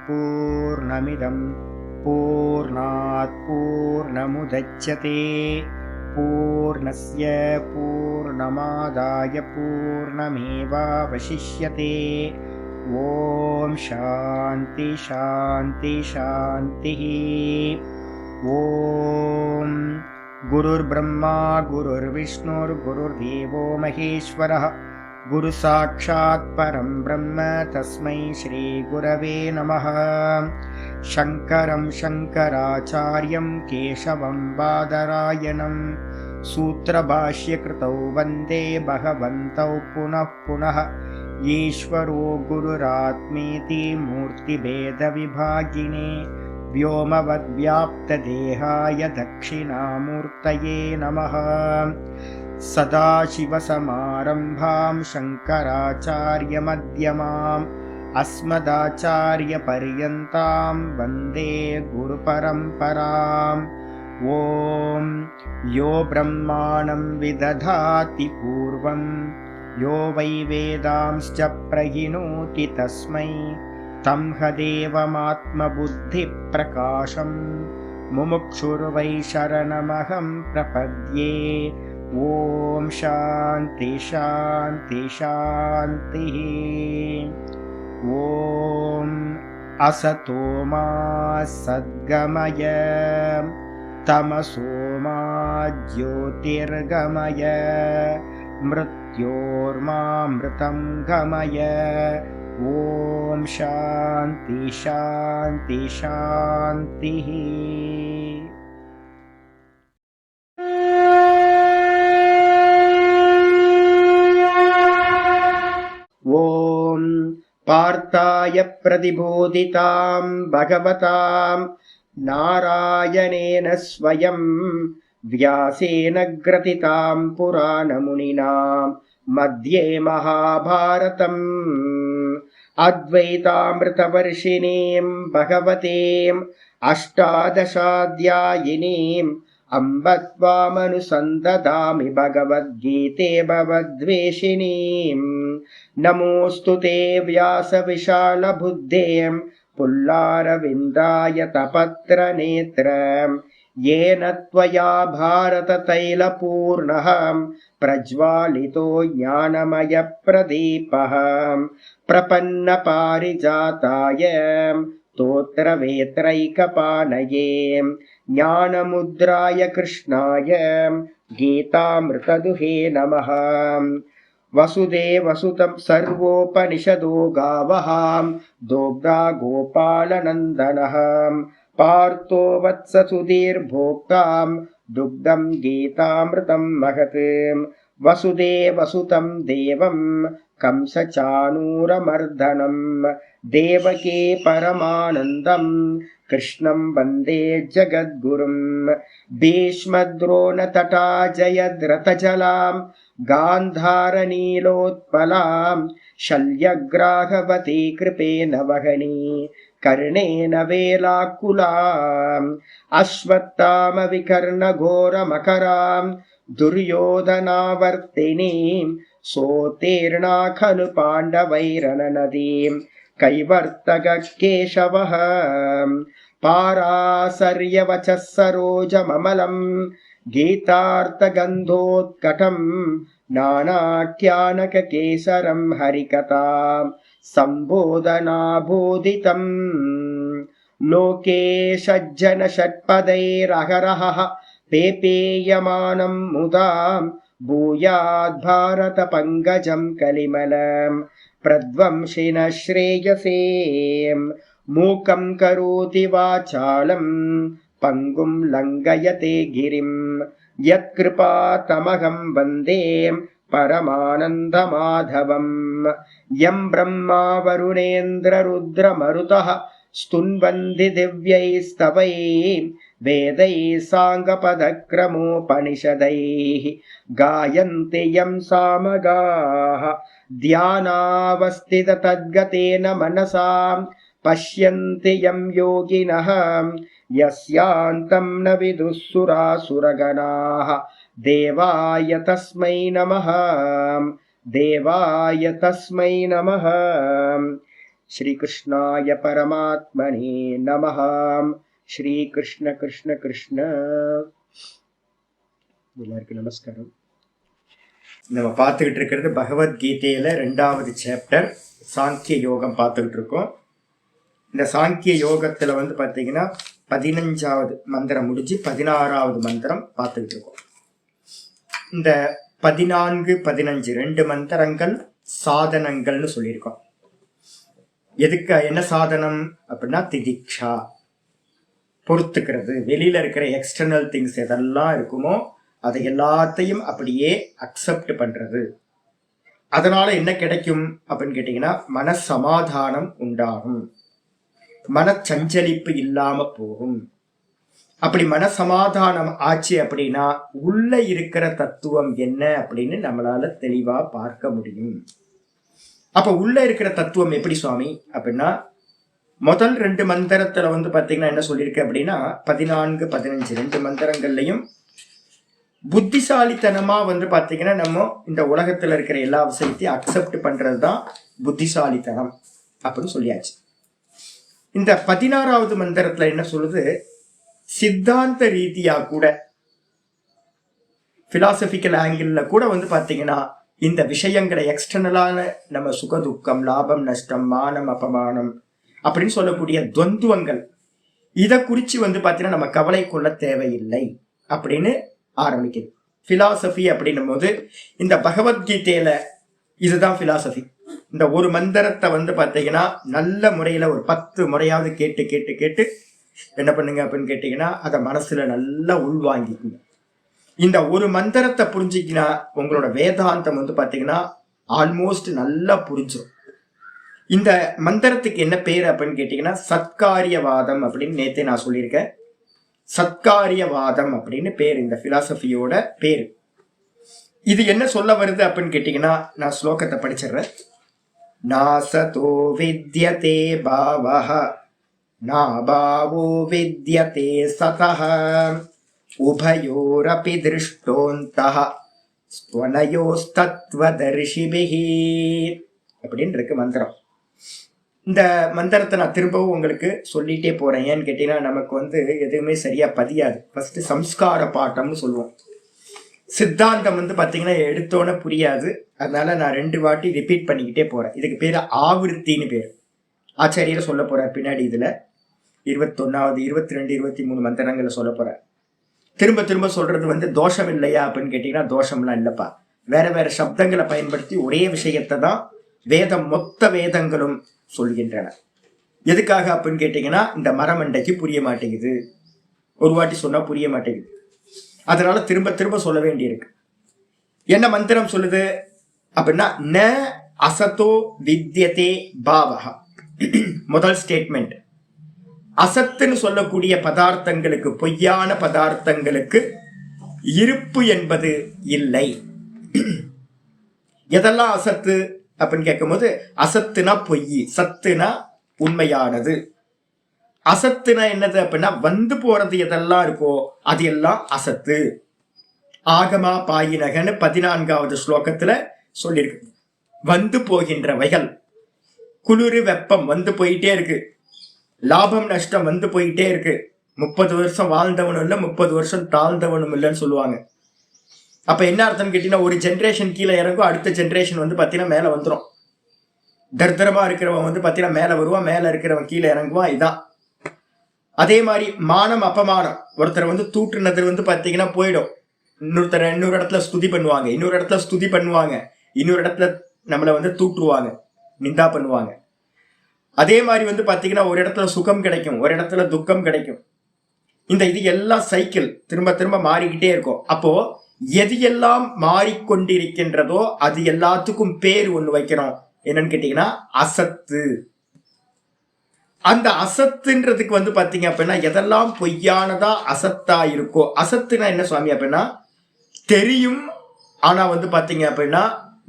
पूर्णमिदं पूर्णात् पूर्णमुदच्यते पूर्णस्य पूर्णमादाय पूर्णमेवावशिष्यते। ॐ शान्ति शान्ति शान्तिः। ॐ गुरुर्ब्रह्मा गुरुर्विष्णुर्गुरुर्देवो महेश्वरः गुरुसाक्षात् परं ब्रह्म तस्मै श्रीगुरवे नमः। शङ्करं शङ्कराचार्यं केशवं बादरायणं सूत्रभाष्यकृतौ वन्दे भगवन्तौ पुनः पुनः। ईश्वरो गुरुरात्मेति मूर्तिभेदविभागिने व्योमवद्व्याप्तदेहाय दक्षिणामूर्तये नमः। सदाशिवसमारम्भां शङ्कराचार्यमध्यमाम् अस्मदाचार्यपर्यन्तां वन्दे गुरुपरम्पराम्। ॐ यो ब्रह्माणं विदधाति पूर्वं यो वै वेदांश्च प्रहिणोति तस्मै तं हदेवमात्मबुद्धिप्रकाशं मुमुक्षुर्वै शरणमहं प्रपद्ये। ॐ शान्ति शान्ति शान्तिः। ॐ असतो मा सद्गमय तमसो मा ज्योतिर्गमय मृत्योर्मामृतं गमय। ॐ शान्ति शान्ति शान्तिः। ॐ पार्थाय प्रतिबोधितां भगवतां नारायणेन स्वयं व्यासेन ग्रथितां पुराणमुनिना मध्ये महाभारतम् अद्वैतामृतवर्षिणीं भगवतीम् अष्टादशाध्यायिनीम् अम्ब त्वामनुसन्दधामि भगवद्गीते भवद्वेषिणीम्। नमोऽस्तु ते व्यासविशालबुद्धें पुल्लारविन्दायतपत्रनेत्रम् येन त्वया भारततैलपूर्णः प्रज्वालितो ज्ञानमयप्रदीपः। प्रपन्नपारिजाताय स्तोत्रवेत्रैकपाणये ज्ञानमुद्राय कृष्णाय गीतामृतदुहे नमः। वसुदेवसुतं सर्वोपनिषदो गावः दोग्धा गोपालनन्दनः पार्थो वत्ससुधीर्भोक्तां दुग्धं गीतामृतं महत्। वसुदेवसुतं देवं कंसचाणूरमर्दनं देवकी परमानन्दं कृष्णं वन्दे जगद्गुरुं। भीष्मद्रोणतटा जयद्रथजलां गान्धारनीलोत्पलां शल्यग्राहवती कृपेण वहनी कर्णेन वेलाकुलाम् अश्वत्थामविकर्णघोरमकरां दुर्योधनावर्तिनीं सोत्तीर्णा खलु पाण्डवैरननदीं कैवर्तककेशवः। पाराशर्यवचः सरोजममलं गीतार्थगन्धोत्कटं नानाख्यानककेसरं हरिकथां सम्बोधनाबोधितम्। लोके सज्जनषट्पदैरहरहः पेपेयमानं मुदा भूयाद्भारतपङ्कजं कलिमलं प्रध्वंसिनः श्रेयसे। मूकं करोति वाचालं पङ्गुं लङ्घयते गिरिं यत्कृपातमहं वन्दे परमानन्दमाधवम्। यं ब्रह्मा वरुणेन्द्ररुद्रमरुतः स्तुन्वन्ति दिव्यैस्तवैः वेदैः साङ्गपदक्रमोपनिषदैः गायन्ति यं सामगाः ध्यानावस्थिततद्गतेन मनसां पश्यन्ति यं योगिनः यस्यान्तं न विदुःसुरासुरगणाः। देवाय तस्मै नमः, देवाय तस्मै नमः। श्रीकृष्णाय परमात्मने नमः. श्री कृष्ण कृष्ण कृष्ण. எல்லாருக்கும் நமஸ்காரம். நம்ம பார்த்துக்கிட்டு இருக்கிறது பகவத்கீதையில 2வது சாப்டர் சாங்கிய யோகம் பார்த்துக்கிட்டு இருக்கோம். இந்த சாங்கிய யோகத்துல பார்த்தீங்கன்னா 15வது மந்திரம் முடிஞ்சு 16வது மந்திரம் பார்த்துக்கிட்டு இருக்கோம். இந்த 14, 15 2 மந்திரங்கள் சாதனங்கள்னு சொல்லியிருக்கோம். எதுக்கு என்ன சாதனம் அப்படின்னா திதிக்ஷா, பொறுத்துக்கிறது. வெளியில இருக்கிற எக்ஸ்டர்னல் திங்ஸ் எதெல்லாம் இருக்குமோ அதை எல்லாத்தையும் அப்படியே அக்செப்ட் பண்றது. அதனால என்ன கிடைக்கும் அப்படின்னு கேட்டீங்கன்னா மனசமாதானம் உண்டாகும், மனச்சஞ்சலிப்பு இல்லாம போகும். அப்படி மனசமாதானம் ஆச்சு அப்படின்னா உள்ள இருக்கிற தத்துவம் என்ன அப்படின்னு நம்மளால தெளிவா பார்க்க முடியும். அப்ப உள்ள இருக்கிற தத்துவம் எப்படி சுவாமி அப்படின்னா, முதல் 2 மந்திரத்துல பாத்தீங்கன்னா என்ன சொல்லியிருக்கு அப்படின்னா 14, 15 2 மந்திரங்கள்லையும் புத்திசாலித்தனமா பாத்தீங்கன்னா நம்ம இந்த உலகத்துல இருக்கிற எல்லா விஷயத்தையும் அக்செப்ட் பண்றதுதான் புத்திசாலித்தனம் அப்படின்னு சொல்லியாச்சு. இந்த 16வது மந்திரத்துல என்ன சொல்லுது, சித்தாந்த ரீதியா கூட பிலாசபிக்கல் ஆங்கிள் கூட பாத்தீங்கன்னா இந்த விஷயங்களை எக்ஸ்டர்னலான நம்ம சுகதுக்கம், லாபம் நஷ்டம், மானம் அபமானம் அப்படின்னு சொல்லக்கூடிய துவந்துவங்கள், இதை குறிச்சு பாத்தீங்கன்னா நம்ம கவலை கொள்ள தேவையில்லை அப்படின்னு ஆரம்பிக்குது. பிலாசபி அப்படின்னும் போது இந்த பகவத்கீதையில இதுதான் பிலாசபி. இந்த ஒரு மந்திரத்தை பாத்தீங்கன்னா நல்ல முறையில ஒரு 10 முறையாவது கேட்டு கேட்டு கேட்டு என்ன பண்ணுங்க அப்படின்னு கேட்டீங்கன்னா அதை மனசுல நல்லா உள்வாங்கிக்குங்க. இந்த ஒரு மந்திரத்தை புரிஞ்சிக்கினா உங்களோட வேதாந்தம் பாத்தீங்கன்னா ஆல்மோஸ்ட் நல்லா புரிஞ்சிடும். இந்த மந்திரத்துக்கு என்ன பேர் அப்படின்னு கேட்டீங்கன்னா சத்காரியவாதம் அப்படின்னு நேத்தே நான் சொல்லியிருக்கேன். சத்காரியவாதம் அப்படின்னு பேர் இந்த பிலாசபியோட பேரு. இது என்ன சொல்ல வருது அப்படின்னு கேட்டீங்கன்னா நான் ஸ்லோகத்தை படிச்சிடுறேன். நாசதோ வித்யதே பாவஹ நாபாவோ வித்யதே சதஹ உபயோரபி திருஷ்டோந்தஹ ஸ்வனயோஸ்தத்வதர்ஷிபிஹி அப்படின்னு இருக்கு மந்திரம். இந்த மந்திரத்தை நான் திரும்பவும் உங்களுக்கு சொல்லிட்டே போறேன். ஏன்னு கேட்டீங்கன்னா நமக்கு எதுவுமே சரியா பதியாது. ஃபர்ஸ்ட் சம்ஸ்கார பாட்டம்னு சொல்லுவோம். சித்தாந்தம் பாத்தீங்கன்னா எடுத்தோன்னே புரியாது. அதனால நான் 2 வாட்டி ரிப்பீட் பண்ணிக்கிட்டே போறேன். இதுக்கு பேரு ஆவருத்தின்னு பேர். ஆச்சாரியர் சொல்ல போற பின்னாடி இதுல 21வது 22 23 மந்திரங்களை சொல்ல போற. திரும்ப திரும்ப சொல்றது தோஷம் இல்லையா அப்படின்னு கேட்டீங்கன்னா தோஷம்லாம் இல்லப்பா. வேற வேற சப்தங்களை பயன்படுத்தி ஒரே விஷயத்தை தான் வேதம் மொத்த வேதங்களும் சொல்கின்றன. எதுக்காக அப்படின்னு கேட்டீங்கன்னா இந்த மரமண்டைக்கு புரிய மாட்டேங்குது, ஒரு வாட்டி சொன்னா புரிய மாட்டேங்குது. அதனால திரும்ப திரும்ப சொல்ல வேண்டியிருக்கு. என்ன மந்திரம் சொல்லுது அப்படின்னா ந அசதோ வித்யதே பாவஹ. முதல் ஸ்டேட்மெண்ட், அசத்துன்னு சொல்லக்கூடிய பதார்த்தங்களுக்கு, பொய்யான பதார்த்தங்களுக்கு இருப்பு என்பது இல்லை. எதெல்லாம் அசத்து அப்படின்னு கேட்கும் போது அசத்துனா பொய், சத்துனா உண்மையானது. அசத்துனா என்னது அப்படின்னா போறது எதெல்லாம் இருக்கோ அது எல்லாம் அசத்து. ஆகமா பாயினகன்னு 14வது ஸ்லோகத்துல சொல்லியிருக்கு. போகின்றவைகள், குளிர் வெப்பம் போயிட்டே இருக்கு, லாபம் நஷ்டம் போயிட்டே இருக்கு. 30 வருஷம் வாழ்ந்தவனும் இல்லை, 30 வருஷம் தாழ்ந்தவனும் இல்லைன்னு சொல்லுவாங்க. அப்ப என்ன அர்த்தம் கேட்டீங்கன்னா ஒரு ஜென்ரேஷன் கீழே இறங்கும், அடுத்த ஜென்ரேஷன் பாத்தீங்கன்னா மேல வந்துடும். தர்தரமா இருக்கிறவன் பாத்தீங்கன்னா மேல வருவான், மேல இருக்கிறவன் கீழே இறங்குவான். இதான். அதே மாதிரி மானம் அபமானம், ஒருத்தர் தூற்றுனது பாத்தீங்கன்னா போயிடும். இன்னொரு இடத்துல ஸ்துதி பண்ணுவாங்க, இன்னொரு இடத்துல ஸ்துதி பண்ணுவாங்க, இன்னொரு இடத்துல நம்மளை தூற்றுவாங்க, நிந்தா பண்ணுவாங்க. அதே மாதிரி பாத்தீங்கன்னா ஒரு இடத்துல சுகம் கிடைக்கும், ஒரு இடத்துல துக்கம் கிடைக்கும். இது எல்லாம் சைக்கிள் திரும்ப திரும்ப மாறிக்கிட்டே இருக்கும். அப்போ எது எல்லாம் மாறிக்கொண்டிருக்கின்றதோ அது எல்லாத்துக்கும் பேர் ஒண்ணு வைக்கிறோம். என்னன்னு கேட்டீங்கன்னா அசத்து. அந்த அசத்துன்றதுக்கு பாத்தீங்க அப்படின்னா எதெல்லாம் பொய்யானதா அசத்தா இருக்கோ. அசத்துனா என்ன சுவாமி அப்படின்னா தெரியும், ஆனா பாத்தீங்க அப்படின்னா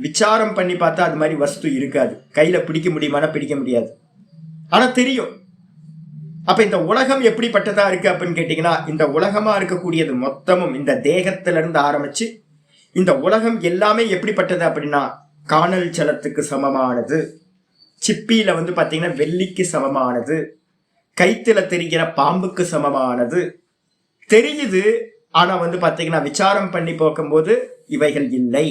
விசாரம் பண்ணி பார்த்தா அது மாதிரி வஸ்து இருக்காது. கையில பிடிக்க முடியுமானா பிடிக்க முடியாது, ஆனா தெரியும். அப்ப இந்த உலகம் எப்படிப்பட்டதா இருக்கு அப்படின்னு கேட்டீங்கன்னா இந்த உலகமா இருக்கக்கூடியது மொத்தமும் இந்த தேகத்துல இருந்து ஆரம்பிச்சு இந்த உலகம் எல்லாமே எப்படிப்பட்டது அப்படின்னா காணல் ஜலத்துக்கு சமமானது. சிப்பியில வந்து பாத்தீங்கன்னா வெள்ளிக்கு சமமானது, கைத்துல தெரிகிற பாம்புக்கு சமமானது தெரியுது. ஆனா வந்து பாத்தீங்கன்னா விசாரம் பண்ணி பார்க்கும்போது இவைகள் இல்லை.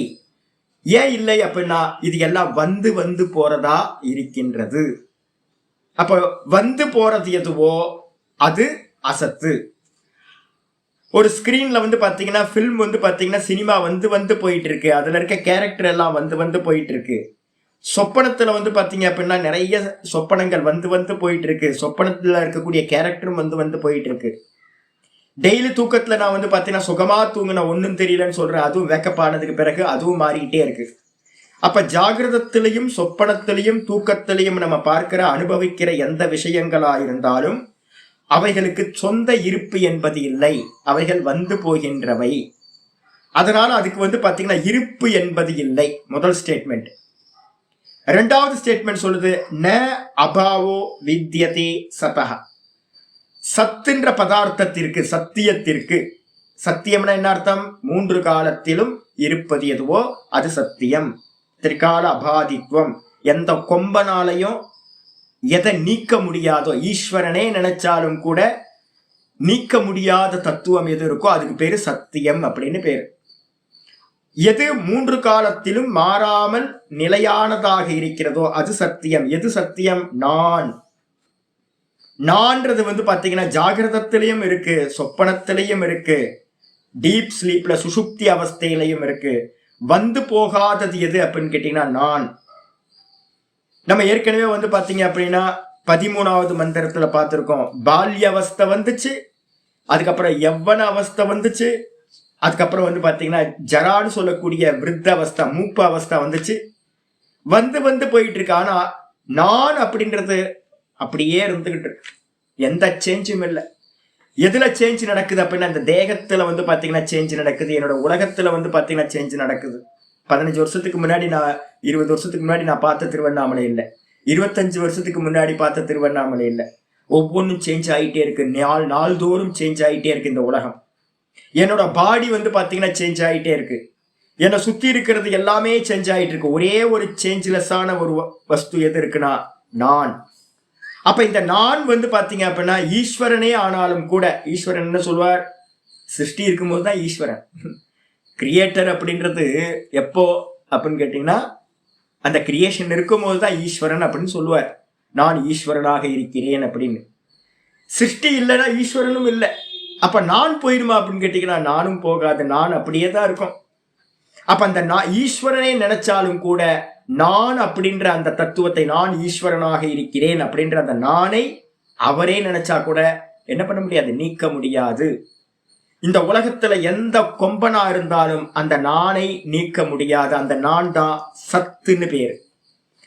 ஏன் இல்லை அப்படின்னா இது எல்லாம் வந்து வந்து போறதா இருக்கின்றது. அப்ப வந்து போறது எதுவோ அது அசத்து. ஒரு ஸ்கிரீன்ல வந்து பாத்தீங்கன்னா பிலிம் வந்து பாத்தீங்கன்னா சினிமா வந்து வந்து போயிட்டு இருக்கு, அதுல இருக்க கேரக்டர் எல்லாம் வந்து வந்து போயிட்டு இருக்கு. சொப்பனத்துல வந்து பாத்தீங்க அப்படின்னா நிறைய சொப்பனங்கள் வந்து வந்து போயிட்டு இருக்கு, சொப்பனத்துல இருக்கக்கூடிய கேரக்டரும் வந்து வந்து போயிட்டு இருக்கு. டெய்லி தூக்கத்துல நான் வந்து பாத்தீங்கன்னா சுகமா தூங்கின ஒன்னும் தெரியலன்னு சொல்றேன், அதுவும் வேக்கப் ஆனதுக்கு பிறகு அதுவும் மாறிக்கிட்டே இருக்கு. அப்ப ஜாகிரதத்திலையும் சொப்பனத்திலையும் தூக்கத்திலையும் நம்ம பார்க்கிற அனுபவிக்கிற எந்த விஷயங்களா இருந்தாலும் அவைகளுக்கு சொந்த இருப்பு என்பது இல்லை, அவைகள் வந்து போகின்றவை. அதனால அதுக்கு வந்து பாத்தீங்கன்னா இருப்பு என்பது இல்லை. முதல் ஸ்டேட்மெண்ட். இரண்டாவது ஸ்டேட்மெண்ட் சொல்லுது ந அபாவோ வித்யதே சதஹ. சத்துன்ற பதார்த்தத்திற்கு, சத்தியத்திற்கு, சத்தியம்னா என்ன அர்த்தம்? மூன்று காலத்திலும் இருப்பது எதுவோ அது சத்தியம். திரிகால அபாதித்வம். எந்த கொம்பனாலையும் எதை நீக்க முடியாதோ, ஈஸ்வரனே நினைச்சாலும் கூட நீக்க முடியாத தத்துவம் எது இருக்கோ அதுக்கு பேரு சத்தியம் அப்படின்னு பேரு. எது மூன்று காலத்திலும் மாறாமல் நிலையானதாக இருக்கிறதோ அது சத்தியம். எது சத்தியம்? நான். நான்றது வந்து பாத்தீங்கன்னா ஜாகிரதத்திலையும் இருக்கு, சொப்பனத்திலையும் இருக்கு, டீப் ஸ்லீப்ல சுஷுப்தி அவஸ்தையிலையும் இருக்கு. வந்து போகாதது எது அப்படின்னு கேட்டீங்கன்னா நான். நம்ம ஏற்கனவே வந்து பாத்தீங்க அப்படின்னா 13வது மந்திரத்துல பார்த்திருக்கோம். பால்ய அவஸ்தை வந்துச்சு, அதுக்கப்புறம் யவ்வன அவஸ்தை வந்துச்சு, அதுக்கப்புறம் வந்து பாத்தீங்கன்னா ஜரான்னு சொல்லக்கூடிய விருத்த அவஸ்தை, மூப்பு அவஸ்தை வந்துச்சு. வந்து வந்து போயிட்டு இருக்கு. ஆனா நான் அப்படின்றது அப்படியே இருந்துகிட்டு இருக்கு, எந்த சேஞ்சும் இல்லை. எதுல சேஞ்ச் நடக்குது அப்படின்னா இந்த தேகத்துல வந்து பாத்தீங்கன்னா சேஞ்ச் நடக்குது, என்னோட உலகத்துல வந்து பாத்தீங்கன்னா சேஞ்ச் நடக்குது. 15 வருஷத்துக்கு முன்னாடி நான் 20 வருஷத்துக்கு முன்னாடி நான் பார்த்த திருவண்ணாமலை இல்லை, 25 வருஷத்துக்கு முன்னாடி பார்த்த திருவண்ணாமலை இல்லை. ஒவ்வொன்றும் சேஞ்ச் ஆகிட்டே இருக்கு, நாள்தோறும் சேஞ்ச் ஆகிட்டே இருக்கு இந்த உலகம். என்னோட பாடி வந்து பாத்தீங்கன்னா சேஞ்ச் ஆகிட்டே இருக்கு, என்னை சுத்தி இருக்கிறது எல்லாமே சேஞ்ச் ஆகிட்டு இருக்கு. ஒரே ஒரு சேஞ்ச்லெஸ்ஸான ஒரு வஸ்து எது இருக்குன்னா நான். அப்ப இந்த நான் வந்து பாத்தீங்க அப்படின்னா ஈஸ்வரனே ஆனாலும் கூட, ஈஸ்வரன் என்ன சொல்வார்? சிருஷ்டி இருக்கும்போது தான் ஈஸ்வரன். கிரியேட்டர் அப்படின்றது எப்போ அப்படின்னு கேட்டீங்கன்னா அந்த கிரியேஷன் இருக்கும்போது தான் ஈஸ்வரன் அப்படின்னு சொல்லுவார். நான் ஈஸ்வரனாக இருக்கிறேன் அப்படின்னு. சிருஷ்டி இல்லைன்னா ஈஸ்வரனும் இல்லை. அப்ப நான் போயிடுமா அப்படின்னு கேட்டீங்கன்னா நானும் போகாது, நான் அப்படியே தான் இருக்கும். அப்ப அந்த ஈஸ்வரனை நினைச்சாலும் கூட நான் அப்படின்ற அந்த தத்துவத்தை, நான் ஈஸ்வரனாக இருக்கிறேன் அப்படின்ற அந்த நானை அவரே நினைச்சா கூட என்ன பண்ண முடியாது, நீக்க முடியாது. இந்த உலகத்துல எந்த கொம்பனா இருந்தாலும் அந்த நானை நீக்க முடியாது. அந்த நான் தான் சத்துன்னு பேரு.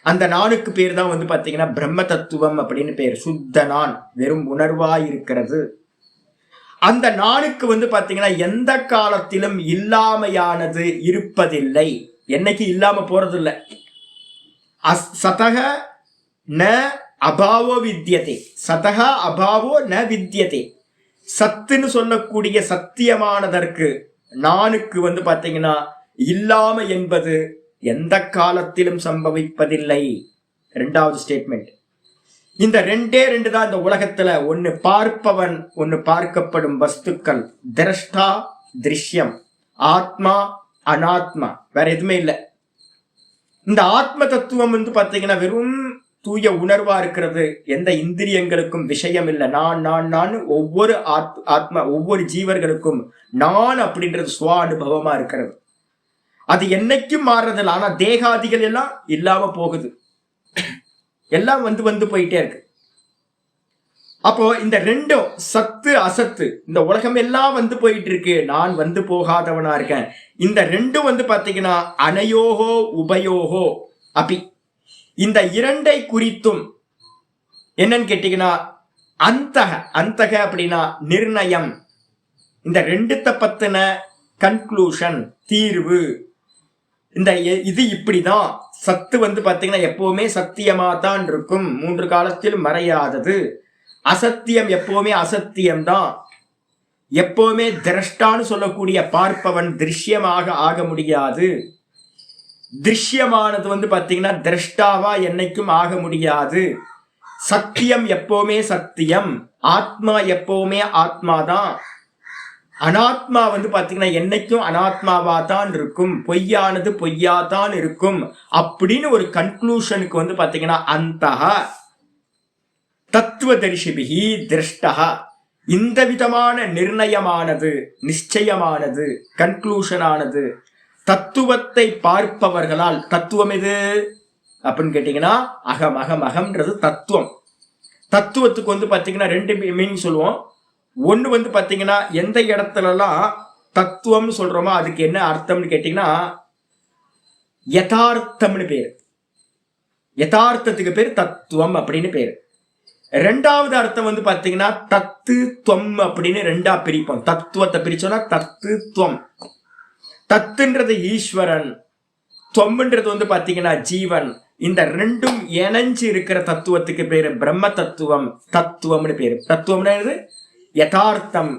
அந்த நானுக்கு பேர் தான் வந்து பாத்தீங்கன்னா பிரம்ம தத்துவம் அப்படின்னு பேர். சுத்த நான், வெறும் உணர்வா இருக்கிறது. அந்த நானுக்கு வந்து பாத்தீங்கன்னா எந்த காலத்திலும் இல்லாமையானது இருப்பதில்லை, என்னைக்கு இல்லாம போறதில்லை. சதக ந அபாவோ வித்யதே. சதக அபாவோ ந வித்யதே. சத்துன்னு சொல்லக்கூடிய சத்தியமானதற்கு, நானுக்கு வந்து பாத்தீங்கன்னா இல்லாம என்பது எந்த காலத்திலும் சம்பவிப்பதில்லை. இரண்டாவது ஸ்டேட்மெண்ட். இந்த ரெண்டே ரெண்டு தான் இந்த உலகத்துல. ஒன்னு பார்ப்பவன், ஒன்னு பார்க்கப்படும் வஸ்துக்கள். திரஷ்டா, திருஷ்யம். ஆத்மா, அனாத்மா, வேற எதுவுமே இல்லை. இந்த ஆத்ம தத்துவம் வந்து பாத்தீங்கன்னா வெறும் தூய உணர்வா இருக்கிறது, எந்த இந்திரியங்களுக்கும் விஷயம் இல்லை. நான் நான் நான் ஒவ்வொரு ஆத்மா, ஒவ்வொரு ஜீவர்களுக்கும் நான் அப்படின்றது சுவ அனுபவமா இருக்கிறது. அது என்னைக்கும் மாறுறதில்லை. ஆனா தேகாதிகள் எல்லாம் இல்லாம போகுது, எல்லாம் வந்து வந்து போயிட்டே இருக்கு. அப்போ இந்த ரெண்டும் சத்து அசத்து, இந்த உலகம் எல்லாம் வந்து போயிட்டு இருக்கு, நான் வந்து போகாதவனா இருக்கேன். இந்த ரெண்டும் வந்து பாத்தீங்கன்னா அனயோகோ உபயோகோ அபி. இந்த இரண்டை குறித்தும் என்னன்னு கேட்டீங்கன்னா அந்தக. அந்தக அப்படின்னா நிர்ணயம். இந்த ரெண்டுத்த பத்தின கன்க்ளூஷன், தீர்வு. இந்த இது இப்படிதான். சத்து வந்து பாத்தீங்கன்னா எப்பவுமே சத்தியமா தான் இருக்கும், மூன்று காலத்தில் மறையாதது. அசத்தியம் எப்பவுமே அசத்தியம்தான். எப்பவுமே திரஷ்டான்னு சொல்லக்கூடிய பார்ப்பவன் திருஷ்யமாக ஆக முடியாது. திருஷ்யமானது வந்து பாத்தீங்கன்னா திரஷ்டாவா என்னைக்கும் ஆக முடியாது. சத்தியம் எப்பவுமே சத்தியம், ஆத்மா எப்பவுமே ஆத்மாதான். அனாத்மா வந்து பாத்தீங்கன்னா என்னைக்கும் அனாத்மாவா தான் இருக்கும், பொய்யானது பொய்யாதான் இருக்கும் அப்படின்னு ஒரு கன்க்ளூஷனுக்கு வந்து பாத்தீங்கன்னா அந்த தத்துவதரிசிபிகி திருஷ்டா, இந்த விதமான நிர்ணயமானது, நிச்சயமானது, கன்க்ளூஷனானது தத்துவத்தை பார்ப்பவர்களால். தத்துவம் எது அப்படின்னு கேட்டீங்கன்னா அகம். அகம் அகம்ன்றது தத்துவம். தத்துவத்துக்கு வந்து பாத்தீங்கன்னா ரெண்டு மீனிங் சொல்லுவோம். ஒண்ணு வந்து பாத்தீங்கன்னா எந்த இடத்துலலாம் தத்துவம்னு சொல்றோமோ அதுக்கு என்ன அர்த்தம்னு கேட்டீங்கன்னா யதார்த்தம்னு பேரு. யதார்த்தத்துக்கு பேர் தத்துவம் அப்படின்னு பேரு. ரெண்டாவது அர்த்தம் வந்து பாத்தீங்கன்னா தத்து துவம் அப்படின்னு ரெண்டா பிரிப்போம். தத்துவத்தை பிரிச்சோம்னா தத்து துவம். தத்துன்றது ஈஸ்வரன், துவம்ன்றது வந்து பாத்தீங்கன்னா ஜீவன். இந்த ரெண்டும் இணைஞ்சு இருக்கிற தத்துவத்துக்கு பேரு பிரம்ம தத்துவம், தத்துவம்னு பேரு. தத்துவம்னா யதார்த்தம்.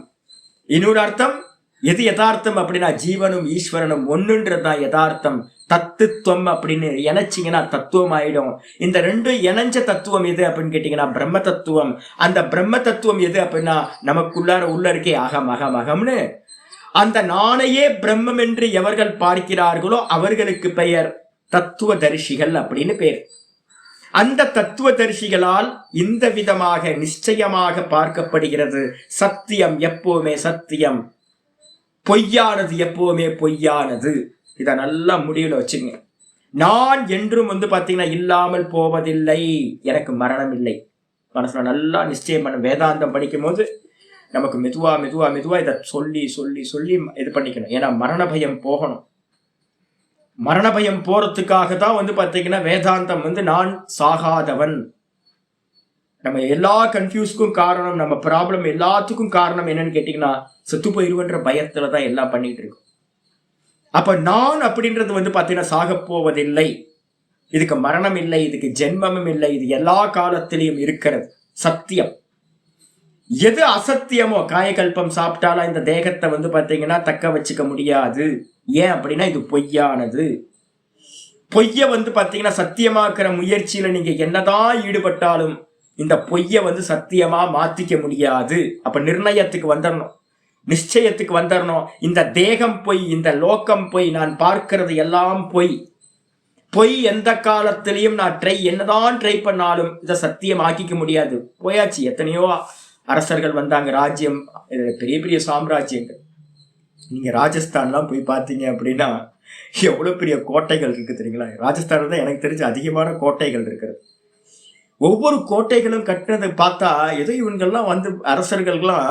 இன்னொரு அர்த்தம் எது யதார்த்தம் அப்படின்னா ஜீவனும் ஈஸ்வரனும் ஒண்ணுன்றதுதான் யதார்த்தம். தத்துவம் அப்படின்னு இணைச்சிங்கன்னா தத்துவம் ஆயிடும். இந்த ரெண்டும் இணைஞ்ச தத்துவம் எது அப்படின்னு கேட்டீங்கன்னா பிரம்ம தத்துவம். அந்த பிரம்ம தத்துவம் எது அப்படின்னா நமக்குள்ளார உள்ள இருக்கே அகம் அகம் அகம்னு. அந்த நானையே பிரம்மம் என்று எவர்கள் பார்க்கிறார்களோ அவர்களுக்கு பெயர் தத்துவ தரிசிகள் அப்படின்னு பேர். அந்த தத்துவ தரிசிகளால் இந்த விதமாக நிச்சயமாக பார்க்கப்படுகிறது. சத்தியம் எப்பவுமே சத்தியம், பொய்யானது எப்பவுமே பொய்யானது. இத நல்லா முடிவுல வச்சுங்க. நான் என்றும் வந்து பாத்தீங்கன்னா இல்லாமல் போவதில்லை, எனக்கு மரணம் இல்லை. மனசுல நல்லா நிச்சயம் பண்ண. வேதாந்தம் படிக்கும் போது நமக்கு மெதுவா மெதுவா மெதுவா இதை சொல்லி சொல்லி சொல்லி இது பண்ணிக்கணும். ஏன்னா மரண பயம் போகணும். மரண பயம் போறதுக்காக தான் வந்து பாத்தீங்கன்னா வேதாந்தம் வந்து நான் சாகாதவன். நம்ம எல்லா கன்ஃபியூஸ்க்கும் காரணம், நம்ம ப்ராப்ளம் எல்லாத்துக்கும் காரணம் என்னன்னு கேட்டீங்கன்னா செத்து போயிருவன்ற பயத்துலதான் எல்லாம் பண்ணிட்டு இருக்கோம். அப்ப நான் அப்படின்றது வந்து பாத்தீங்கன்னா சாக போவதில்லை, இதுக்கு மரணம் இல்லை, இதுக்கு ஜென்மமும் இல்லை, இது எல்லா காலத்திலையும் இருக்கிறது சத்தியம். எது அசத்தியமோ, காயகல்பம் சாப்பிட்டாலும் இந்த தேகத்தை வந்து பாத்தீங்கன்னா தக்க வச்சுக்க முடியாது. ஏன் அப்படின்னா இது பொய்யானது. பொய்ய வந்து பாத்தீங்கன்னா சத்தியமாக்குற முயற்சியில நீங்க என்னதான் ஈடுபட்டாலும் இந்த பொய்ய வந்து சத்தியமா மாத்திக்க முடியாது. அப்ப நிர்ணயத்துக்கு வந்துடணும், நிச்சயத்துக்கு வந்துடணும். இந்த தேகம் பொய், இந்த லோகம் பொய், நான் பார்க்கிறது எல்லாம் பொய். பொய் எந்த காலத்திலையும் நான் என்னதான் ட்ரை பண்ணாலும் இதை சத்தியம் ஆக்கிக்க முடியாது. போயாச்சு. எத்தனையோ அரசர்கள் வந்தாங்க, ராஜ்யம், பெரிய பெரிய சாம்ராஜ்யங்கள். நீங்க ராஜஸ்தான்லாம் போய் பார்த்தீங்க அப்படின்னா எவ்வளவு பெரிய கோட்டைகள் இருக்கு தெரியுங்களா? ராஜஸ்தான்ல தான் எனக்கு தெரிஞ்ச அதிகமான கோட்டைகள் இருக்கிறது. ஒவ்வொரு கோட்டைகளும் கட்டுறதை பார்த்தா ஏதோ இவங்கெல்லாம் வந்து அரசர்கள்லாம்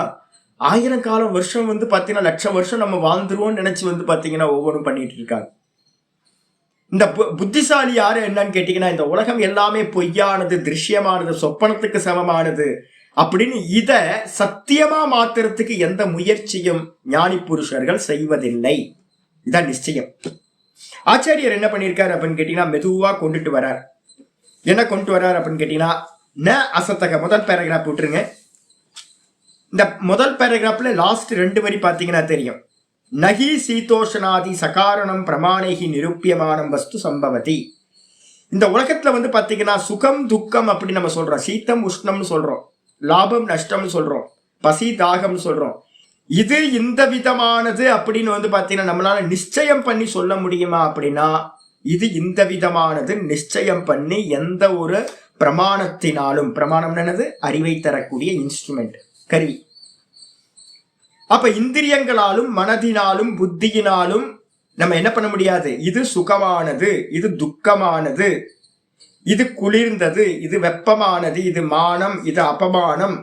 1000 காலம் வருஷம் வந்து பாத்தீங்கன்னா லட்சம் வருஷம் நம்ம வாழ்ந்துருவோம்னு நினைச்சு வந்து பாத்தீங்கன்னா ஒவ்வொன்றும் பண்ணிட்டு இருக்காங்க. இந்த புத்திசாலி யாரு என்னன்னு கேட்டீங்கன்னா இந்த உலகம் எல்லாமே பொய்யானது, திருஷ்யமானது, சொப்பனத்துக்கு சமமானது அப்படின்னு இத சத்தியமா மாத்துறதுக்கு எந்த முயற்சியும் ஞானி புருஷர்கள் செய்வதில்லை. இதான் நிச்சயம். ஆச்சாரியர் என்ன பண்ணியிருக்காரு அப்படின்னு கேட்டீங்கன்னா மெதுவா கொண்டுட்டு வர்றார். என்ன கொண்டு வர்றார் அப்படின்னு கேட்டீங்கன்னா ந அசத்தக முதல் பேராகிராஃப் விட்டுருங்க. இந்த முதல் பேராகிராஃப்ல லாஸ்ட் 2 வரி பாத்தீங்கன்னா தெரியும். நகி சீதோஷனாதி சகாரணம் பிரமாணைகி நிரூபியமானம் வஸ்து சம்பவதி. இந்த உலகத்துல வந்து பாத்தீங்கன்னா சுகம் துக்கம் அப்படின்னு நம்ம சொல்றோம், சீத்தம் உஷ்ணம்னு சொல்றோம், லாபம் நஷ்டம்னு சொல்றோம், பசி தாகம்னு சொல்றோம். இது இந்த விதமானது அப்படின்னு வந்து பாத்தீங்கன்னா நம்மளால நிச்சயம் பண்ணி சொல்ல முடியுமா அப்படின்னா இது இந்த விதமானது நிச்சயம் பண்ணி எந்த ஒரு பிரமாணத்தினாலும், பிரமாணம் என்னது, அறிவை தரக்கூடிய இன்ஸ்ட்ருமெண்ட், கருவி. அப்ப இந்திரியங்களாலும் மனதினாலும் புத்தியினாலும் நம்ம என்ன பண்ண முடியாது. இது சுகமானது, இது துக்கமானது, இது குளிர்ந்தது, இது வெப்பமானது, இது மானம், இது அபமானம்,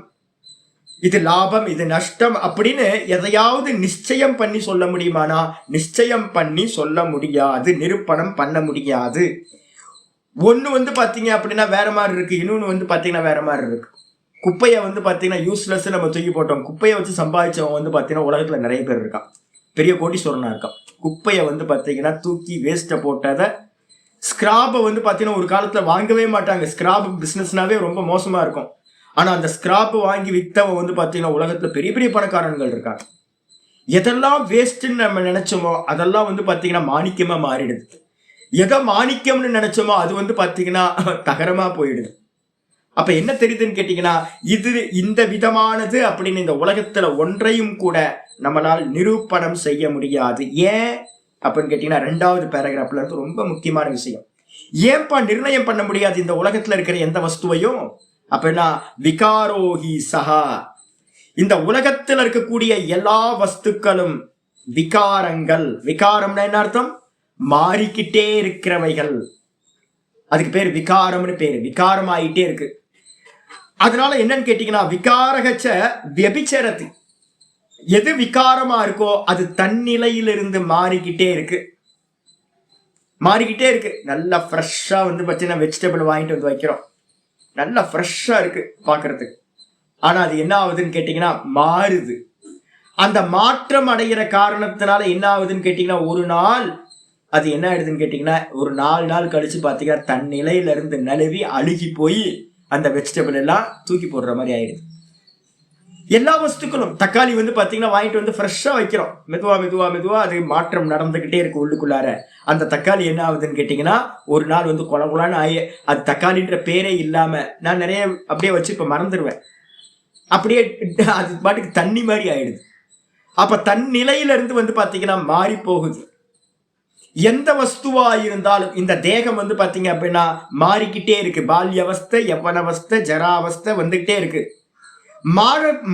இது லாபம், இது நஷ்டம் அப்படின்னு எதையாவது நிச்சயம் பண்ணி சொல்ல முடியுமானா நிச்சயம் பண்ணி சொல்ல முடியாது, நிரூபணம் பண்ண முடியாது. ஒண்ணு வந்து பாத்தீங்க அப்படின்னா வேற மாதிரி இருக்கு, இன்னொன்னு வந்து பாத்தீங்கன்னா வேற மாதிரி இருக்கு. குப்பையை வந்து பாத்தீங்கன்னா யூஸ்லெஸ் நம்ம தூக்கி போட்டோம். குப்பையை வச்சு சம்பாதிச்சவங்க வந்து பாத்தீங்கன்னா உலகத்துல நிறைய பேர் இருக்கான், பெரிய கோடீஸ்வரனா இருக்கான். குப்பையை வந்து பாத்தீங்கன்னா தூக்கி வேஸ்ட்டை போட்டதை, ஸ்கிராப்பை வந்து பாத்தீங்கன்னா ஒரு காலத்துல வாங்கவே மாட்டாங்க. ஸ்கிராப் பிசினஸ்னாவே ரொம்ப மோசமா இருக்கும். ஆனா அந்த ஸ்கிராப் வாங்கி வித்தவங்க வந்து பாத்தீங்கன்னா உலகத்துல பெரிய பெரிய பணக்காரர்கள் இருக்காங்க. எதெல்லாம் வேஸ்ட்ன்னு நம்ம நினைச்சோமோ அதெல்லாம் வந்து பாத்தீங்கன்னா மாணிக்கமா மாறிடுது. எதை மாணிக்கம்னு நினைச்சோமோ அது வந்து பாத்தீங்கன்னா தகரமா போயிடுது. அப்ப என்ன தெரியுதுன்னு கேட்டீங்கன்னா, இது இந்த விதமானது அப்படின்னு இந்த உலகத்துல ஒன்றையும் கூட நம்மளால் நிரூபணம் செய்ய முடியாது. ஏன் அப்படின்னு கேட்டீங்கன்னா, 2வது பேராகிராஃப்ல இருந்து ரொம்ப முக்கியமான விஷயம். ஏன்பா நிர்ணயம் பண்ண முடியாது இந்த உலகத்துல இருக்கிற எந்த வஸ்துவையும்? அப்படின்னா விகாரோஹி சஹா, இந்த உலகத்தில் இருக்கக்கூடிய எல்லா வஸ்துக்களும் விகாரங்கள். விகாரம்னா என்ன அர்த்தம்? மாறிக்கிட்டே இருக்கிறவைகள். அதுக்கு பேர் விகாரம்னு பேரு. விகாரம் ஆயிட்டே இருக்கு. அதனால என்னன்னு கேட்டீங்கன்னா, விகாரகச்ச வியபிச்சரதி, எது விகாரமா இருக்கோ அது தன்னிலையிலிருந்து மாறிக்கிட்டே இருக்கு. மாறிக்கிட்டே இருக்கு. நல்லா ஃப்ரெஷ்ஷா வந்து பார்த்தீங்கன்னா வெஜிடபிள் வாங்கிட்டு வந்து வைக்கிறோம், நல்லா ஃப்ரெஷ்ஷா இருக்கு பாக்குறதுக்கு. ஆனா அது என்ன ஆகுதுன்னு கேட்டீங்கன்னா மாறுது. அந்த மாற்றம் அடைகிற காரணத்தினால என்ன ஆகுதுன்னு கேட்டீங்கன்னா, ஒரு நாள் அது என்ன ஆயிடுதுன்னு கேட்டீங்கன்னா, ஒரு 4 நாள் கழிச்சு பாத்தீங்கன்னா தன் நிலையில இருந்து நழுவி அழுகி போய் அந்த வெஜிடபிள் எல்லாம் தூக்கி போடுற மாதிரி ஆயிடுது. எல்லா வஸ்துக்களும், தக்காளி வந்து பாத்தீங்கன்னா வாங்கிட்டு வந்து ஃப்ரெஷ்ஷா வைக்கிறோம், மெதுவா மெதுவா மெதுவா அது மாற்றம் நடந்துகிட்டே இருக்கு உள்ளுக்குள்ளார. அந்த தக்காளி என்ன ஆகுதுன்னு கேட்டீங்கன்னா, ஒரு நாள் வந்து குளகுலான்னு ஆயி அது தக்காளின்ற பேரே இல்லாம, நான் நிறைய அப்படியே வச்சு இப்ப மறந்துடுவேன், அப்படியே அது பாட்டுக்கு தண்ணி மாதிரி ஆயிடுது. அப்ப தன் நிலையில இருந்து வந்து பாத்தீங்கன்னா மாறி போகுது. எந்த வஸ்துவா இருந்தாலும் இந்த தேகம் வந்து பாத்தீங்க அப்படின்னா மாறிக்கிட்டே இருக்கு. பால்யவஸ்தை, யவனவஸ்தை, ஜராவஸ்தை வந்துகிட்டே இருக்கு.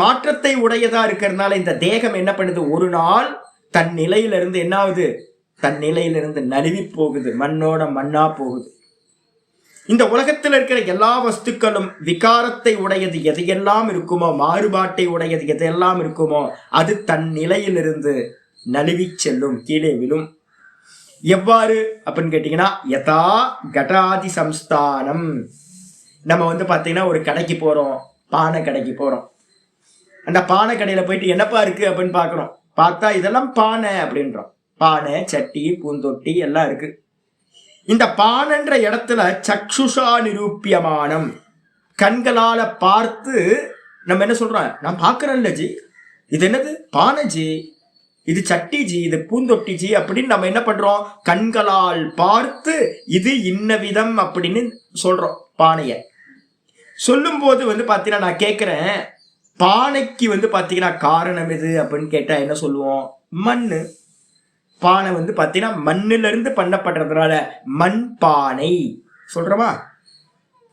மாற்றத்தை உடையதா இருக்கிறதுனால இந்த தேகம் என்ன பண்ணுது, ஒரு நாள் தன் நிலையில இருந்து என்ன ஆகுது, தன் நிலையிலிருந்து நழுவி போகுது, மண்ணோட மண்ணா போகுது. இந்த உலகத்தில் இருக்கிற எல்லா வஸ்துக்களும் விகாரத்தை உடையது எதையெல்லாம் இருக்குமோ, மாறுபாட்டை உடையது எதையெல்லாம் இருக்குமோ அது தன் நிலையிலிருந்து நழுவி செல்லும், கீழே விழும். எவ்வாறு அப்படின்னு கேட்டீங்கன்னா, யதா கடாதி சம்ஸ்தானம். நம்ம வந்து பாத்தீங்கன்னா ஒரு கடைக்கு போறோம், பானை கடைக்கு போறோம். அந்த பானை கடையில போயிட்டு என்னப்பா இருக்கு அப்படின்னு பாக்குறோம். பார்த்தா இதெல்லாம் பானை அப்படின்றோம். பானை, சட்டி, பூந்தொட்டி எல்லாம் இருக்கு. இந்த பானைன்ற இடத்துல சக்ஷுஷா நிரூபியமானம், கண்களால பார்த்து நம்ம என்ன சொல்றோம், நான் பாக்குறேன்ல ஜி, இது என்னது பானை ஜி, இது சட்டி ஜி, இது பூந்தொட்டி ஜி அப்படின்னு நம்ம என்ன பண்றோம், கண்களால் பார்த்து இது இன்ன விதம் அப்படின்னு சொல்றோம். பானைய சொல்லும் போது வந்து பாத்தீங்கன்னா நான் கேட்கிறேன், பானைக்கு வந்து பாத்தீங்கன்னா காரணம் எது அப்படின்னு கேட்டா என்ன சொல்லுவோம், மண்ணு. பானை வந்து பாத்தீங்கன்னா மண்ணுல இருந்து பண்ணப்படுறதுனால மண் பானை சொல்றோமா,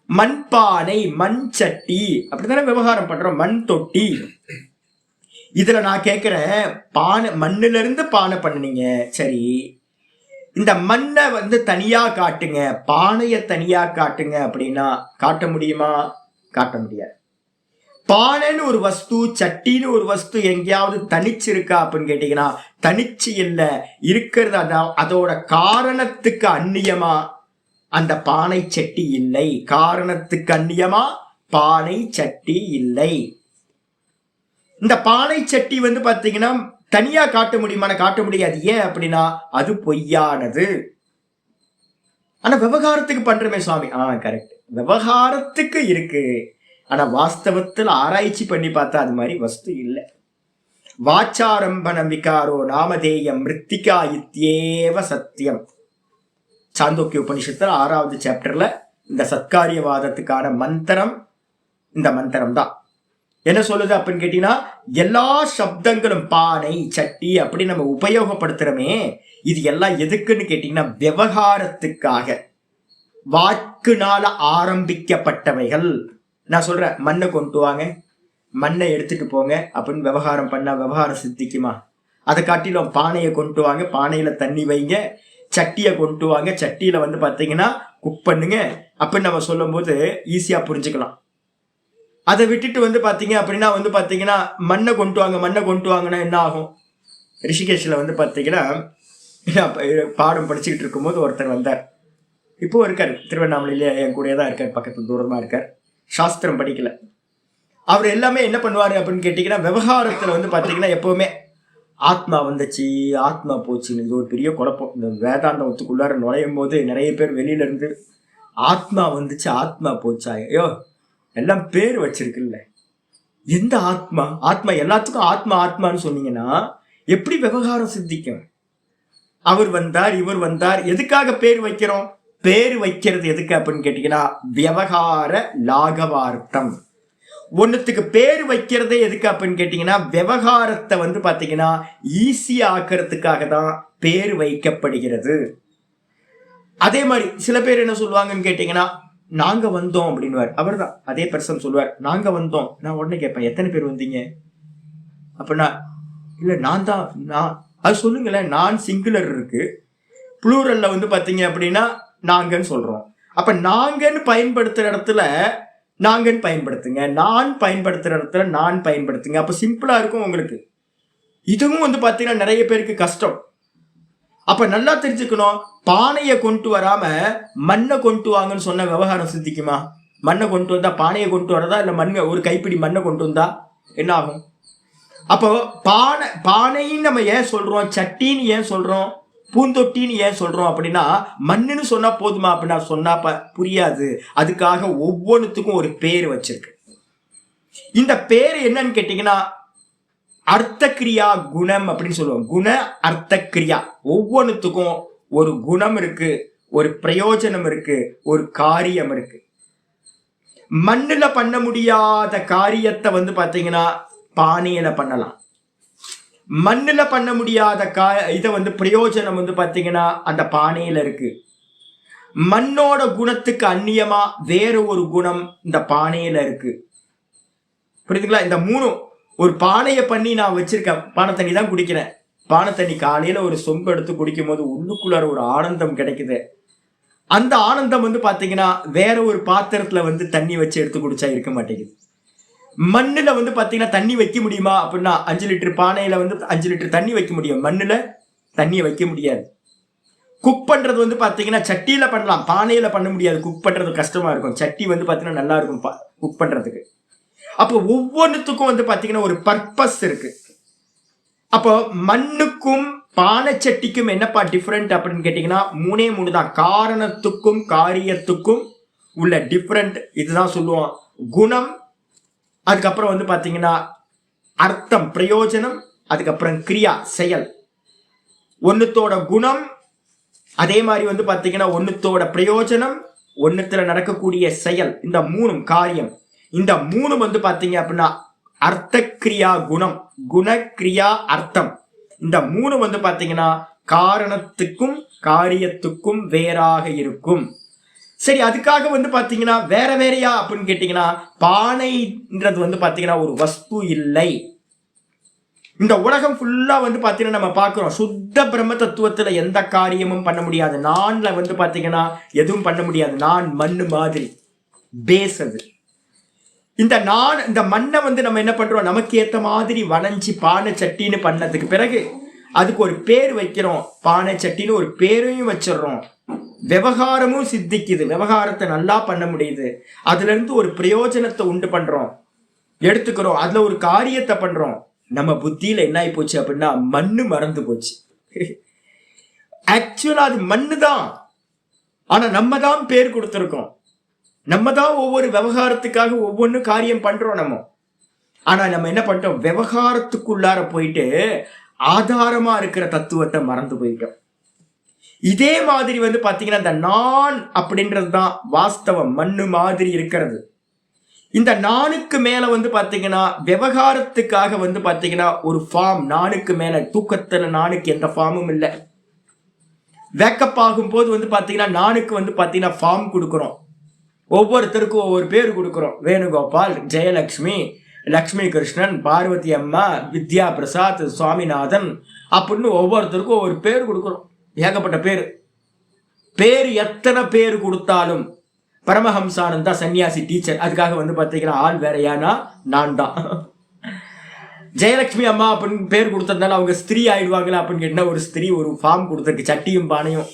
மண் பானை, மண் சட்டி அப்படித்தானே விவகாரம் பண்றோம், மண் தொட்டி. இதுல நான் கேட்கிறேன், பானை மண்ணுல இருந்து பானை பண்ணுனீங்க, சரி, இந்த மண்ணை வந்து தனியா காட்டுங்க, பானைய தனியா காட்டுங்க அப்படின்னா காட்ட முடியுமா? காட்ட முடியாது. பானைன்னு ஒரு வஸ்து, சட்டின்னு ஒரு வஸ்து எங்கேயாவது தனிச்சு இருக்கா அப்படின்னு கேட்டீங்கன்னா தனிச்சு இல்லை, இருக்கிறது அதோட காரணத்துக்கு அந்நியமா அந்த பானை சட்டி இல்லை. காரணத்துக்கு அந்நியமா பானை சட்டி இல்லை. இந்த பானை சட்டி வந்து பாத்தீங்கன்னா தனியா காட்ட முடியுமான? காட்ட முடியாது. ஏன் அப்படின்னா அது பொய்யானது. ஆனா விவகாரத்துக்கு பண்றமே சுவாமி, கரெக்ட், விவகாரத்துக்கு இருக்கு. ஆனா வாஸ்தவத்தில் ஆராய்ச்சி பண்ணி பார்த்தா அது மாதிரி வஸ்து இல்லை. வாச்சாரம்பணம் விகாரோ நாமதேயம் மிருத்திகா இத்யேவ சத்தியம். சாந்தோக்கிய உபனிஷத்துல 6வது சாப்டர்ல இந்த சத்காரியவாதத்துக்கான மந்திரம் இந்த மந்திரம் தான். என்ன சொல்லுது அப்படின்னு கேட்டீங்கன்னா, எல்லா சப்தங்களும் பானை, சட்டி அப்படி நம்ம உபயோகப்படுத்துறோமே, இது எல்லாம் எதுக்குன்னு கேட்டீங்கன்னா விவகாரத்துக்காக, வாக்குனால ஆரம்பிக்கப்பட்டவைகள். நான் சொல்றேன், மண்ணை கொண்டு வாங்க, மண்ணை எடுத்துட்டு போங்க அப்படின்னு விவகாரம் பண்ணா விவகாரம் சித்திக்குமா? அதை காட்டிலும் பானையை கொண்டு வாங்க, பானையில தண்ணி வைங்க, சட்டியை கொண்டு வாங்க, சட்டியில வந்து பாத்தீங்கன்னா குக் பண்ணுங்க அப்படின்னு நம்ம சொல்லும் போது ஈஸியா புரிஞ்சுக்கலாம். அதை விட்டுட்டு வந்து பாத்தீங்க அப்படின்னா வந்து பாத்தீங்கன்னா மண்ணை கொண்டு வாங்க, மண்ணை கொண்டு வாங்கன்னா என்ன ஆகும்? ரிஷிகேஷ்ல வந்து பாத்தீங்கன்னா பாடம் படிச்சுக்கிட்டு இருக்கும்போது ஒருத்தர் வந்தார். இப்போ இருக்காரு, திருவண்ணாமலையில என் கூட தான் இருக்கார், பக்கத்து தூரமா இருக்கார், சாஸ்திரம் படிக்கல. அவர் எல்லாமே என்ன பண்ணுவாரு அப்படின்னு கேட்டீங்கன்னா, விவகாரத்துல வந்து பாத்தீங்கன்னா எப்பவுமே ஆத்மா வந்துச்சு, ஆத்மா போச்சுன்னு இது ஒரு பெரிய குழப்பம். இந்த வேதாந்தத்துக்குள்ளார நுழையும் போது நிறைய பேர் வெளியில இருந்து ஆத்மா வந்துச்சு, ஆத்மா போச்சா, ஐயோ எல்லாம் பேர் வச்சிருக்குல்ல, எந்த ஆத்மா? ஆத்மா எல்லாத்துக்கும் ஆத்மா ஆத்மான்னு சொன்னீங்கன்னா எப்படி விவகாரம் சித்திக்கும்? அவர் வந்தார், இவர் வந்தார். எதுக்காக பேர் வைக்கிறோம்? பேர் வைக்கிறது எதுக்கு அப்படின்னு கேட்டீங்கன்னா விவகார லாகவார்த்தம். ஒன்னுத்துக்கு பேர் வைக்கிறதே எதுக்கு அப்படின்னு கேட்டீங்கன்னா விவகாரத்தை வந்து பாத்தீங்கன்னா ஈஸியா ஆக்கிறதுக்காக தான் பேர் வைக்கப்படுகிறது. அதே மாதிரி சில பேர் என்ன சொல்லுவாங்கன்னு கேட்டீங்கன்னா நாங்க வந்தோம் அப்படின்னு அவர் தான் அதே பர்சன் சொல்லுவார் நாங்க வந்தோம். நான் உடனே கேட்பேன் எத்தனை பேர் வந்தீங்க அப்படின்னா இல்ல நான் தான் நான். அது சொல்லுங்களேன். நான் சிங்குலர் இருக்கு, ப்ளூரல்ல வந்து பாத்தீங்க அப்படின்னா நாங்கன்னு சொல்றோம். அப்ப நாங்கன்னு பயன்படுத்துற இடத்துல நாங்கன்னு பயன்படுத்துங்க, நான் பயன்படுத்துற இடத்துல நான் பயன்படுத்துங்க. அப்ப சிம்பிளா இருக்கும் உங்களுக்கு. இதுவும் வந்து பாத்தீங்கன்னா நிறைய பேருக்கு கஷ்டம். அப்ப நல்லா தெரிஞ்சுக்கணும், பானையை கொண்டு வராம மண்ணை கொண்டு வாங்கன்னு சொன்ன விவகாரம் சித்திக்குமா? மண்ணை கொண்டு வந்தா பானையை கொண்டு வரதா இல்ல மண்ணை ஒரு கைப்பிடி மண்ணை கொண்டு வந்தா என்ன ஆகும்? அப்போ பானைன்னு நம்ம ஏன் சொல்றோம், சட்டின்னு ஏன் சொல்றோம், பூந்தொட்டின்னு ஏன் சொல்றோம் அப்படின்னா மண்ணுன்னு சொன்னா போதுமா அப்படின்னா சொன்னா புரியாது. அதுக்காக ஒவ்வொன்றுத்துக்கும் ஒரு பேர் வச்சிருக்கு. இந்த பேர் என்னன்னு கேட்டீங்கன்னா அர்த்த கிரியா குணம் அப்படின்னு சொல்லுவோம். குண அர்த்த கிரியா. ஒவ்வொன்றுத்துக்கும் ஒரு குணம் இருக்கு, ஒரு பிரயோஜனம் இருக்கு, ஒரு காரியம் இருக்கு. மண்ணுல பண்ண முடியாத காரியத்தை வந்து பாத்தீங்கன்னா பானையில பண்ணலாம். மண்ணுல பண்ண முடியாத இதை வந்து பிரயோஜனம் வந்து பாத்தீங்கன்னா அந்த பானையில இருக்கு. மண்ணோட குணத்துக்கு அந்நியமா வேற ஒரு குணம் இந்த பானையில இருக்கு. புரியுதுங்களா? இந்த மூணும் ஒரு பானையை பண்ணி நான் வச்சிருக்கேன். பானை தண்ணி தான் குடிக்கிறேன். பானை தண்ணி காலையில ஒரு சொம்பு எடுத்து குடிக்கும் போது உள்ளுக்குள்ளார ஒரு ஆனந்தம் கிடைக்குது. அந்த ஆனந்தம் வந்து பாத்தீங்கன்னா வேற ஒரு பாத்திரத்துல வந்து தண்ணி வச்சு எடுத்து குடிச்சா இருக்க மாட்டேங்குது. மண்ணுல வந்து பாத்தீங்கன்னா தண்ணி வைக்க முடியுமா அப்படின்னா 5 லிட்டர் பானையில வந்து 5 லிட்டர் தண்ணி வைக்க முடியும், மண்ணுல தண்ணியை வைக்க முடியாது. குக் பண்றது வந்து பாத்தீங்கன்னா சட்டியில பண்ணலாம், பானையில பண்ண முடியாது. குக் பண்றது கஷ்டமா இருக்கும். சட்டி வந்து பாத்தீங்கன்னா நல்லா இருக்கும் குக் பண்றதுக்கு. அப்போ ஒவ்வொன்றுத்துக்கும் வந்து பாத்தீங்கன்னா ஒரு பர்பஸ் இருக்கு. அப்போ மண்ணுக்கும் பானை சட்டிக்கும் என்னப்பா டிஃபரெண்ட் அப்படின்னு கேட்டீங்கன்னா 3 தான். காரணத்துக்கும் காரியத்துக்கும் உள்ள டிஃபரெண்ட் இதுதான் சொல்லுவோம். குணம், அதுக்கப்புறம் வந்து பாத்தீங்கன்னா அர்த்தம் பிரயோஜனம், அதுக்கப்புறம் கிரியா செயல். ஒன்னுத்தோட குணம், அதே மாதிரி வந்து பாத்தீங்கன்னா ஒன்னுத்தோட பிரயோஜனம், ஒன்னுத்துல நடக்கக்கூடிய செயல். இந்த 3 காரியம். இந்த 3 வந்து பாத்தீங்க அப்படின்னா அர்த்த கிரியா குணம், குண கிரியா அர்த்தம். இந்த 3 வந்து பாத்தீங்கன்னா காரணத்துக்கும் காரியத்துக்கும் வேறாக இருக்கும். சரி, அதுக்காக வந்து பாத்தீங்கன்னா வேற வேறையா அப்படின்னு கேட்டீங்கன்னா பானைன்றது வந்து பாத்தீங்கன்னா ஒரு வஸ்து இல்லை. இந்த உலகம் ஃபுல்லா வந்து பாத்தீங்கன்னா நம்ம பாக்குறோம் சுத்த பிரம்ம தத்துவத்துல எந்த காரியமும் பண்ண முடியாது. நான்ல வந்து பாத்தீங்கன்னா எதுவும் பண்ண முடியாது. நான் மண்ணு மாதிரி பேஸ். அது இந்த மண்ணை வந்து நம்ம என்ன பண்றோம், நமக்கு ஏத்த மாதிரி வளைஞ்சி பானை சட்டின்னு பண்ணதுக்கு பிறகு அதுக்கு ஒரு பேர் வைக்கிறோம். பானை சட்டின்னு ஒரு பேரையும் வச்சிடறோம். விவகாரமும் சித்திக்குது. விவகாரத்தை நல்லா பண்ண முடியுது. அதுல இருந்து ஒரு பிரயோஜனத்தை உண்டு பண்றோம், எடுத்துக்கிறோம். அதுல ஒரு காரியத்தை பண்றோம். நம்ம புத்தியில என்ன ஆகி போச்சு அப்படின்னா மண்ணு மறந்து போச்சு. ஆக்சுவலா அது மண்ணு தான். ஆனா நம்ம தான் பேர் கொடுத்துருக்கோம். நம்ம தான் ஒவ்வொரு விவகாரத்துக்காக ஒவ்வொன்றும் காரியம் பண்றோம் நம்ம. ஆனா நம்ம என்ன பண்ணிட்டோம், விவகாரத்துக்குள்ளார போயிட்டு ஆதாரமா இருக்கிற தத்துவத்தை மறந்து போயிட்டோம். இதே மாதிரி வந்து பாத்தீங்கன்னா இந்த நான் அப்படின்றது தான் வாஸ்தவம், மண்ணு மாதிரி இருக்கிறது. இந்த நானுக்கு மேல வந்து பாத்தீங்கன்னா விவகாரத்துக்காக வந்து பாத்தீங்கன்னா ஒரு ஃபார்ம் நானுக்கு மேல. தூக்கத்துல நானுக்கு எந்த ஃபார்மும் இல்லை. வேக்கப் ஆகும் போது வந்து பாத்தீங்கன்னா நானுக்கு வந்து பாத்தீங்கன்னா ஃபார்ம் கொடுக்குறோம். ஒவ்வொருத்தருக்கும் ஒவ்வொரு பேர் கொடுக்குறோம். வேணுகோபால், ஜெயலட்சுமி, லக்ஷ்மி கிருஷ்ணன், பார்வதி அம்மா, வித்யா பிரசாத், சுவாமிநாதன் அப்படின்னு ஒவ்வொருத்தருக்கும் ஒவ்வொரு பேர் கொடுக்குறோம். ஏகப்பட்ட பேர். பேர் எத்தனை பேர் கொடுத்தாலும் பரமஹம்சானந்தா சன்னியாசி டீச்சர், அதுக்காக வந்து பாத்தீங்கன்னா ஆள் வேறையானா நான் தான். ஜெயலட்சுமி அம்மா அப்படின்னு பேர் கொடுத்ததுனால அவங்க ஸ்திரீ ஆயிடுவாங்களா அப்படின்னு கேட்டீங்கன்னா ஒரு ஸ்திரீ ஒரு ஃபார்ம் கொடுத்துருக்கு. சட்டியும் பானையும்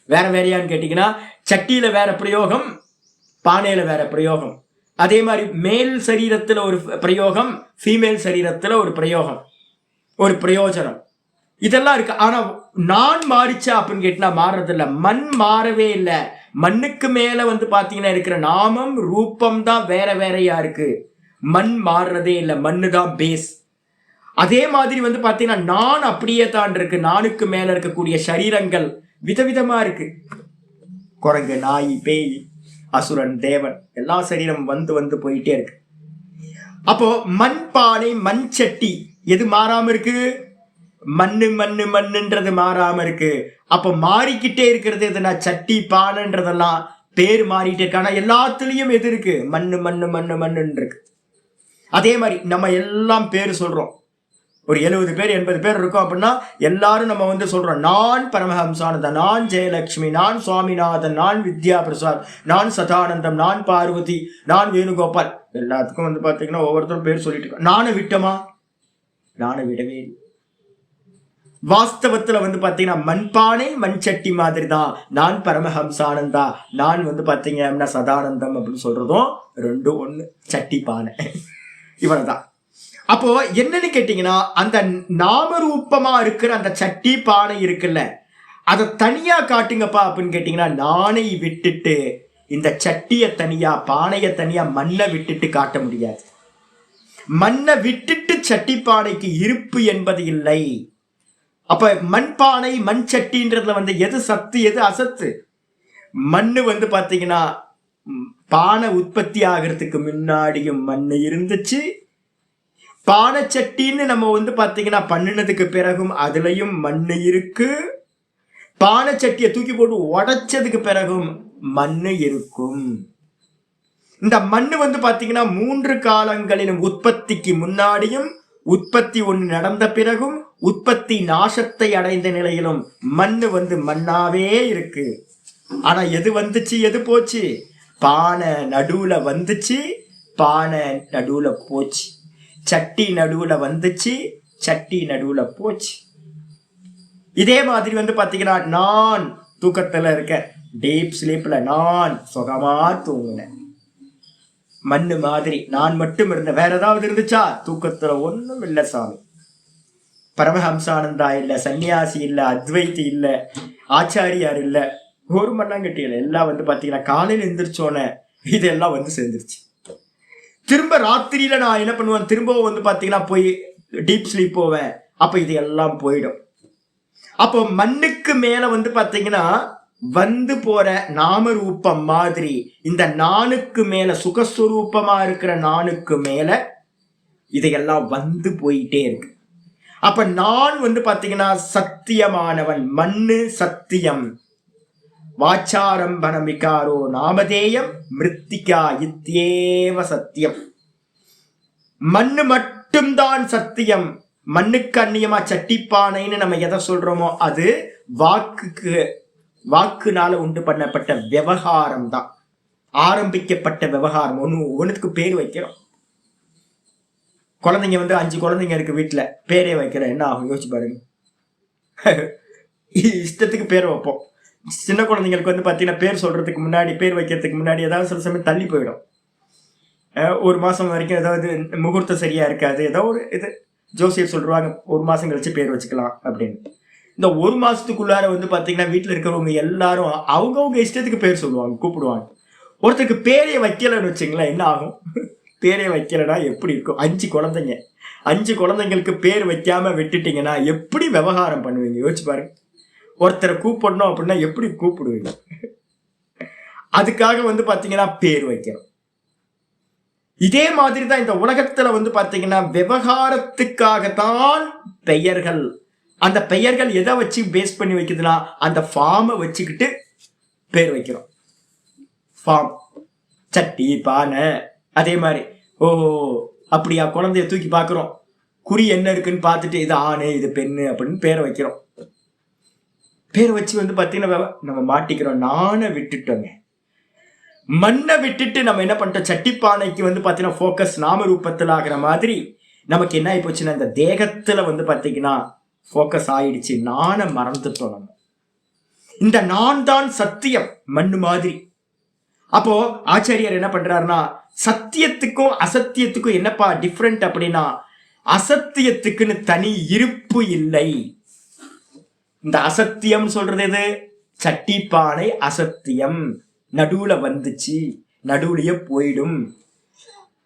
வேற வேறையான்னு கேட்டீங்கன்னா சட்டியில வேற பிரயோகம், பானையில வேற பிரயோகம். அதே மாதிரி மேல் சரீரத்துல ஒரு பிரயோகம், ஃபீமேல் சரீரத்துல ஒரு பிரயோகம், ஒரு பிரயோஜனம். இதெல்லாம் இருக்கு. ஆனா நான் மாறிச்சா அப்படின்னு கேட்டா மாறுறதில்ல. மண் மாறவே இல்லை. மண்ணுக்கு மேல வந்து பாத்தீங்கன்னா இருக்கிற நாமம் ரூபம் தான் வேற வேறையா இருக்கு. மண் மாறுறதே இல்லை. மண்ணு தான் பேஸ். அதே மாதிரி வந்து பாத்தீங்கன்னா நான் அப்படியே தான் இருக்கு. நானுக்கு மேல இருக்கக்கூடிய சரீரங்கள் விதவிதமா இருக்கு. குரங்கு, நாய், பேய், அசுரன், தேவன், எல்லா சரீரம் வந்து வந்து போயிட்டே இருக்கு. அப்போ மண் பானை, மண் சட்டி எது மாறாம இருக்கு? மண்ணு மண்ணு மண்ணுன்றது மாறாம இருக்கு. அப்ப மாறிக்கிட்டே இருக்கிறது எதுனா சட்டி, பானைன்றதெல்லாம் பேர் மாறிட்டே இருக்கு. ஆனா எல்லாத்துலயும் எது இருக்கு? மண்ணு மண்ணு மண்ணு மண்ணுன்னு இருக்கு. அதே மாதிரி நம்ம எல்லாம் பேர் சொல்றோம். ஒரு 70 பேர் 80 பேர் இருக்கும் அப்படின்னா எல்லாரும் நம்ம வந்து சொல்றோம், நான் பரமஹம்சானந்தன், நான் ஜெயலட்சுமி, நான் சுவாமிநாதன், நான் வித்யா பிரசாத், நான் சதானந்தம், நான் பார்வதி, நான் வேணுகோபால். எல்லாத்துக்கும் வந்து பாத்தீங்கன்னா ஒவ்வொருத்தரும் பேர் சொல்லிட்டு இருக்கோம். நானை விட்டோமா? நானை விடவே இல்லை. வாஸ்தவத்துல வந்து பாத்தீங்கன்னா மண்பானை மண் சட்டி மாதிரி தான் நான் பரமஹம்சானந்தா, நான் வந்து பாத்தீங்கன்னா சதானந்தம் அப்படின்னு சொல்றதும் ரெண்டும் ஒண்ணு. சட்டி பானை இவ்வளவுதான். அப்போ என்னன்னு கேட்டீங்கன்னா அந்த நாமரூபமா இருக்கிற அந்த சட்டி பானை இருக்குல்ல, அதை தனியா காட்டுங்கப்பா அப்படின்னு கேட்டீங்கன்னா நானை விட்டுட்டு இந்த சட்டிய தனியா, பானைய தனியா, மண்ணை விட்டுட்டு காட்ட முடியாது. மண்ணை விட்டுட்டு சட்டி பானைக்கு இருப்பு என்பது இல்லை. அப்ப மண்பானை மண் சட்டின்றதுல வந்து எது சத்து எது அசத்து? மண்ணு வந்து பாத்தீங்கன்னா பானை உற்பத்தி ஆகிறதுக்கு முன்னாடியும் மண்ணு இருந்துச்சு. பானை சட்டின்னு நம்ம வந்து பாத்தீங்கன்னா பண்ணினதுக்கு பிறகும் அதுலயும் மண்ணு இருக்கு. பானை சட்டியை தூக்கி போட்டு உடைச்சதுக்கு பிறகும் மண்ணு இருக்கும். இந்த மண்ணு வந்து பாத்தீங்கன்னா 3 காலங்களிலும் உற்பத்திக்கு முன்னாடியும், உற்பத்தி ஒன்று நடந்த பிறகும், உற்பத்தி நாசத்தை அடைந்த நிலையிலும் மண்ணு வந்து மண்ணாவே இருக்கு. ஆனா எது வந்துச்சு எது போச்சு? பானை நடுவுல வந்துச்சு, பானை நடுவுல போச்சு. சட்டி நடுவுல வந்துச்சு, சட்டி நடுவுல போச்சு. இதே மாதிரி வந்து பாத்தீங்கன்னா நான் தூக்கத்துல இருக்க, டீப் ஸ்லீப்ல நான் சுகமா தூங்குனேன். மண்ணு மாதிரி நான் மட்டும் இருந்த, வேற ஏதாவது இருந்துச்சா? தூக்கத்துல ஒண்ணும் இல்ல சாமி. பரமஹம்சானந்தா இல்ல, சன்னியாசி இல்ல, அத்வைத்தி இல்ல, ஆச்சாரியார் இல்ல, ஒரு மண்ணாங்கட்டி இல்லை. எல்லாம் வந்து பாத்தீங்கன்னா காலையில எந்திரிச்சோன்னே இதெல்லாம் வந்து சேர்ந்துருச்சு. திரும்ப ராத்திரியில நான் என்ன பண்ணுவேன், திரும்பவும் வந்து பாத்தீங்கன்னா போய் டீப் ஸ்லீப் போவேன். அப்ப இது எல்லாம் போயிடும். அப்போ மண்ணுக்கு மேல வந்து பாத்தீங்கன்னா வந்து போற நாம ரூபம் மாதிரி இந்த நானுக்கு மேல, சுகஸ்வரூபமா இருக்கிற நானுக்கு மேல இதையெல்லாம் வந்து போயிட்டே இருக்கு. அப்ப நான் வந்து பாத்தீங்கன்னா சத்தியமானவன். மண்ணு சத்தியம். வாச்சாரம்பண விகாரோ நாமதேயம் மிருத்திகா இத்யேவ சத்தியம். மண்ணு மட்டும்தான் சத்தியம். மண்ணுக்கு அந்நியமா சட்டிப்பானைன்னு நம்ம எதை சொல்றோமோ அது வாக்குனால உண்டு பண்ணப்பட்ட விவகாரம் தான். ஆரம்பிக்கப்பட்ட விவகாரம். ஒண்ணுக்கு பேர் வைக்கிறோம். குழந்தைங்க வந்து 5 குழந்தைங்க இருக்கு வீட்டுல, பேரே வைக்கிறேன், என்ன ஆகும் யோசிச்சு பாருங்க. இஷ்டத்துக்கு பேர் வைப்போம். சின்ன குழந்தைங்களுக்கு வந்து பாத்தீங்கன்னா பேர் சொல்றதுக்கு முன்னாடி, பேர் வைக்கிறதுக்கு முன்னாடி ஏதாவது சில சமயம் தள்ளி போயிடும். 1 மாசம் வரைக்கும் ஏதாவது முகூர்த்தம் சரியா இருக்காது, ஏதோ ஒரு இது ஜோசியர் சொல்றாங்க 1 மாசம் கழிச்சு பேர் வச்சுக்கலாம் அப்படின்னு. இந்த 1 மாசத்துக்குள்ளார வந்து பாத்தீங்கன்னா வீட்டுல இருக்கிறவங்க எல்லாரும் அவங்கவுங்க இஷ்டத்துக்கு பேர் சொல்லுவாங்க, கூப்பிடுவாங்க. ஒருத்தருக்கு பேரே வைக்கலன்னு வச்சுங்களேன், என்ன ஆகும்? பேரே வைக்கலன்னா எப்படி இருக்கும்? 5 குழந்தைங்க, 5 குழந்தைங்களுக்கு பேர் வைக்காம விட்டுட்டீங்கன்னா எப்படி விவகாரம் பண்ணுவீங்க யோசிச்சு பாருங்க. ஒருத்தரை கூப்பிடணும் அப்படின்னா எப்படி கூப்பிடுவீங்க? அதுக்காக வந்து பாத்தீங்கன்னா பேர் வைக்கிறோம். இதே மாதிரி தான் இந்த உலகத்துல வந்து பாத்தீங்கன்னா விவகாரத்துக்காகத்தான் பெயர்கள். அந்த பெயர்கள் எதை வச்சு பேஸ் பண்ணி வைக்குதுன்னா அந்த ஃபார்மை வச்சுக்கிட்டு பேர் வைக்கிறோம். ஃபார்ம், சட்டி, பானை. அதே மாதிரி ஓ அப்படியா, குழந்தைய தூக்கி பாக்குறோம், குறி என்ன இருக்குன்னு பார்த்துட்டு இது ஆணு இது பெண்ணு அப்படின்னு பேரை வைக்கிறோம். பேரை வச்சு வந்து பாத்தீங்கன்னா நம்ம மாட்டிக்கிறோம். நானை விட்டுட்டோங்க. மண்ணை விட்டுட்டு நம்ம என்ன பண்ணிட்டோம், சட்டிப்பானைக்கு வந்து பாத்தீங்கன்னா போக்கஸ் நாம ரூபத்தில் ஆகிற மாதிரி நமக்கு என்ன ஆகி போச்சுன்னா இந்த தேகத்துல வந்து பாத்தீங்கன்னா போக்கஸ் ஆயிடுச்சு. நானை மறந்துட்டோம் நம்ம. இந்த நான் தான் சத்தியம், மண்ணு மாதிரி. அப்போ ஆச்சாரியார் என்ன பண்றாருன்னா சத்தியத்துக்கும் அசத்தியத்துக்கும் என்னப்பா டிஃப்ரெண்ட் அப்படின்னா, அசத்தியத்துக்குன்னு தனி இருப்பு இல்லை. இந்த அசத்தியம் சொல்றது எது? சட்டிப்பானை அசத்தியம். நடுவுல வந்துச்சு, நடுவுலயே போயிடும்.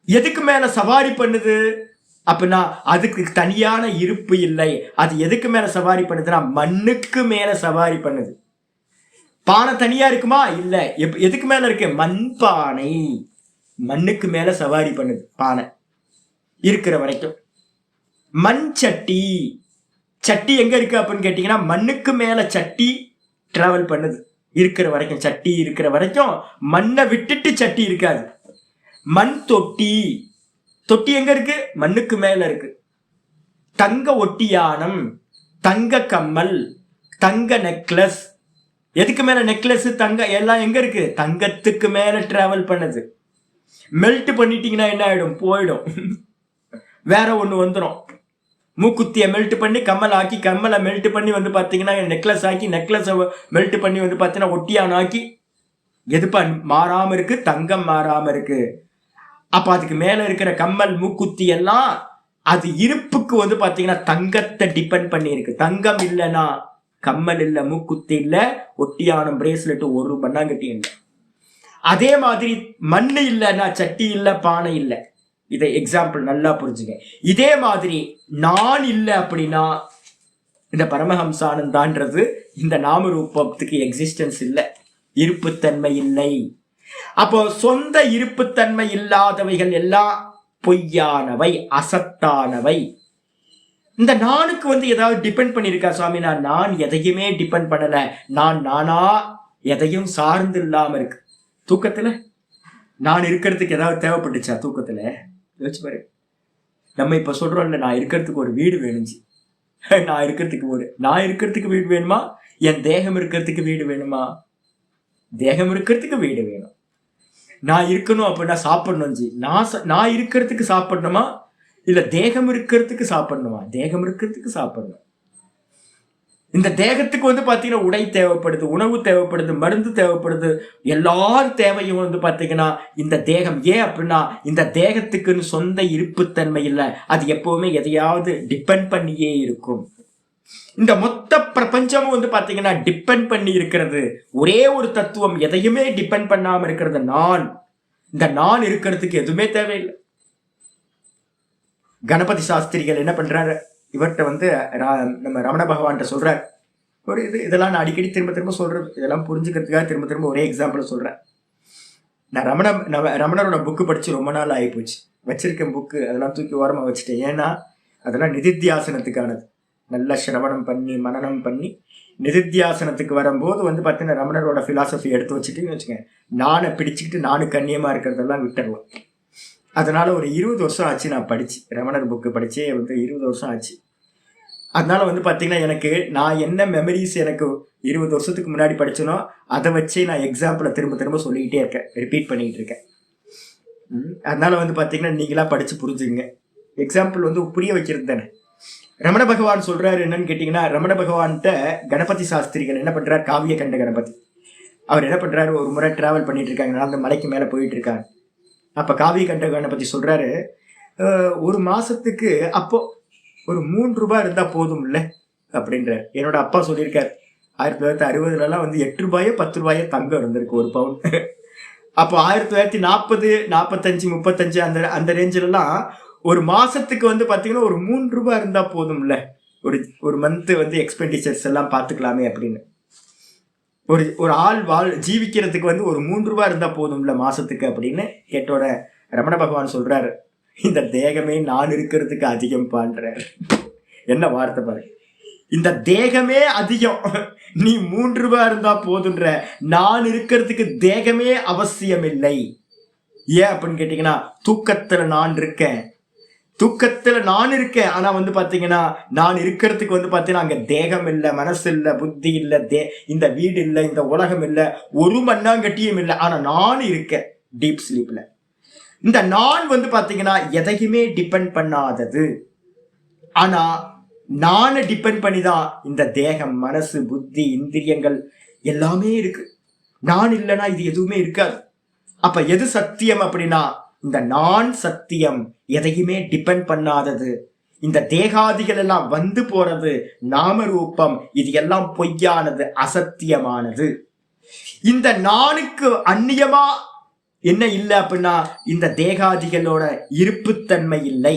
எதுக்கு மேல சவாரி பண்ணுது? அப்படின்னா அதுக்கு தனியான இருப்பு இல்லை. அது எதுக்கு மேல சவாரி பண்ணுதுன்னா மண்ணுக்கு மேல சவாரி பண்ணுது. பானை தனியா இருக்குமா? இல்ல. எதுக்கு மேல இருக்கு? மண்பானை. மண்ணுக்கு மேல சவாரி பண்ணுது பானை இருக்கிற வரைக்கும். மண் சட்டி, சட்டி எங்க இருக்கு அப்படின்னு கேட்டீங்கன்னா மண்ணுக்கு மேல சட்டி டிராவல் பண்ணுது இருக்கிற வரைக்கும். சட்டி இருக்கிற வரைக்கும் மண்ணை விட்டுட்டு சட்டி இருக்காது. மண் தொட்டி, தொட்டி எங்க இருக்கு? மண்ணுக்கு மேல இருக்கு. தங்க ஒட்டியானம், தங்க கம்மல், தங்க நெக்லஸ். எதுக்கு மேல நெக்லஸ் தங்க எல்லாம் எங்க இருக்கு? தங்கத்துக்கு மேல டிராவல் பண்ணுது. மெல்ட் பண்ணிட்டீங்கன்னா என்ன ஆயிடும்? போயிடும், வேற ஒண்ணு வந்துடும். மூக்குத்தியை மெல்ட் பண்ணி கம்மல் ஆக்கி, கம்மலை மெல்ட் பண்ணி வந்து பாத்தீங்கன்னா நெக்லஸ் ஆக்கி, நெக்லஸ் மெல்ட் பண்ணி வந்து பாத்தீங்கன்னா ஒட்டியானம் ஆக்கி. எதுப்பா மாறாம இருக்கு? தங்கம் மாறாம இருக்கு. அப்ப அதுக்கு மேல இருக்கிற கம்மல் மூக்குத்தி எல்லாம் அது இருப்புக்கு வந்து பாத்தீங்கன்னா தங்கத்தை டிபெண்ட் பண்ணி இருக்கு. தங்கம் இல்லைன்னா கம்மல் இல்ல, மூக்குத்தி இல்ல, ஒட்டியானம் பிரேஸ்லெட் ஒரு பண்ணாங்கட்டி இல்லை. அதே மாதிரி மண்ணு இல்லைன்னா சட்டி இல்ல, பானை இல்லை. இதை எக்ஸாம்பிள் நல்லா புரிஞ்சுங்க. இதே மாதிரி நான் இல்லை அப்படின்னா இந்த பரமஹம்சானந்தான்றது இந்த நாமரூபத்துக்கு எக்ஸிஸ்டன்ஸ் இல்லை, இருப்புத்தன்மை இல்லை. அப்போ சொந்த இருப்புத்தன்மை இல்லாதவைகள் எல்லாம் பொய்யானவை, அசத்தானவை. இந்த நானுக்கு வந்து ஏதாவது டிபெண்ட் பண்ணிருக்கா சுவாமி? நான் எதையுமே டிபெண்ட் பண்ணல. நானா எதையும் சார்ந்து இல்லாம இருக்கு. தூக்கத்துல நான் இருக்கிறதுக்கு ஏதாவது தேவைப்பட்டுச்சா? தூக்கத்துல யோசிச்சு பாரு. நம்ம இப்ப சொல்றோம்ல, நான் இருக்கிறதுக்கு ஒரு வீடு வேணுச்சு. நான் இருக்கிறதுக்கு வீடு வேணுமா? என் தேகம் இருக்கிறதுக்கு வீடு வேணுமா? தேகம் இருக்கிறதுக்கு வீடு வேணும். நான் இருக்கணும் அப்படின்னா சாப்பிடணும். நான் இருக்கிறதுக்கு சாப்பிடணுமா? இல்ல தேகம் இருக்கிறதுக்கு சாப்பிடணுமா? தேகம் இருக்கிறதுக்கு சாப்பிடணும். இந்த தேகத்துக்கு வந்து பாத்தீங்கன்னா உடை தேவைப்படுது, உணவு தேவைப்படுது, மருந்து தேவைப்படுது. எல்லாரும் தேவையும் வந்து பாத்தீங்கன்னா இந்த தேகம். ஏன் அப்படின்னா இந்த தேகத்துக்குன்னு சொந்த இருப்புத்தன்மை இல்லை. அது எப்பவுமே எதையாவது டிபெண்ட் பண்ணியே இருக்கும். இந்த மொத்த பிரபஞ்சமும் வந்து பாத்தீங்கன்னா டிபெண்ட் பண்ணி இருக்கிறது ஒரே ஒரு தத்துவம். எதையுமே டிபெண்ட் பண்ணாம இருக்கிறது நான். இந்த நான் இருக்கிறதுக்கு எதுவுமே தேவையில்லை. கணபதி சாஸ்திரிகள் என்ன பண்றாரு? இவர்கிட்ட வந்து நம்ம ரமண பகவான்கிட்ட சொல்றாரு ஒரு இதெல்லாம் நான் அடிக்கடி திரும்ப திரும்ப சொல்றது, இதெல்லாம் புரிஞ்சுக்கிறதுக்காக திரும்ப திரும்ப ஒரே எக்ஸாம்பிள் சொல்றேன். நான் ரமணரோட புக்கு படிச்சு ரொம்ப நாள் ஆகி போச்சு. வச்சிருக்கேன் புக்கு, அதெல்லாம் தூக்கி ஓரமா வச்சுட்டேன். ஏன்னா அதெல்லாம் நிதித்தியாசனத்துக்கானது. நல்லா சிரவணம் பண்ணி மனனம் பண்ணி நிதித்தியாசனத்துக்கு வரும்போது வந்து பார்த்தீங்கன்னா ரமணரோட பிலாசபி எடுத்து வச்சுட்டுன்னு வச்சுக்கேன், நானை பிடிச்சிக்கிட்டு நானு கண்ணியமா இருக்கிறதெல்லாம் விட்டுருவோம். அதனால ஒரு 20 வருஷம் ஆச்சு நான் படிச்சு, ரமணர் புக்கு படிச்சே வந்து 20 வருஷம் ஆச்சு. அதனால வந்து பார்த்தீங்கன்னா எனக்கு நான் என்ன மெமரிஸ் எனக்கு 20 வருஷத்துக்கு முன்னாடி படிச்சனோ அதை வச்சே நான் எக்ஸாம்பிளை திரும்ப திரும்ப சொல்லிக்கிட்டே இருக்கேன், ரிப்பீட் பண்ணிக்கிட்டு இருக்கேன். அதனால வந்து பார்த்தீங்கன்னா நீங்களா படிச்சு புரிஞ்சுங்க. எக்ஸாம்பிள் வந்து புரிய வைக்கிறது தானே. ரமண பகவான் சொல்றாரு என்னன்னு கேட்டீங்கன்னா, ரமண பகவான்கிட்ட கணபதி சாஸ்திரிகள் என்ன பண்றாரு? காவிய கண்ட கணபதி அவர் என்ன பண்றாரு? ஒரு முறை டிராவல் பண்ணிட்டு இருக்காங்க, அந்த மலைக்கு மேல போயிட்டு இருக்காங்க. அப்ப காவிய கண்ட கணபதி சொல்றாரு, ஒரு மாசத்துக்கு அப்போ ஒரு 3 ரூபாய் இருந்தா போதும் இல்ல அப்படின்ற. என்னோட அப்பா சொல்லியிருக்காரு 1960 வந்து 8 ரூபாயோ 10 ரூபாயோ தங்கம் இருந்திருக்கு ஒரு பவுன். அப்போ 1940, 45, 35 அந்த ரேஞ்சில எல்லாம் ஒரு மாசத்துக்கு வந்து பாத்தீங்கன்னா ஒரு 3 ரூபாய் இருந்தா போதும்ல, ஒரு மந்த் வந்து எக்ஸ்பெண்டிச்சர்ஸ் எல்லாம் பாத்துக்கலாமே அப்படின்னு. ஒரு ஆள் ஜீவிக்கிறதுக்கு வந்து ஒரு 3 ரூபாய் இருந்தா போதும்ல மாசத்துக்கு அப்படின்னு கேட்டோட ரமண பகவான் சொல்றாரு, இந்த தேகமே நான் இருக்கிறதுக்கு அதிகம் பான்றார். என்ன வார்த்தை பாரு, இந்த தேகமே அதிகம், நீ 3 ரூபாய் இருந்தா போதுன்ற. நான் இருக்கிறதுக்கு தேகமே அவசியம் இல்லை. ஏன் அப்படின்னு கேட்டீங்கன்னா, தூக்கத்துல நான் இருக்கேன், ஆனா வந்து பாத்தீங்கன்னா நான் இருக்கிறதுக்கு வந்து பாத்தீங்கன்னா அங்க தேகம் இல்ல, மனசு இல்ல, புத்தி இல்ல, இந்த வீடு இல்ல, இந்த உலகம் இல்ல, ஒரு மண்ணாங்கட்டியும் இல்ல. ஆனா நான் இருக்கேன் டீப் ஸ்லீப்ல. இந்த நான் வந்து பாத்தீங்கன்னா எதையுமே டிபெண்ட் பண்ணாதது. ஆனா நானை டிபெண்ட் பண்ணிதான் இந்த தேகம், மனசு, புத்தி, இந்திரியங்கள் எல்லாமே இருக்கு. நான் இல்லைன்னா இது எதுவுமே இருக்காது. அப்ப எது சத்தியம் அப்படின்னா இந்த நான் சத்தியம், எதையுமே டிபெண்ட் பண்ணாதது. இந்த தேகாதிகள் எல்லாம் வந்து போறது நாம ரூபம், இது எல்லாம் பொய்யானது, அசத்தியமானது. இந்த நானுக்கு அந்நியமா என்ன இல்லை அப்படின்னா இந்த தேகாதிகளோட இருப்புத்தன்மை இல்லை.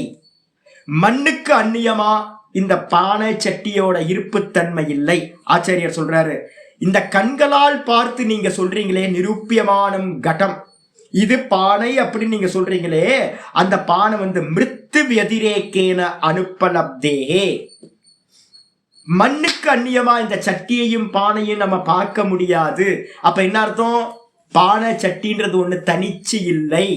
மண்ணுக்கு அந்நியமா இந்த பானை சட்டியோட இருப்புத்தன்மை இல்லை. ஆச்சாரியர் சொல்றாரு, இந்த கண்களால் பார்த்து நீங்க சொல்றீங்களே நிரூபியமானம் கடம், இது பானை அப்படின்னு நீங்க சொல்றீங்களே, அந்த பானை மிருத்து வதிரேக்கேன அனுப்பலப்தேஹே. மண்ணுக்கு அந்நியமா இந்த சட்டியையும் பானையும் நம்ம பார்க்க முடியாது. அப்ப என்ன அர்த்தம்? பானை சட்டின்றது ஒண்ணு தனிச்சு இல்லை.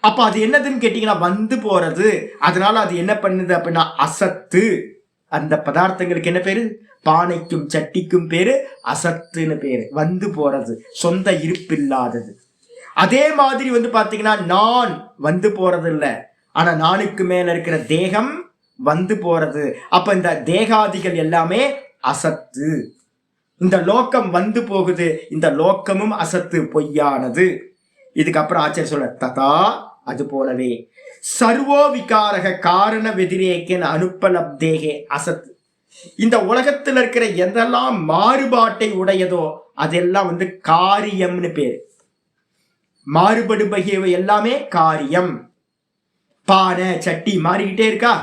அப்ப அது என்னதுன்னு கேட்டீங்கன்னா வந்து போறது. அதனால அது என்ன பண்ணுது அப்படின்னா அசத்து. அந்த பதார்த்தங்களுக்கு என்ன பேரு? பானைக்கும் சட்டிக்கும் பேரு அசத்துன்னு பேரு. வந்து போறது, சொந்த இருப்பில்லாதது. அதே மாதிரி பாத்தீங்கன்னா நான் வந்து போறது இல்லை, ஆனா நானுக்கு மேல இருக்கிற தேகம் வந்து போறது. அப்ப இந்த தேகாதிகள் எல்லாமே அசத்து. இந்த லோக்கம் வந்து போகுது, இந்த லோக்கமும் அசத்து, பொய்யானது. இதுக்கப்புறம் ஆச்சாரிய சொல்ல ததா, அது போலவே சர்வோ விகாரக காரண வெதிரேக்கன் அனுப்பலப்தேகே அசத்து. இந்த உலகத்தில் இருக்கிற எதெல்லாம் மாறுபாட்டை உடையதோ அதெல்லாம் காரியம்னு பேரு. மாறுபடுபகியவை எல்லாமே காரியம். பானை சட்டி மாறிக்கிட்டே இருக்கா,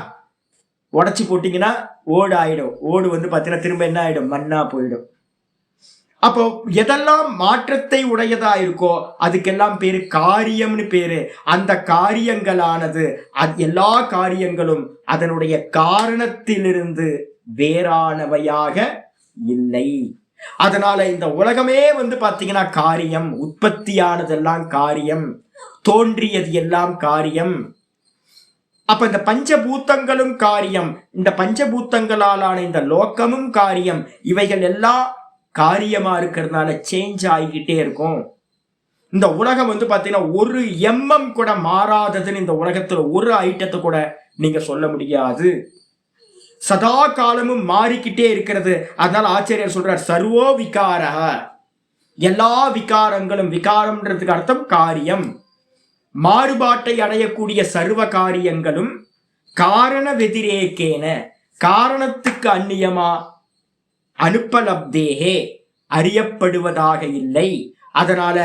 உடச்சி போட்டீங்கன்னா ஓடு ஆயிடும். ஓடு பார்த்தீங்கன்னா திரும்ப என்ன ஆயிடும்? மண்ணா போயிடும். அப்போ எதெல்லாம் மாற்றத்தை உடையதா இருக்கோ அதுக்கெல்லாம் பேரு காரியம்னு பேரு. அந்த காரியங்களானது எல்லா காரியங்களும் அதனுடைய காரணத்திலிருந்து வேறானவையாக இல்லை. அதனால இந்த உலகமே பாத்தீங்கன்னா காரியம். உற்பத்தியானதெல்லாம் காரியம், தோன்றியது எல்லாம் காரியம். அப்ப இந்த பஞ்சபூத்தங்களும் காரியம், இந்த பஞ்சபூத்தங்களாலான இந்த லோக்கமும் காரியம். இவைகள் எல்லாம் காரியமா இருக்கிறதுனால சேஞ்ச் ஆகிக்கிட்டே இருக்கும். இந்த உலகம் பாத்தீங்கன்னா ஒரு எம்எம் கூட மாறாததுன்னு இந்த உலகத்துல ஒரு ஐட்டத்தை கூட நீங்க சொல்ல முடியாது. சதா காலமும் மாறிக்கிட்டே இருக்கிறது. அதனால ஆச்சாரியர் சொல்றார் சர்வோ விகாரக, எல்லா விகாரங்களும், விகாரம்ன்றதுக்கு அர்த்தம் காரியம், மாறுபாட்டை அடையக்கூடிய சர்வ காரியங்களும் காரண வெதிரேக்கேன, காரணத்துக்கு அந்நியமா அனுப்பலப்தேகே, அறியப்படுவதாக இல்லை. அதனால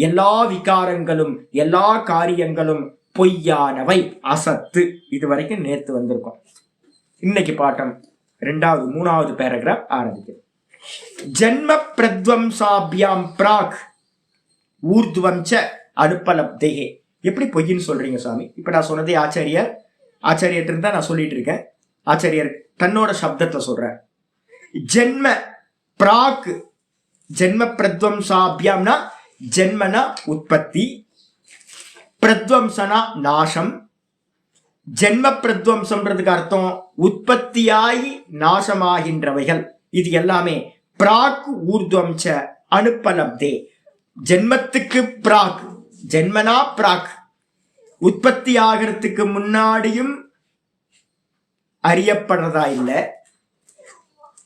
எல்லா விகாரங்களும் எல்லா காரியங்களும் பொய்யானவை, அசத்து. இதுவரைக்கும் நேத்து வந்திருக்கோம். இன்னைக்கு பாட்டம் மூணாவது பேராகிராஃப் ஆரம்பிக்கிறது. ஜன்ம பிரத்வம்சாபியாம் பிராக் ஊர்துவம் ச அனுப்பலப்தேகே. எப்படி பொய்ன்னு சொல்றீங்க சுவாமி? இப்ப நான் சொன்னதே ஆச்சாரியர் இருந்தா நான் சொல்லிட்டு இருக்கேன். ஆச்சாரியர் தன்னோட சப்தத்தை சொல்ற. ஜென்ம பிராக், ஜென்ம பிரத்வம்சாபியாம்னா ஜென்மனா உற்பத்தி, பிரத்வம்சனா நாசம். ஜென்ம பிரத்வம்சம்ன்றதுக்கு அர்த்தம் உற்பத்தியாகி நாசமாகின்றவைகள். இது எல்லாமே பிராக் ஊர்துவம் ச அனுப்பலப்தே. ஜென்மத்துக்கு பிராக், ஜென்மனா பிராக், உற்பத்தி ஆகிறதுக்கு முன்னாடியும் அறியப்படுறதா இல்லை,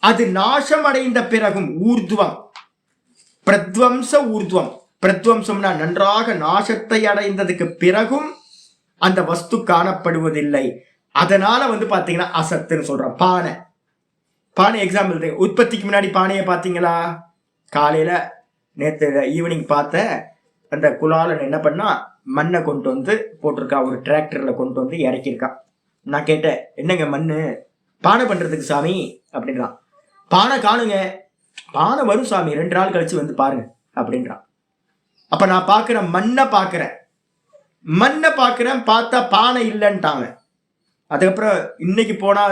அது நாசம் அடைந்த பிறகும் ஊர்துவம், பிரத்வம்ச ஊர்துவம். பிரத்வம்சம்னா நன்றாக நாசத்தை அடைந்ததுக்கு பிறகும் அந்த வஸ்து காணப்படுவதில்லை. அதனால பாத்தீங்கன்னா அசத்துன்னு சொல்றோம். பானை, பானை எக்ஸாம்பிள். உற்பத்திக்கு முன்னாடி பானையை பாத்தீங்களா? காலையில நேற்று ஈவினிங் பார்த்த அந்த குலாலன் என்ன பண்ணா, மண்ணை கொண்டு போட்டிருக்கா, ஒரு டிராக்டர்ல கொண்டு இறக்கியிருக்கான். நான் கேட்டேன், என்னங்க மண்ணு? பானை பண்றதுக்கு சாமி அப்படின்றான். பானை காணுங்க. பானை வரும் சாமி, 2 நாள் கழிச்சு பாருங்க அப்படின்றான். அப்ப நான் பாக்குறேன், மண்ணை பாக்குறேன், பார்த்தா பானை இல்லைன்ட்டாங்க. அதுக்கப்புறம் இன்னைக்கு போனா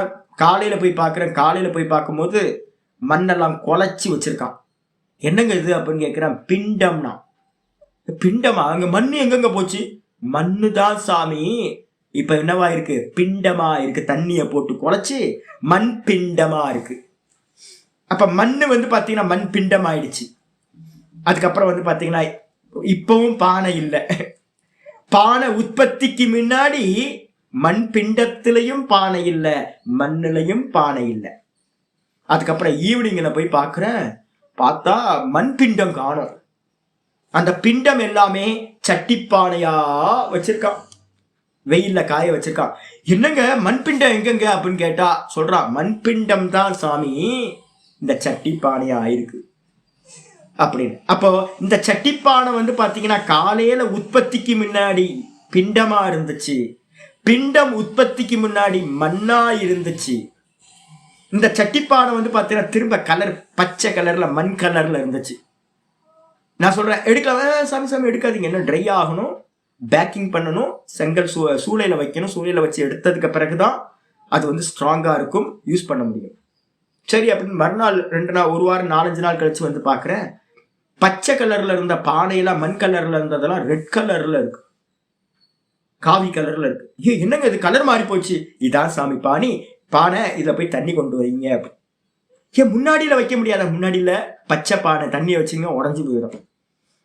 காலையில போய் பாக்குறேன். காலையில போய் பார்க்கும்போது மண்ணெல்லாம் குலைச்சி வச்சிருக்கான். என்னங்க இது அப்படின்னு கேட்கிறேன். பிண்டம்னா. பிண்டமா? அங்க மண்ணு எங்கெங்க போச்சு? மண்ணு தான் சாமி. இப்ப என்னவா இருக்கு? பிண்டமா இருக்கு. தண்ணிய போட்டு குலைச்சு மண் பிண்டமா இருக்கு. அப்ப மண்ணு பாத்தீங்கன்னா மண் பிண்டம் ஆயிடுச்சு. அதுக்கப்புறம் பாத்தீங்கன்னா இப்பவும் பானை இல்லை. பானை உற்பத்திக்கு முன்னாடி மண் பிண்டத்திலையும் பானை இல்லை, மண்ணிலையும் பானை இல்லை. அதுக்கப்புறம் ஈவினிங்ல போய் பார்க்கிறேன், பார்த்தா மண் பிண்டம் காணும். அந்த பிண்டம் எல்லாமே சட்டிப்பானையா வச்சிருக்கான், வெயில்ல காய வச்சிருக்கான். என்னங்க மண்பிண்டம் எங்கெங்க அப்படின்னு கேட்டா சொல்றான், மண்பிண்டம் தான் சாமி இந்த சட்டிப்பானையா ஆயிருக்கு அப்படின்னு. அப்போ இந்த சட்டிப்பானை பாத்தீங்கன்னா காலையில உற்பத்திக்கு முன்னாடி பிண்டமா இருந்துச்சு. பிண்டம் உற்பத்திக்கு முன்னாடி மண்ணா இருந்துச்சு. இந்த சட்டிப்பானை வந்து பாத்தீங்கன்னா திரும்ப கலர் பச்சை கலர்ல மண் கலர்ல இருந்துச்சு. நான் சொல்றேன் எடுக்கலாம், சாமி எடுக்காதீங்க, என்ன ட்ரை ஆகணும், பேக்கிங் பண்ணணும், செங்கல் சூளையில வைக்கணும், சூளையில வச்சு எடுத்ததுக்கு பிறகுதான் அது வந்து ஸ்ட்ராங்கா இருக்கும், யூஸ் பண்ண முடியும். சரி அப்படின்னு மறுநாள் 2 நாள் 1 வாரம் 4-5 நாள் கழிச்சு வந்து பாக்குறேன், பச்சை கலர்ல இருந்த பானையெல்லாம் மண் கலர்ல இருந்ததெல்லாம் ரெட் கலர்ல இருக்கு, காவி கலர்ல இருக்கு. என்னங்க இது கலர் மாறி போச்சு? இதான் சாமி பானை, இதை போய் தண்ணி கொண்டு வைங்க. ஏன் முன்னாடியில வைக்க முடியாத? முன்னாடியில பச்சை பானை தண்ணியை வச்சுங்க உடஞ்சி போயிடும்.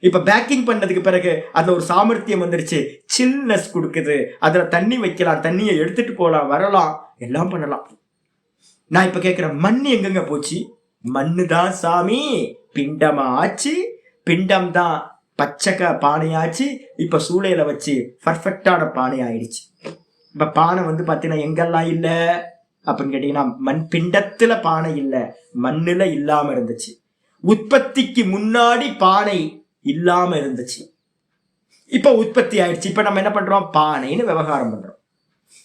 இப்ப பேக்கிங் பண்ணதுக்கு பிறகு அதுல ஒரு சாமர்த்தியம் வந்துருச்சு, சில்னஸ் கொடுக்குது, அதுல தண்ணி வைக்கலாம், தண்ணியை எடுத்துட்டு போகலாம், வரலாம், எல்லாம் பண்ணலாம். நான் இப்ப கேட்கிறேன், மண் எங்கங்க போச்சு? மண்ணு தான் சாமி பிண்டமா ஆச்சு, பிண்டம் தான் பச்சை பானையாச்சு, இப்ப சூளையில வச்சு பர்ஃபெக்டான பானை ஆயிடுச்சு. இப்ப பானை வந்து பாத்தீங்கன்னா எங்கெல்லாம் இல்ல அப்படின்னு கேட்டீங்கன்னா, மண் பிண்டத்துல பானை இல்ல, மண்ணுல இல்லாம இருந்துச்சு. உற்பத்திக்கு முன்னாடி பானை இல்லாம இருந்துச்சு, இப்ப உற்பத்தி ஆயிடுச்சு. இப்ப நம்ம என்ன பண்றோம்? பானைன்னு விவகாரம் பண்றோம்.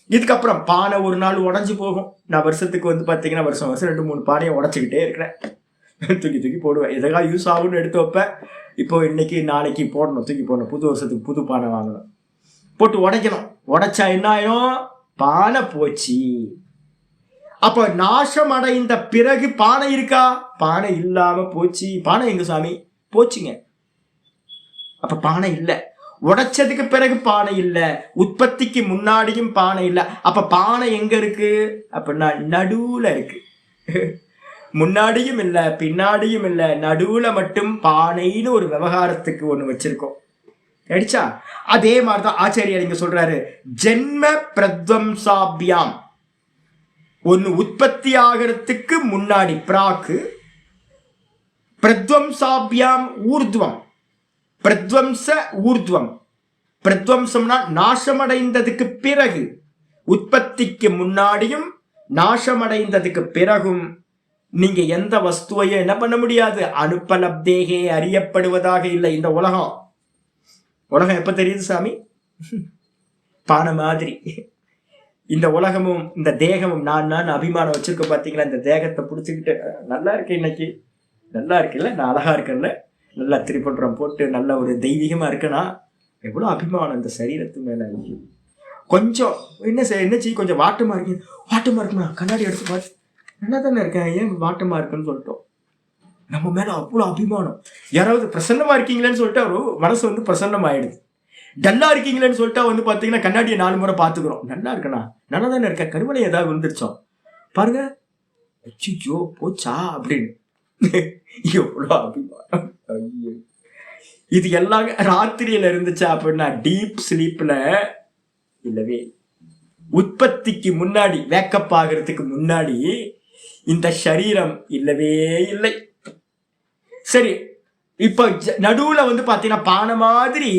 இதுக்கப்புறம் பானை ஒரு நாள் உடஞ்சு போகும். நான் வருஷத்துக்கு வந்து பாத்தீங்கன்னா வருஷம் 2-3 பானையை உடச்சுக்கிட்டே இருக்கிறேன், தூக்கி போடுவேன், எதா யூஸ் ஆகும்னு எடுத்து வைப்பேன். இப்போ இன்னைக்கு நாளைக்கு போடணும், தூக்கி போடணும், புது வருஷத்துக்கு புது பானை வாங்கணும், போட்டு உடைக்கணும். உடைச்சா என்ன ஆயிடும்? பானை போச்சு. அப்ப நாசம் அடைந்த பிறகு பானை இருக்கா? பானை இல்லாம போச்சு. பானை எங்க சாமி? போச்சுங்க. அப்ப பானை இல்ல. உடைச்சதுக்கு பிறகு பானை இல்ல, உற்பத்திக்கு முன்னாடியும் பானை இல்ல. அப்ப பானை எங்க இருக்கு அப்படின்னா நடுவுல இருக்கு. முன்னாடியும் இல்ல, பின்னாடியும் இல்ல, நடுவுல மட்டும் பானைன்னு ஒரு விவகாரத்துக்கு ஒண்ணு வச்சிருக்கோம். அடிச்சா அதே மாதிரிதான் ஆச்சாரியார் இங்க சொல்றாரு, ஜென்ம பிரத்வம்சாபியாம், ஒன்னு உற்பத்தி ஆகிறதுக்கு முன்னாடி பிராக்கு, பிரத்வம்சாபியாம் ஊர்துவம், பிரத்வம்ச ஊர்துவம். பிரத்வம்சம்னா நாசமடைந்ததுக்கு பிறகு, உற்பத்திக்கு முன்னாடியும் நாசமடைந்ததுக்கு பிறகும் நீங்க எந்த வஸ்துவையும் என்ன பண்ண முடியாது, அனுப்பலப்தேகே, அறியப்படுவதாக இல்லை. இந்த உலகம் எப்ப தெரியுது சாமி? பானை மாதிரி. இந்த உலகமும் இந்த தேகமும் நான் அபிமானம் வச்சிருக்க பாத்தீங்களா? இந்த தேகத்தை பிடிச்சிக்கிட்டு நல்லா இருக்கு, இன்னைக்கு நல்லா இருக்குல்ல, நான் அழகா இருக்கேன்ல, நல்லா திரிபுரம் போட்டு நல்ல ஒரு தெய்வீகமா இருக்குன்னா எவ்வளவு அபிமானம் இந்த சரீரத்து மேல. கொஞ்சம் என்ன செய்ய, கொஞ்சம் வாட்டமா இருக்குமா, கண்ணாடி எடுத்து பார்த்து என்ன தானே இருக்கேன், ஏன் வாட்டமா இருக்குன்னு சொல்லிட்டோம். நம்ம மேல அவ்வளவு அபிமானம். யாராவது பிரசன்னமா இருக்கீங்களேன்னு சொல்லிட்டு அவரு மனசு வந்து பிரசன்னம் ஆயிடுது. டல்லா இருக்கீங்களேன்னு சொல்லிட்டா வந்து பாத்தீங்கன்னா கண்ணாடியை 4 முறை பாத்துக்கிறோம். நல்லா இருக்கணா, நல்லா தானே இருக்க, கருவலை ஏதாவது வந்துருச்சோம் பாருங்க, அச்சோ போச்சா அப்படின்னு. எவ்வளவு அபிமானம். இது எல்லாம் ராத்திரியில இருந்துச்சா அப்படின்னா டீப் ஸ்லீப்ல இல்லவே. உற்பத்திக்கு முன்னாடி, வேக்கப் ஆகிறதுக்கு முன்னாடி இந்த சரீரம் இல்லவே இல்லை. சரி, இப்ப நடுவுல வந்து பாத்தீங்கன்னா பானை மாதிரி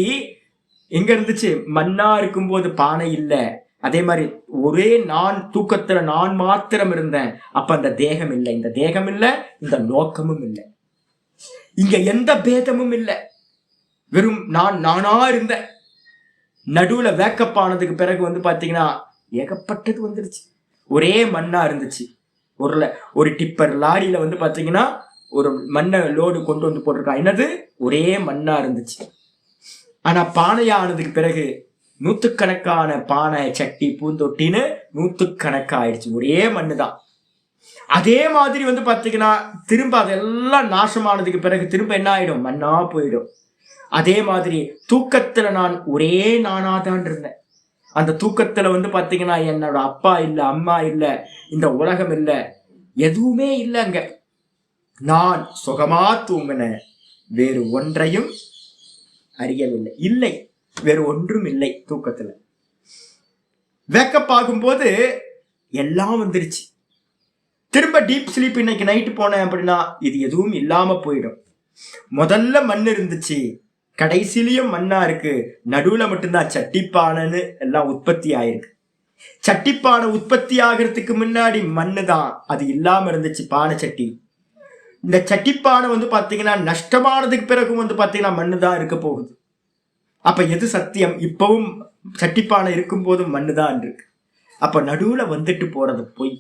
எங்க இருந்துச்சு? மண்ணா இருக்கும்போது பானை இல்ல. அதே மாதிரி ஒரே நான் தூக்கத்துல நான் மாத்திரம் இருந்தேன். அப்ப அந்த தேகம் இல்லை, இந்த தேகம் இல்லை, இந்த நோக்கமும் இல்லை, இங்க எந்த பேதமும் இல்லை, வெறும் நானா இருந்த. நடுவுல வேக்கப் ஆனதுக்கு பிறகு வந்து பாத்தீங்கன்னா ஏகப்பட்டது வந்துருச்சு. ஒரே மண்ணா இருந்துச்சு. ஒரு டிப்பர் லாரியில வந்து பாத்தீங்கன்னா ஒரு மண்ணை லோடு கொண்டு வந்து போட்டிருக்கா. என்னது? ஒரே மண்ணா இருந்துச்சு. ஆனா பானையானதுக்கு பிறகு நூத்துக்கணக்கான பானை, சட்டி, பூந்தொட்டின்னு நூத்துக்கணக்கா ஆயிடுச்சு. ஒரே மண்ணு தான். அதே மாதிரி வந்து பாத்தீங்கன்னா திரும்ப அதெல்லாம் நாசமானதுக்கு பிறகு திரும்ப என்ன ஆயிடும்? மண்ணா போயிடும். அதே மாதிரி தூக்கத்துல நான் ஒரே நானாதான் இருந்தேன். அந்த தூக்கத்துல வந்து பாத்தீங்கன்னா என்னோட அப்பா இல்ல, அம்மா இல்ல, இந்த உலகம் இல்ல, எதுவுமே இல்லைங்க. நான் சுகமா தூங்கினேன், வேறு ஒன்றையும் அறியவில்லை. இல்லை, வேறு ஒன்றும் இல்லை. தூக்கத்துல வேக்கப் ஆகும்போது எல்லாம் வந்துருச்சு. திரும்ப டீப் ஸ்லீப் இன்னைக்கு நைட்டு போனேன் அப்படின்னா இது எதுவும் இல்லாம போயிடும். முதல்ல மண் இருந்துச்சு, கடைசியிலயும் மண்ணா இருக்கு, நடுவுல மட்டும்தான் சட்டிப்பானைன்னு எல்லாம் உற்பத்தி ஆயிருக்கு. சட்டிப்பானை உற்பத்தி ஆகிறதுக்கு முன்னாடி மண்ணு தான், அது இல்லாம இருந்துச்சு பானை சட்டி. இந்த சட்டிப்பானை வந்து பாத்தீங்கன்னா நஷ்டமானதுக்கு பிறகும் வந்து பாத்தீங்கன்னா மண்ணு தான் இருக்க போகுது. அப்ப எது சத்தியம்? இப்பவும் சட்டிப்பானை இருக்கும் போதும் மண்ணு தான் இருக்கு. அப்ப நடுவுல வந்துட்டு போறது பொய்.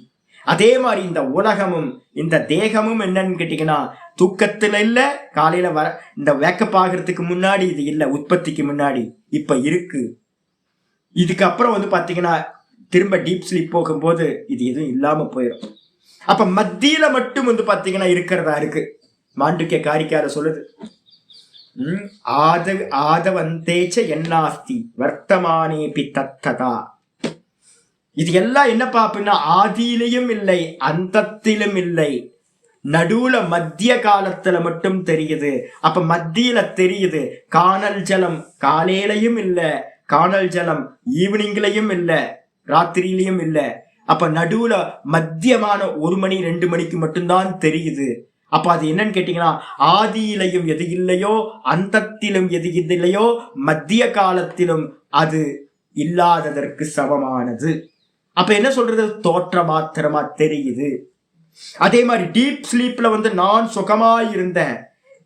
அதே மாதிரி இந்த உலகமும் இந்த தேகமும் என்னன்னு கேட்டீங்கன்னா, தூக்கத்துல இல்ல, காலையில வர இந்த வேக்கப் ஆகிறதுக்கு முன்னாடி இது இல்ல, உற்பத்திக்கு முன்னாடி இப்ப இருக்கு. இதுக்கப்புறம் வந்து பாத்தீங்கன்னா திரும்ப டீப் ஸ்லீப் போகும்போது இது எதுவும் இல்லாம போயிடும். அப்ப மத்தியில மட்டும் வந்து பாத்தீங்கன்னா இருக்கிறதா இருக்கு. மாண்டுக்கிய காரிக்கார சொல்லுது, ஆதவந்தேச்ச என்னாஸ்தி வர்த்தமானேபி தத்ததா. இது எல்லாம் என்னப்பா அப்படின்னா, ஆதியிலையும் இல்லை அந்தத்திலும் இல்லை, நடுவுல மத்திய காலத்துல மட்டும் தெரியுது. அப்ப மத்தியில தெரியுது. காணல் ஜலம் காலையிலையும் இல்ல, காணல் ஜலம் ஈவினிங்லயும் இல்ல, ராத்திரியிலையும் இல்ல. அப்ப நடுவுல மத்தியமான 1 மணி 2 மணிக்கு மட்டும்தான் தெரியுது. அப்ப அது என்னன்னு கேட்டீங்கன்னா, ஆதியிலையும் எது இல்லையோ, அந்தத்திலும் எது இல்லையோ, மத்திய காலத்திலும் அது இல்லாததற்கு சமமானது. அப்ப என்ன சொல்றது, தோற்ற மாத்திரமா தெரியுது. அதே மாதிரி டீப் ஸ்லீப்ல வந்து நான் சுகமா இருந்தேன்,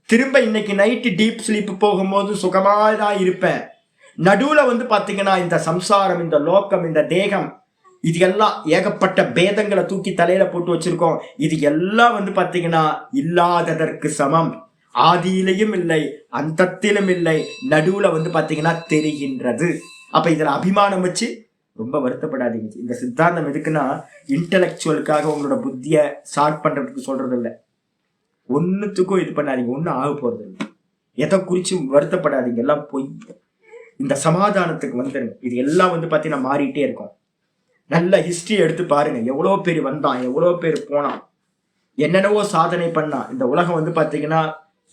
திரும்ப இன்னைக்கு நைட்டு டீப் ஸ்லீப் போகும்போது சுகமா தான் இருப்பேன். நடுவுல வந்து பாத்தீங்கன்னா இந்த சம்சாரம், இந்த லோகம், இந்த தேகம், இது எல்லாம் ஏகப்பட்ட பேதங்களை தூக்கி தலையில போட்டு வச்சிருக்கோம். இது எல்லாம் வந்து பாத்தீங்கன்னா இல்லாததற்கு சமம். ஆதியிலையும் இல்லை அந்தத்திலும் இல்லை, நடுவுல வந்து பாத்தீங்கன்னா தெரிகின்றது. அப்ப இதுல அபிமானம் வச்சு ரொம்ப வருத்தப்படாதீங்க. இந்த சித்தாந்தம் எதுக்குன்னா, இன்டலெக்சுவலுக்காக உங்களோட புத்திய ஷார்ட் பண்றதுக்கு சொல்றது இல்லை. ஒன்னுத்துக்கும் இது பண்ணாதீங்க, ஒன்னும் ஆக போறது இல்லை. எதை குறிச்சு வருத்தப்படாதீங்க, எல்லாம் போய் இந்த சமாதானத்துக்கு வந்துருங்க. இது எல்லாம் வந்து பாத்தீங்கன்னா மாறிட்டே இருக்கும். நல்ல ஹிஸ்டரி எடுத்து பாருங்க, எவ்வளோ பேர் வந்தான், எவ்வளோ பேர் போனான், என்னென்னவோ சாதனை பண்ணான். இந்த உலகம் வந்து பாத்தீங்கன்னா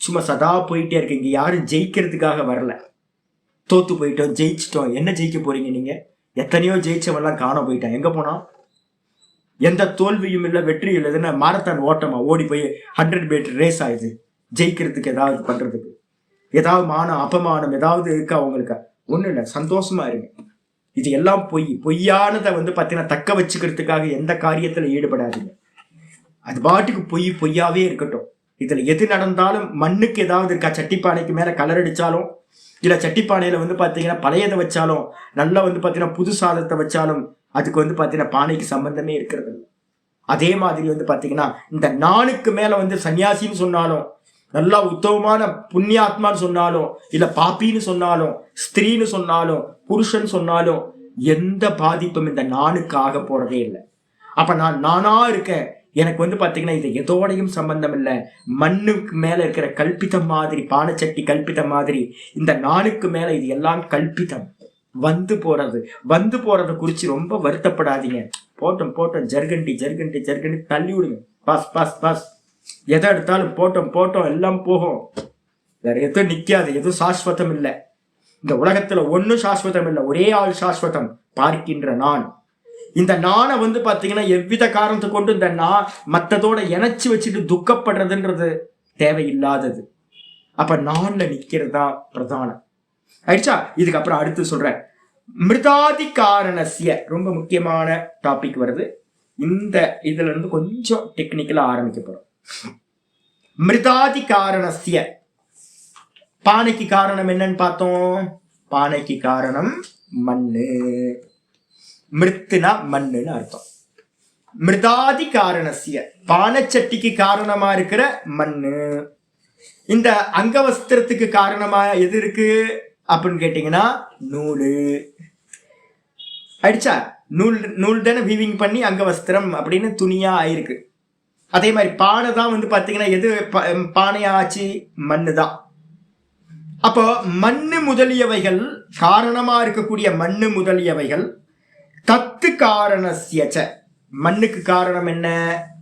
சும்மா சதா போயிட்டே இருக்கு. இங்க யாரும் ஜெயிக்கிறதுக்காக வரல. தோத்து போயிட்டோம், ஜெயிச்சிட்டோம், என்ன ஜெயிக்க போறீங்க நீங்க? எத்தனையோ ஜெயிச்சவெல்லாம் காண போயிட்டான், எங்க போனா? எந்த தோல்வியும் இல்லை, வெற்றி இல்லைன்னு மாரத்தான் ஓட்டமா ஓடி போய் 100 மீட்டர் ரேஸ் ஆயிடுது. ஜெயிக்கிறதுக்கு ஏதாவது பண்றதுக்கு ஏதாவது மானம் அபமானம் ஏதாவது இருக்கா அவங்களுக்கு? ஒண்ணு இல்லை, சந்தோஷமா இருங்க. இது எல்லாம் பொய்யானதை வந்து பாத்தீங்கன்னா தக்க வச்சுக்கிறதுக்காக எந்த காரியத்துல ஈடுபடாதீங்க. அது பாட்டுக்கு பொய்யாவே இருக்கட்டும். இதுல எது நடந்தாலும் மண்ணுக்கு ஏதாவது இருக்கா? சட்டிப்பானைக்கு மேல கலர் அடிச்சாலும், இல்ல சட்டிப்பானையில வந்து பாத்தீங்கன்னா பழையதை வச்சாலும், நல்லா வந்து பாத்தீங்கன்னா புது சாதத்தை வச்சாலும் அதுக்கு வந்து பாத்தீங்கன்னா பானைக்கு சம்பந்தமே இருக்கிறது இல்லை. அதே மாதிரி வந்து பாத்தீங்கன்னா இந்த நானுக்கு மேல வந்து சன்னியாசின்னு சொன்னாலும், நல்லா உத்தமமான புண்ணியாத்மான்னு சொன்னாலும், இல்ல பாப்பின்னு சொன்னாலும், ஸ்திரீன்னு சொன்னாலும், புருஷன் சொன்னாலும் எந்த பாதிப்பும் இந்த நானுக்கு ஆக போறதே இல்லை. அப்ப நான் நானா இருக்கேன், எனக்கு வந்து பாத்தீங்கன்னா இது எதோடையும் சம்பந்தம் இல்லை. மண்ணுக்கு மேல இருக்கிற கல்பிதம் மாதிரி, பானைச்சட்டி கல்பிதம் மாதிரி இந்த நானுக்கு மேல இது எல்லாம் கல்பிதம். வந்து போறதை குறிச்சு ரொம்ப வருத்தப்படாதீங்க. போட்டோம் ஜர்கண்டி தள்ளி விடுங்க. பாஸ் எதை எடுத்தாலும் போட்டோம் எல்லாம் போகும். வேற எதுவும் நிக்காது, எதுவும் சாஸ்வதம் இல்லை. இந்த உலகத்துல ஒன்னும் சாஸ்வதம் இல்லை, ஒரே ஆள் சாஸ்வதம், பார்க்கின்ற நான். இந்த நானை வந்து பாத்தீங்கன்னா எவ்வித காரணத்தை கொண்டு இந்த நான் மத்ததோட இணைச்சு வச்சுட்டு துக்கப்படுறதுன்றது தேவையில்லாதது. அப்ப நான்ல நிக்கிறது தான் பிரதானம். ஆயிடுச்சா? இதுக்கப்புறம் அடுத்து சொல்றேன், மிருதாதி காரணசிய ரொம்ப முக்கியமான டாபிக் வருது. இந்த இதுல இருந்து கொஞ்சம் டெக்னிக்கலா ஆரம்பிக்க போறோம். மிருதாதி காரணசிய, பானைக்கு காரணம் என்னன்னு பார்த்தோம். பானைக்கு காரணம் மண்ணு. மிருத்துனா மண்ணுன்னு அர்த்தம். மிருதாதி காரணசிய, பானைச்சட்டிக்கு காரணமா இருக்கிற மண்ணு. இந்த அங்கவஸ்திரத்துக்கு காரணமா எது இருக்கு அப்படின்னு கேட்டீங்கன்னா நூலு. ஆயிடுச்சா? நூல் தானே வீவிங் பண்ணி அங்கவஸ்திரம் அப்படின்னு துணியா ஆயிருக்கு. அதே மாதிரி பானை தான் வந்து பாத்தீங்கன்னா எது பானையாச்சு? மண்ணு தான். அப்போ மண்ணு முதலியவைகள், காரணமா இருக்கக்கூடிய மண்ணு முதலியவைகள், தத்து காரணஸ்யச்ச, மண்ணுக்கு காரணம் என்ன?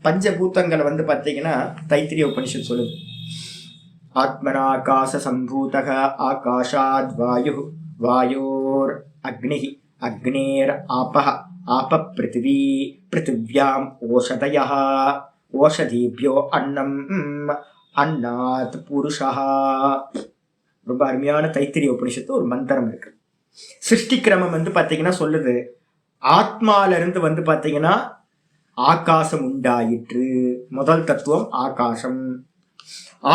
பஞ்சபூதங்களை வந்து பாத்தீங்கன்னா தைத்திரிய உபனிஷத் சொல்லுது. ஆத்மனாகாச சம்பூதக ஆகாஷாத் வாயு, வாயோர் அக்னிஹி, அக்னேர் ஆபஹ, ஆப பிருத்திவி, பிருத்திவ்யாம் ஓஷதயஹ, ஓஷதீப்யோ அன்னம், அன்னாத் புருஷா. ரொம்ப அருமையான தைத்திரிய உபனிஷத்து ஒரு மந்திரம் இருக்கு. சிருஷ்டி கிரமம் வந்து பாத்தீங்கன்னா சொல்லுது, ஆத்மால இருந்து வந்து பாத்தீங்கன்னா ஆகாசம் உண்டாயிற்று. முதல் தத்துவம் ஆகாசம்.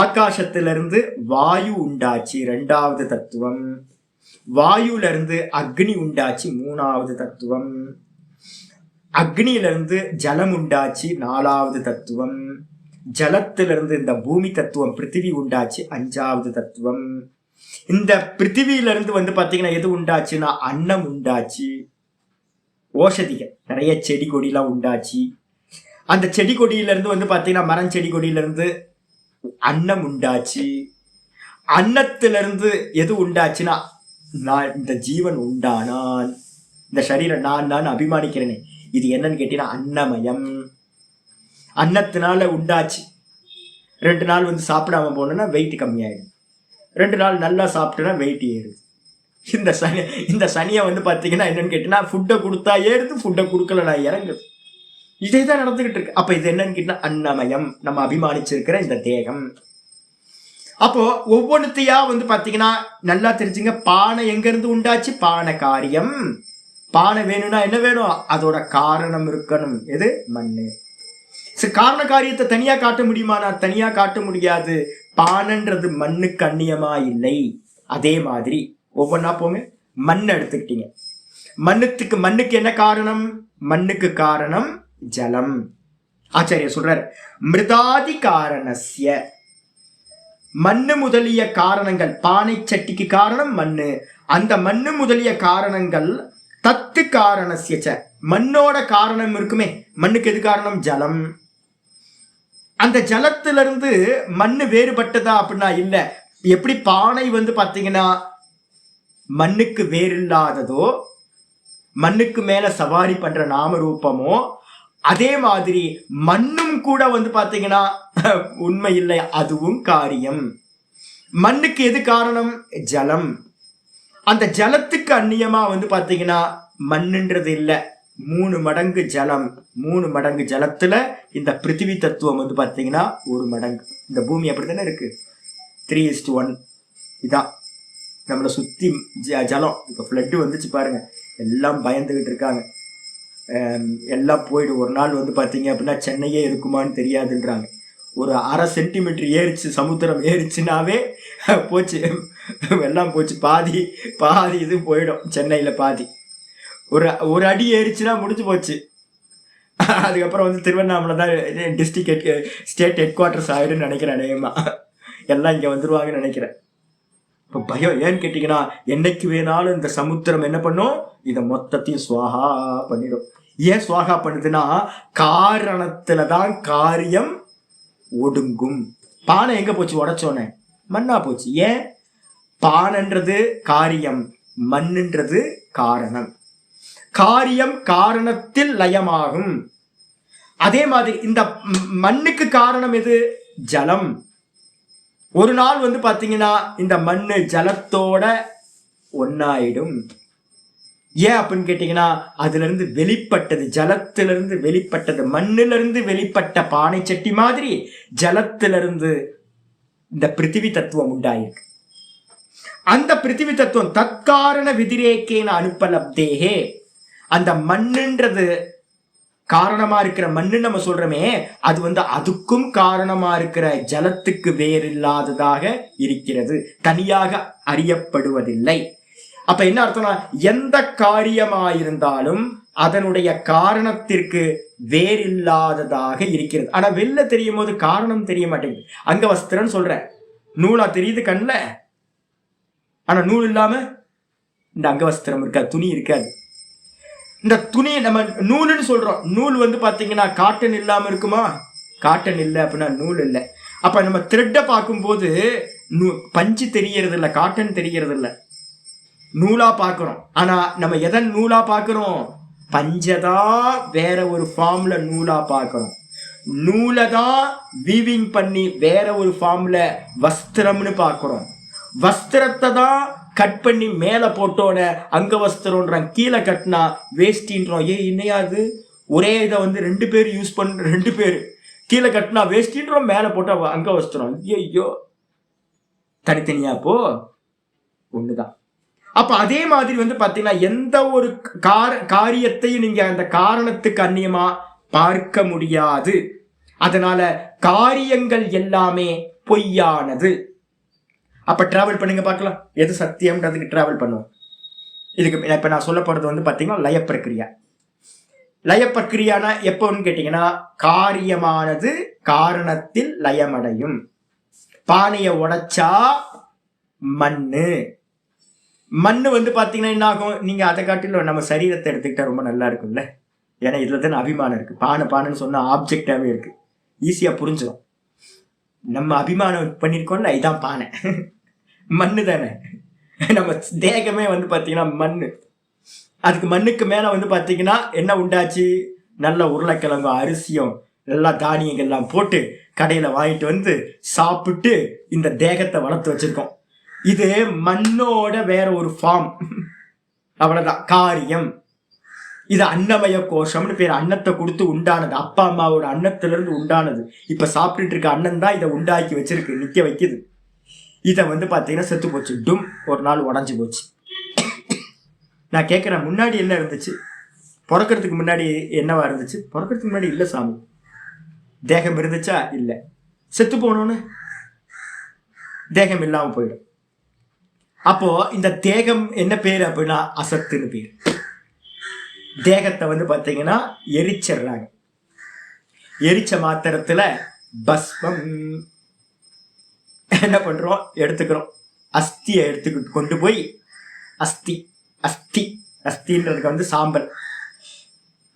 ஆகாசத்திலிருந்து வாயு உண்டாச்சு, இரண்டாவது தத்துவம். வாயுல இருந்து அக்னி உண்டாச்சு 3வது தத்துவம். அக்னியிலிருந்து ஜலம் உண்டாச்சு 4வது தத்துவம். ஜலத்திலிருந்து இந்த பூமி தத்துவம் பிருத்திவி உண்டாச்சு 5வது தத்துவம். இந்த பிருத்திவியிலிருந்து வந்து பாத்தீங்கன்னா எது உண்டாச்சுன்னா அன்னம் உண்டாச்சு, ஓஷதிகள் நிறைய செடி கொடிலாம் உண்டாச்சு. அந்த செடி கொடியிலிருந்து வந்து பாத்தீங்கன்னா மரம் செடி கொடியிலிருந்து அன்னம் உண்டாச்சு. அன்னத்திலிருந்து எது உண்டாச்சுன்னா நான் இந்த ஜீவன் உண்டானான், இந்த சரீரம் நான் அபிமானிக்கிறேனே இது என்னன்னு கேட்டீங்கன்னா அன்னமயம். அன்னத்தினால உண்டாச்சு. 2 நாள் வந்து சாப்பிடாம போனோம்னா வெயிட் கம்மியாயிடும், 2 நாள் நல்லா சாப்பிட்டோன்னா வெயிட் ஏறுது. இந்த சனியை வந்து பார்த்தீங்கன்னா என்னன்னு கேட்டீங்கன்னா ஃபுட்டை கொடுத்தா ஏறுது, ஃபுட்டை கொடுக்கல நான் இறங்குது. இதே தான் நடந்துகிட்டு இருக்கு. அப்போ இது என்னன்னு கேட்டீங்கன்னா அன்னமயம், நம்ம அபிமானிச்சிருக்கிற இந்த தேகம். அப்போ ஒவ்வொன்றுத்தையா வந்து பார்த்தீங்கன்னா நல்லா தெரிஞ்சுங்க. பானை எங்கேருந்து உண்டாச்சு? பானை காரியம். பானை வேணும்னா என்ன வேணும்? அதோட காரணம் இருக்கணும். எது? மண்ணு. காரண காரியத்தை தனியா காட்ட முடியுமா? நான் தனியா காட்ட முடியாது. பானைன்றது மண்ணுக்கு அந்நியமா இல்லை. அதே மாதிரி ஒவ்வொன்னா போங்க. மண் எடுத்துக்கிட்டீங்க. மண்ணுக்கு என்ன காரணம்? மண்ணுக்கு காரணம் ஜலம். ஆச்சாரியர் சொல்றாரு மிருதாதி காரணஸ்ய. மண்ணு முதலிய காரணங்கள், பானை சட்டிக்கு காரணம் மண்ணு. அந்த மண்ணு முதலிய காரணங்கள் தத்து காரணஸ்ய, மண்ணோட காரணம் இருக்குமே. மண்ணுக்கு எது காரணம்? ஜலம். அந்த ஜலத்திலிருந்து மண்ணு வேறுபட்டதா அப்படின்னா இல்ல. எப்படி பானை வந்து பாத்தீங்கன்னா மண்ணுக்கு வேறில்லாததோ, மண்ணுக்கு மேல சவாரி பண்ற நாம ரூபமோ, அதே மாதிரி மண்ணும் கூட வந்து பாத்தீங்கன்னா உண்மை இல்லை, அதுவும் காரியம். மண்ணுக்கு எது காரணம்? ஜலம். அந்த ஜலத்துக்கு அந்நியமா வந்து பாத்தீங்கன்னா மண்ணுன்றது இல்லை. 3 மடங்கு ஜலம். 3 மடங்கு ஜலத்துல இந்த பிருத்திவி தத்துவம் வந்து பாத்தீங்கன்னா 1 மடங்கு. இந்த பூமி அப்படித்தானே இருக்கு, 3:1. இதான் நம்மளை சுத்தி ஜலம். இப்ப ஃப்ளட்டு வந்துச்சு பாருங்க, எல்லாம் பயந்துகிட்டு இருக்காங்க. எல்லாம் போயிடும். ஒரு நாள் வந்து பாத்தீங்க அப்படின்னா சென்னையே இருக்குமான்னு தெரியாதுன்றாங்க. ஒரு 1/2 சென்டிமீட்டர் ஏறிச்சு, சமுத்திரம் ஏறிச்சுனாவே போச்சு, எல்லாம் போச்சு. பாதி இது போயிடும். சென்னையில பாதி ஒரு அடி ஏறிச்சுன்னா முடிஞ்சு போச்சு. அதுக்கப்புறம் வந்து திருவண்ணாமலை தான் டிஸ்ட்ரிக்ட் ஸ்டேட் ஹெட் குவார்டர்ஸ் ஆயிடுன்னு நினைக்கிறேன். அநேகமா எல்லாம் இங்க வந்துருவாங்கன்னு நினைக்கிறேன். இப்போ பயம் ஏன்னு கேட்டீங்கன்னா, என்னைக்கு வேணாலும் இந்த சமுத்திரம் என்ன பண்ணும்? இதை மொத்தத்தையும் சுவாகா பண்ணிடும். ஏன் சுவாகா பண்ணுதுன்னா காரணத்துலதான் காரியம் ஒடுங்கும். பானை எங்க போச்சு? உடைச்சோன்னே மண்ணா போச்சு. ஏன்? பானைன்றது காரியம், மண்ணுன்றது காரணம். காரியம் காரணத்தில் லயமாகும். அதே மாதிரி இந்த மண்ணுக்கு காரணம் எது? ஜலம். ஒரு நாள் வந்து பாத்தீங்கன்னா இந்த மண்ணு ஜலத்தோட ஒன்னாயிடும். ஏன் அப்படின்னு கேட்டீங்கன்னா, அதுல இருந்து வெளிப்பட்டது, ஜலத்திலிருந்து வெளிப்பட்டது, மண்ணிலிருந்து வெளிப்பட்ட பானை சட்டி மாதிரி ஜலத்திலிருந்து இந்த பிருத்திவி தத்துவம் உண்டாயிருக்கு. அந்த பிருத்திவி தத்துவம் தற்காரண விதிரேக்கேன அனுப்பலப்தேகே. அந்த மண்ணுன்றது காரணமா இருக்கிற மண்ணு நம்ம சொல்றோமே, அது வந்து அதுக்கும் காரணமா இருக்கிற ஜலத்துக்கு வேறில்லாததாக இருக்கிறது, தனியாக அறியப்படுவதில்லை. அப்ப என்ன அர்த்தம்னா, எந்த காரியமாயிருந்தாலும் அதனுடைய காரணத்திற்கு வேறில்லாததாக இருக்கிறது. ஆனா வெளில தெரியும் போது காரணம் தெரிய மாட்டேங்குது. அங்கவஸ்திரம்னு சொல்ற, நூலா தெரியுது கண்ணுல, ஆனா நூல் இல்லாம இந்த அங்கவஸ்திரம் இருக்காது, துணி இருக்காது. இந்த துணி நம்ம நூலுன்னு சொல்றோம். நூல் வந்து பாத்தீங்கன்னா காட்டன் இல்லாம இருக்குமா? காட்டன் இல்லை அப்படின்னா நூல் இல்லை. அப்ப நம்ம த்ரெட்டை பார்க்கும்போது பஞ்சு தெரியறது இல்லை, காட்டன் தெரியறது இல்லை, நூலா பார்க்கிறோம். ஆனா நம்ம எதன் நூலா பார்க்கிறோம்? பஞ்சதான் வேற ஒரு ஃபார்ம்ல நூலா பார்க்கிறோம். நூலைதான் வீவிங் பண்ணி வேற ஒரு ஃபார்ம்ல வஸ்திரம்னு பார்க்கிறோம். வஸ்திரத்தை தான் கட் பண்ணி மேல போட்டோட அங்க வஸ்திரம், கீழே கட்டினா வேஷ்டின்றோம். இன்னையாது ஒரே இதை வந்து 2 பேர் யூஸ் பண்ற, 2 பேர் கீழே கட்டினா வேஷ்டின்றோம், மேல போட்டா அங்க வஸ்திரம். ஐயோ, தனித்தனியா போ, ஒண்ணுதான். அப்ப அதே மாதிரி வந்து பாத்தீங்கன்னா எந்த ஒரு காரியத்தையும் நீங்க அந்த காரணத்துக்கு அந்நியமா பார்க்க முடியாது. அதனால காரியங்கள் எல்லாமே பொய்யானது. அப்ப டிராவல் பண்ணுங்க பார்க்கலாம், எது சத்தியம்ன்றதுக்கு டிராவல் பண்ணுவோம். இதுக்கு இப்ப நான் சொல்ல போறது வந்து பாத்தீங்கன்னா லய பிரக்கிரியா. லய பிரக்கிரியானா எப்போன்னு கேட்டீங்கன்னா, காரியமானது காரணத்தில் லயமடையும். பானையை உடைச்சா மண்ணு வந்து பாத்தீங்கன்னா என்ன ஆகும்? நீங்க அதை காட்டிலும் நம்ம சரீரத்தை எடுத்துக்கிட்டா ரொம்ப நல்லா இருக்கும்ல. ஏன்னா இதுல தான் அபிமானம் இருக்கு. பானைன்னு சொன்னா ஆப்ஜெக்டாவே இருக்கு, ஈஸியா புரிஞ்சிடும். நம்ம அபிமானம் பண்ணிருக்கோம்ல, இதான் பானை மண்ணு தானே. நம்ம தேகமே வந்து பாத்தீங்கன்னா மண்ணு. அதுக்கு மண்ணுக்கு மேல வந்து பாத்தீங்கன்னா என்ன உண்டாச்சு? நல்ல உருளைக்கிழங்கு அரிசியும் நல்லா தானியங்கள்லாம் போட்டு கடையில வாங்கிட்டு வந்து சாப்பிட்டு இந்த தேகத்தை வளர்த்து வச்சிருக்கோம். இது மண்ணோட வேற ஒரு ஃபார்ம், அவ்வளவுதான் காரியம். இது அன்னமய கோஷம்னு பேர். அன்னத்தை கொடுத்து உண்டானது, அப்பா அம்மாவோட அன்னத்துல இருந்து உண்டானது. இப்ப சாப்பிட்டுட்டு இருக்க அண்ணன் தான் இதை உண்டாக்கி வச்சிருக்கு, நிக்க வைக்குது. இதை வந்து பாத்தீங்கன்னா செத்து போச்சு, டும், ஒரு நாள் உடஞ்சி போச்சு. நான் கேட்கிறேன், முன்னாடி என்ன இருந்துச்சு? பிறக்கிறதுக்கு முன்னாடி என்னவா இருந்துச்சு? பிறக்கிறதுக்கு முன்னாடி இல்ல சாமி. தேகம் இருந்துச்சா? இல்ல. செத்து போனோன்னு தேகம் இல்லாம போயிடும். அப்போ இந்த தேகம் என்ன பேரு அப்படின்னா அசத்துன்னு பேரு. தேகத்தை வந்து பாத்தீங்கன்னா எரிச்சிடுறாங்க. எரிச்ச மாத்திரத்துல பஸ்மம் என்ன பண்றோம்? எடுத்துக்கிறோம். அஸ்தியை எடுத்துக்கிட்டு கொண்டு போய் அஸ்தின்றதுக்கு வந்து சாம்பல்,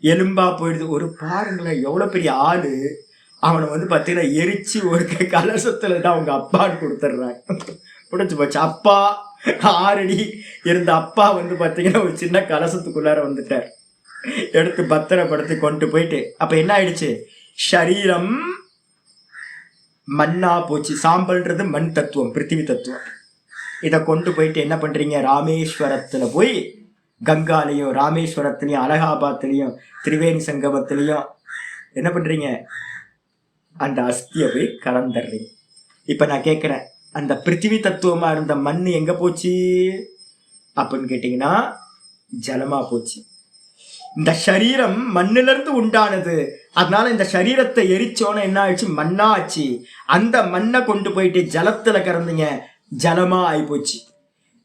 எலும்பா போயிடுது. ஒரு பாருங்களேன், எவ்வளவு பெரிய ஆளு, அவனை வந்து பாத்தீங்கன்னா எரிச்சு ஒரு கலசத்துல தான் அவங்க அப்பான்னு கொடுத்துட்றாங்க. முடிச்சு போச்சு. அப்பா 6 அடி இருந்த அப்பா வந்து பாத்தீங்கன்னா ஒரு சின்ன கலசத்துக்குள்ளார வந்துட்டார். எடுத்து பத்திரப்படுத்தி கொண்டு போயிட்டு, அப்ப என்ன ஆயிடுச்சு? சரீரம் மண்ணா போச்சு. சாம்பல்ன்றது மண் தத்துவம், பிருத்திவி தத்துவம். இதை கொண்டு போயிட்டு என்ன பண்றீங்க? ராமேஸ்வரத்துல போய், கங்காலையும் ராமேஸ்வரத்துலயும் அலகாபாத்லயும் திரிவேணி சங்கமத்திலையும் என்ன பண்றீங்க? அந்த அஸ்தியை போய் கலந்துடுறீங்க. இப்ப நான் கேட்கிறேன், அந்த பிருத்திவி தத்துவமா இருந்த மண் எங்க போச்சு அப்படின்னு கேட்டீங்கன்னா ஜலமா போச்சு. இந்த சரீரம் மண்ணில இருந்து உண்டானது. அதனால இந்த சரீரத்தை எரிச்சோன்னு என்ன ஆயிடுச்சு? மண்ணா ஆச்சு. அந்த மண்ணை கொண்டு போயிட்டு ஜலத்துல கறந்தீங்க, ஜலமா ஆயிப்போச்சு.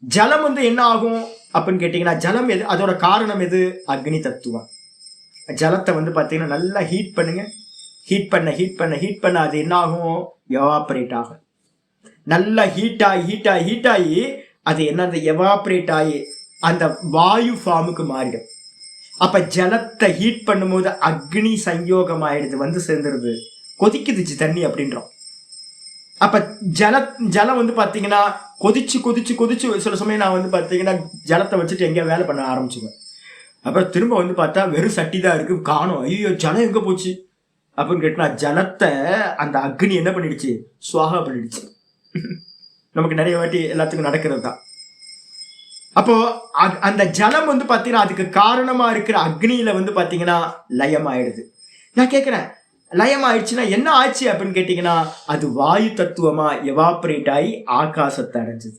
ஜலம் வந்து என்ன ஆகும் அப்படின்னு கேட்டீங்கன்னா, ஜலம் எது? அதோட காரணம் எது? அக்னி தத்துவம். ஜலத்தை வந்து பாத்தீங்கன்னா நல்லா ஹீட் பண்ணுங்க. ஹீட் பண்ண அது என்ன ஆகும்? எவாபரேட் ஆகும். நல்லா ஹீட் ஆகி அது என்ன? அந்த எவாபரேட் ஆகி அந்த வாயு ஃபார்முக்கு மாறிடும். அப்ப ஜலத்தை ஹீட் பண்ணும்போது அக்னி சயோகம் ஆயிடுது, வந்து சேர்ந்துருது, கொதிக்குதுச்சு தண்ணி அப்படின்றோம். அப்ப ஜலம் வந்து பாத்தீங்கன்னா கொதிச்சு சில சமயம் நான் வந்து பாத்தீங்கன்னா ஜலத்தை வச்சுட்டு எங்கேயா வேலை பண்ண ஆரம்பிச்சுவேன். அப்புறம் திரும்ப வந்து பார்த்தா வெறும் சட்டி தான் இருக்கு, காணும். ஐயோ, ஜலம் எங்க போச்சு அப்படின்னு கேட்டா, ஜலத்தை அந்த அக்னி என்ன பண்ணிடுச்சு? சுவாகா பண்ணிடுச்சு. நமக்கு நிறைய வாட்டி எல்லாத்துக்கும் நடக்கிறது தான். அப்போ அந்த ஜலம் வந்து பாத்தீங்கன்னா அதுக்கு காரணமா இருக்கிற அக்னியில வந்து பாத்தீங்கன்னா லயம் ஆயிடுது. நான் கேட்கிறேன், லயம் ஆயிடுச்சுன்னா என்ன ஆச்சு அப்படின்னு கேட்டீங்கன்னா, அது வாயு தத்துவமா எவாபரேட் ஆகி ஆகாசத்தை அடைஞ்சது.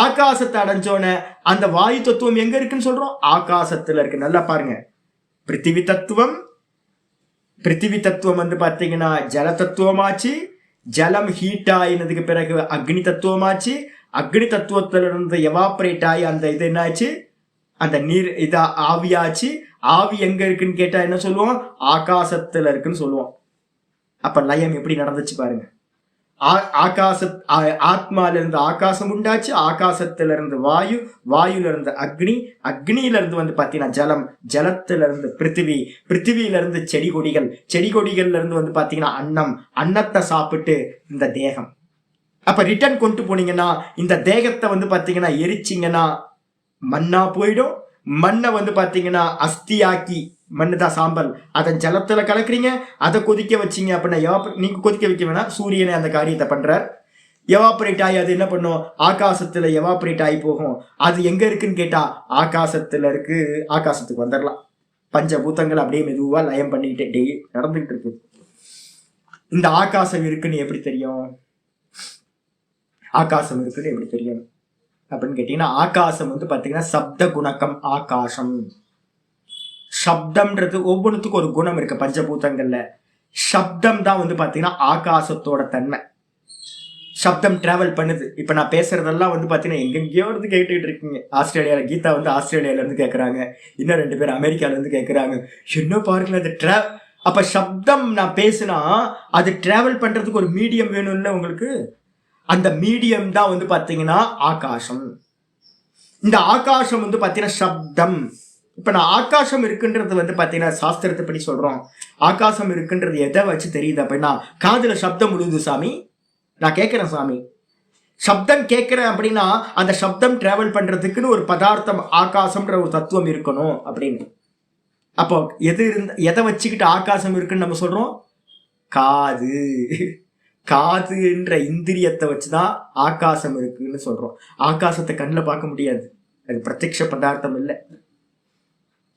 ஆகாசத்தை அடைஞ்சோன அந்த வாயு தத்துவம் எங்க இருக்குன்னு சொல்றோம்? ஆகாசத்துல இருக்கு. நல்லா பாருங்க, பிருத்திவி தத்துவம் வந்து பாத்தீங்கன்னா ஜல தத்துவமாச்சு. ஜலம் ஹீட் ஆயினதுக்கு பிறகு அக்னி தத்துவமாச்சு. அக்னி தத்துவத்துல இருந்து எவாபரேட் ஆகி அந்த இது என்னாச்சு? அந்த நீர் இதா ஆவியாச்சு. ஆவி எங்க இருக்குன்னு கேட்டா என்ன சொல்லுவோம்? ஆகாசத்துல இருக்குன்னு சொல்லுவோம். அப்ப லயம் எப்படி நடந்துச்சு பாருங்க. ஆத்மால இருந்து ஆகாசம் உண்டாச்சு. ஆகாசத்துல இருந்து வாயு, வாயுல இருந்து அக்னி, அக்னியில இருந்து வந்து பாத்தீங்கன்னா ஜலம், ஜலத்துல இருந்து பிருத்திவியில இருந்து செடி கொடிகள்ல இருந்து வந்து பாத்தீங்கன்னா அன்னம், அன்னத்தை சாப்பிட்டு இந்த தேகம். அப்ப ரிட்டர்ன் கொண்டு போனீங்கன்னா இந்த தேகத்தை வந்து பாத்தீங்கன்னா எரிச்சிங்கன்னா மண்ணா போயிடும். மண்ணை வந்து பாத்தீங்கன்னா அஸ்தியாக்கி, மண்ணு தான் சாம்பல், அதை ஜலத்துல கலக்குறீங்க, அதை கொதிக்க வச்சிங்க அப்படின்னா நீங்க கொதிக்க வைக்க வேணாம், சூரியனை அந்த காரியத்தை பண்றார். எவாபரேட் ஆகி அது என்ன பண்ணும்? ஆகாசத்துல எவாபரேட் ஆகி போகும். அது எங்க இருக்குன்னு கேட்டா ஆகாசத்துல இருக்கு. ஆகாசத்துக்கு வந்துடலாம். பஞ்சபூதங்கள் அப்படியே மெதுவா லயம் பண்ணிக்கிட்டே நடந்துகிட்டு இருக்கு. இந்த ஆகாசம் இருக்குன்னு எப்படி தெரியும்? ஆகாசம் இருக்குன்னு எப்படி தெரியும் அப்படின்னு கேட்டீங்கன்னா, ஆகாசம் வந்து பாத்தீங்கன்னா சப்த குணக்கம். ஆகாசம் சப்தம்ன்றது ஒவ்வொன்றுத்துக்கும் ஒரு குணம் இருக்கு பஞ்சபூதங்கள்ல. சப்தம் தான் வந்து பாத்தீங்கன்னா ஆகாசத்தோட தன்மை. சப்தம் டிராவல் பண்ணுது. இப்ப நான் பேசுறதெல்லாம் வந்து பாத்தீங்கன்னா எங்கெங்கயோ இருந்து கேட்டுக்கிட்டு இருக்கீங்க. ஆஸ்திரேலியால கீதா வந்து ஆஸ்திரேலியால இருந்து கேட்கறாங்க, இன்னும் 2 பேர் அமெரிக்கால இருந்து கேட்கறாங்க. இன்னும் பாருங்களேன் அந்த அப்ப சப்தம் நான் பேசினா அது டிராவல் பண்றதுக்கு ஒரு மீடியம் வேணும்ல உங்களுக்கு. அந்த மீடியம் தான் வந்து பாத்தீங்கன்னா ஆகாசம். இந்த ஆகாசம் வந்து பாத்தீங்கன்னா சப்தம். இப்ப நான் ஆகாசம் இருக்குன்றது வந்து பாத்தீங்கன்னா சாஸ்திரத்தை படி சொல்றோம். ஆகாசம் இருக்குன்றது எதை வச்சு தெரியுது அப்படின்னா, காதுல சப்தம் விழுது சாமி, நான் கேட்கிறேன் சாமி, சப்தம் கேட்கிறேன் அப்படின்னா அந்த சப்தம் டிராவல் பண்றதுக்குன்னு ஒரு பதார்த்தம் ஆகாசம்ன்ற ஒரு தத்துவம் இருக்கணும் அப்படின்னு. அப்போ எதை வச்சுக்கிட்டு ஆகாசம் இருக்குன்னு நம்ம சொல்றோம்? காது. காதுன்ற இந்திரியத்தை வச்சுதான் ஆகாசம் இருக்குன்னு சொல்றோம். ஆகாசத்தை கண்ணில் பார்க்க முடியாது, அது பிரத்யக்ஷ பதார்த்தம் இல்லை.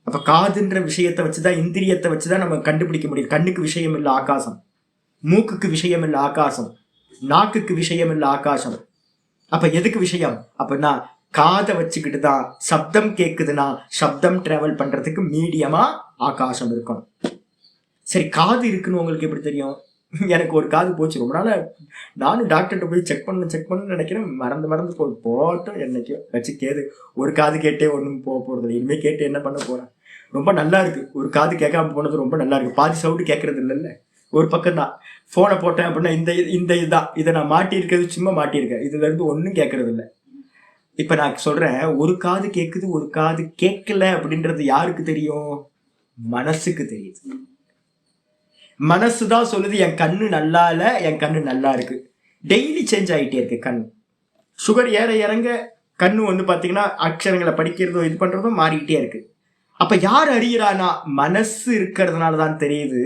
அப்ப காதுன்ற விஷயத்தை வச்சுதான், இந்திரியத்தை வச்சுதான் நம்ம கண்டுபிடிக்க முடியும். கண்ணுக்கு விஷயம் இல்லை ஆகாசம், மூக்குக்கு விஷயம் இல்லை ஆகாசம், நாக்குக்கு விஷயம் இல்லை ஆகாசம். அப்ப எதுக்கு விஷயம் அப்படின்னா காதை வச்சுக்கிட்டு தான் சப்தம் கேட்குதுன்னா சப்தம் டிராவல் பண்றதுக்கு மீடியமா ஆகாசம் இருக்கணும். சரி, காது இருக்குன்னு உங்களுக்கு எப்படி தெரியும்? எனக்கு ஒரு காது போச்சு ரொம்ப நாள், நானும் டாக்டர்கிட்ட போய் செக் பண்ணு நினைக்கிறேன், மறந்து போட்டோம் என்னைக்கோ வச்சு கேது. ஒரு காது கேட்டே ஒன்றும் போறது இல்லை, இனிமேல் கேட்டு என்ன பண்ண போறேன். ரொம்ப நல்லா இருக்கு, ஒரு காது கேட்காம போனது ரொம்ப நல்லா இருக்கு. பாதி சவுண்டு கேட்கறது இல்லைல்ல, ஒரு பக்கம் தான். ஃபோனை போட்டேன் அப்படின்னா இந்த இதுதான், இதை நான் மாட்டியிருக்கிறது, சும்மா மாட்டியிருக்கேன், இதுல இருந்து ஒன்றும் கேட்கறது இல்லை. இப்ப நான் சொல்றேன், ஒரு காது கேட்குது ஒரு காது கேட்கல அப்படின்றது யாருக்கு தெரியும்? மனசுக்கு தெரியுது. மனசுதான் சொல்லுது என் கண்ணு நல்லா இல்ல, என் கண்ணு நல்லா இருக்கு. டெய்லி சேஞ்ச் ஆகிட்டே இருக்கு கண். சுகர் ஏற இறங்க கண்ணு வந்து பாத்தீங்கன்னா அக்ஷரங்களை படிக்கிறதோ இது பண்றதோ மாறிக்கிட்டே இருக்கு. அப்ப யார் அறிகிறானா? மனசு இருக்கிறதுனால தான் தெரியுது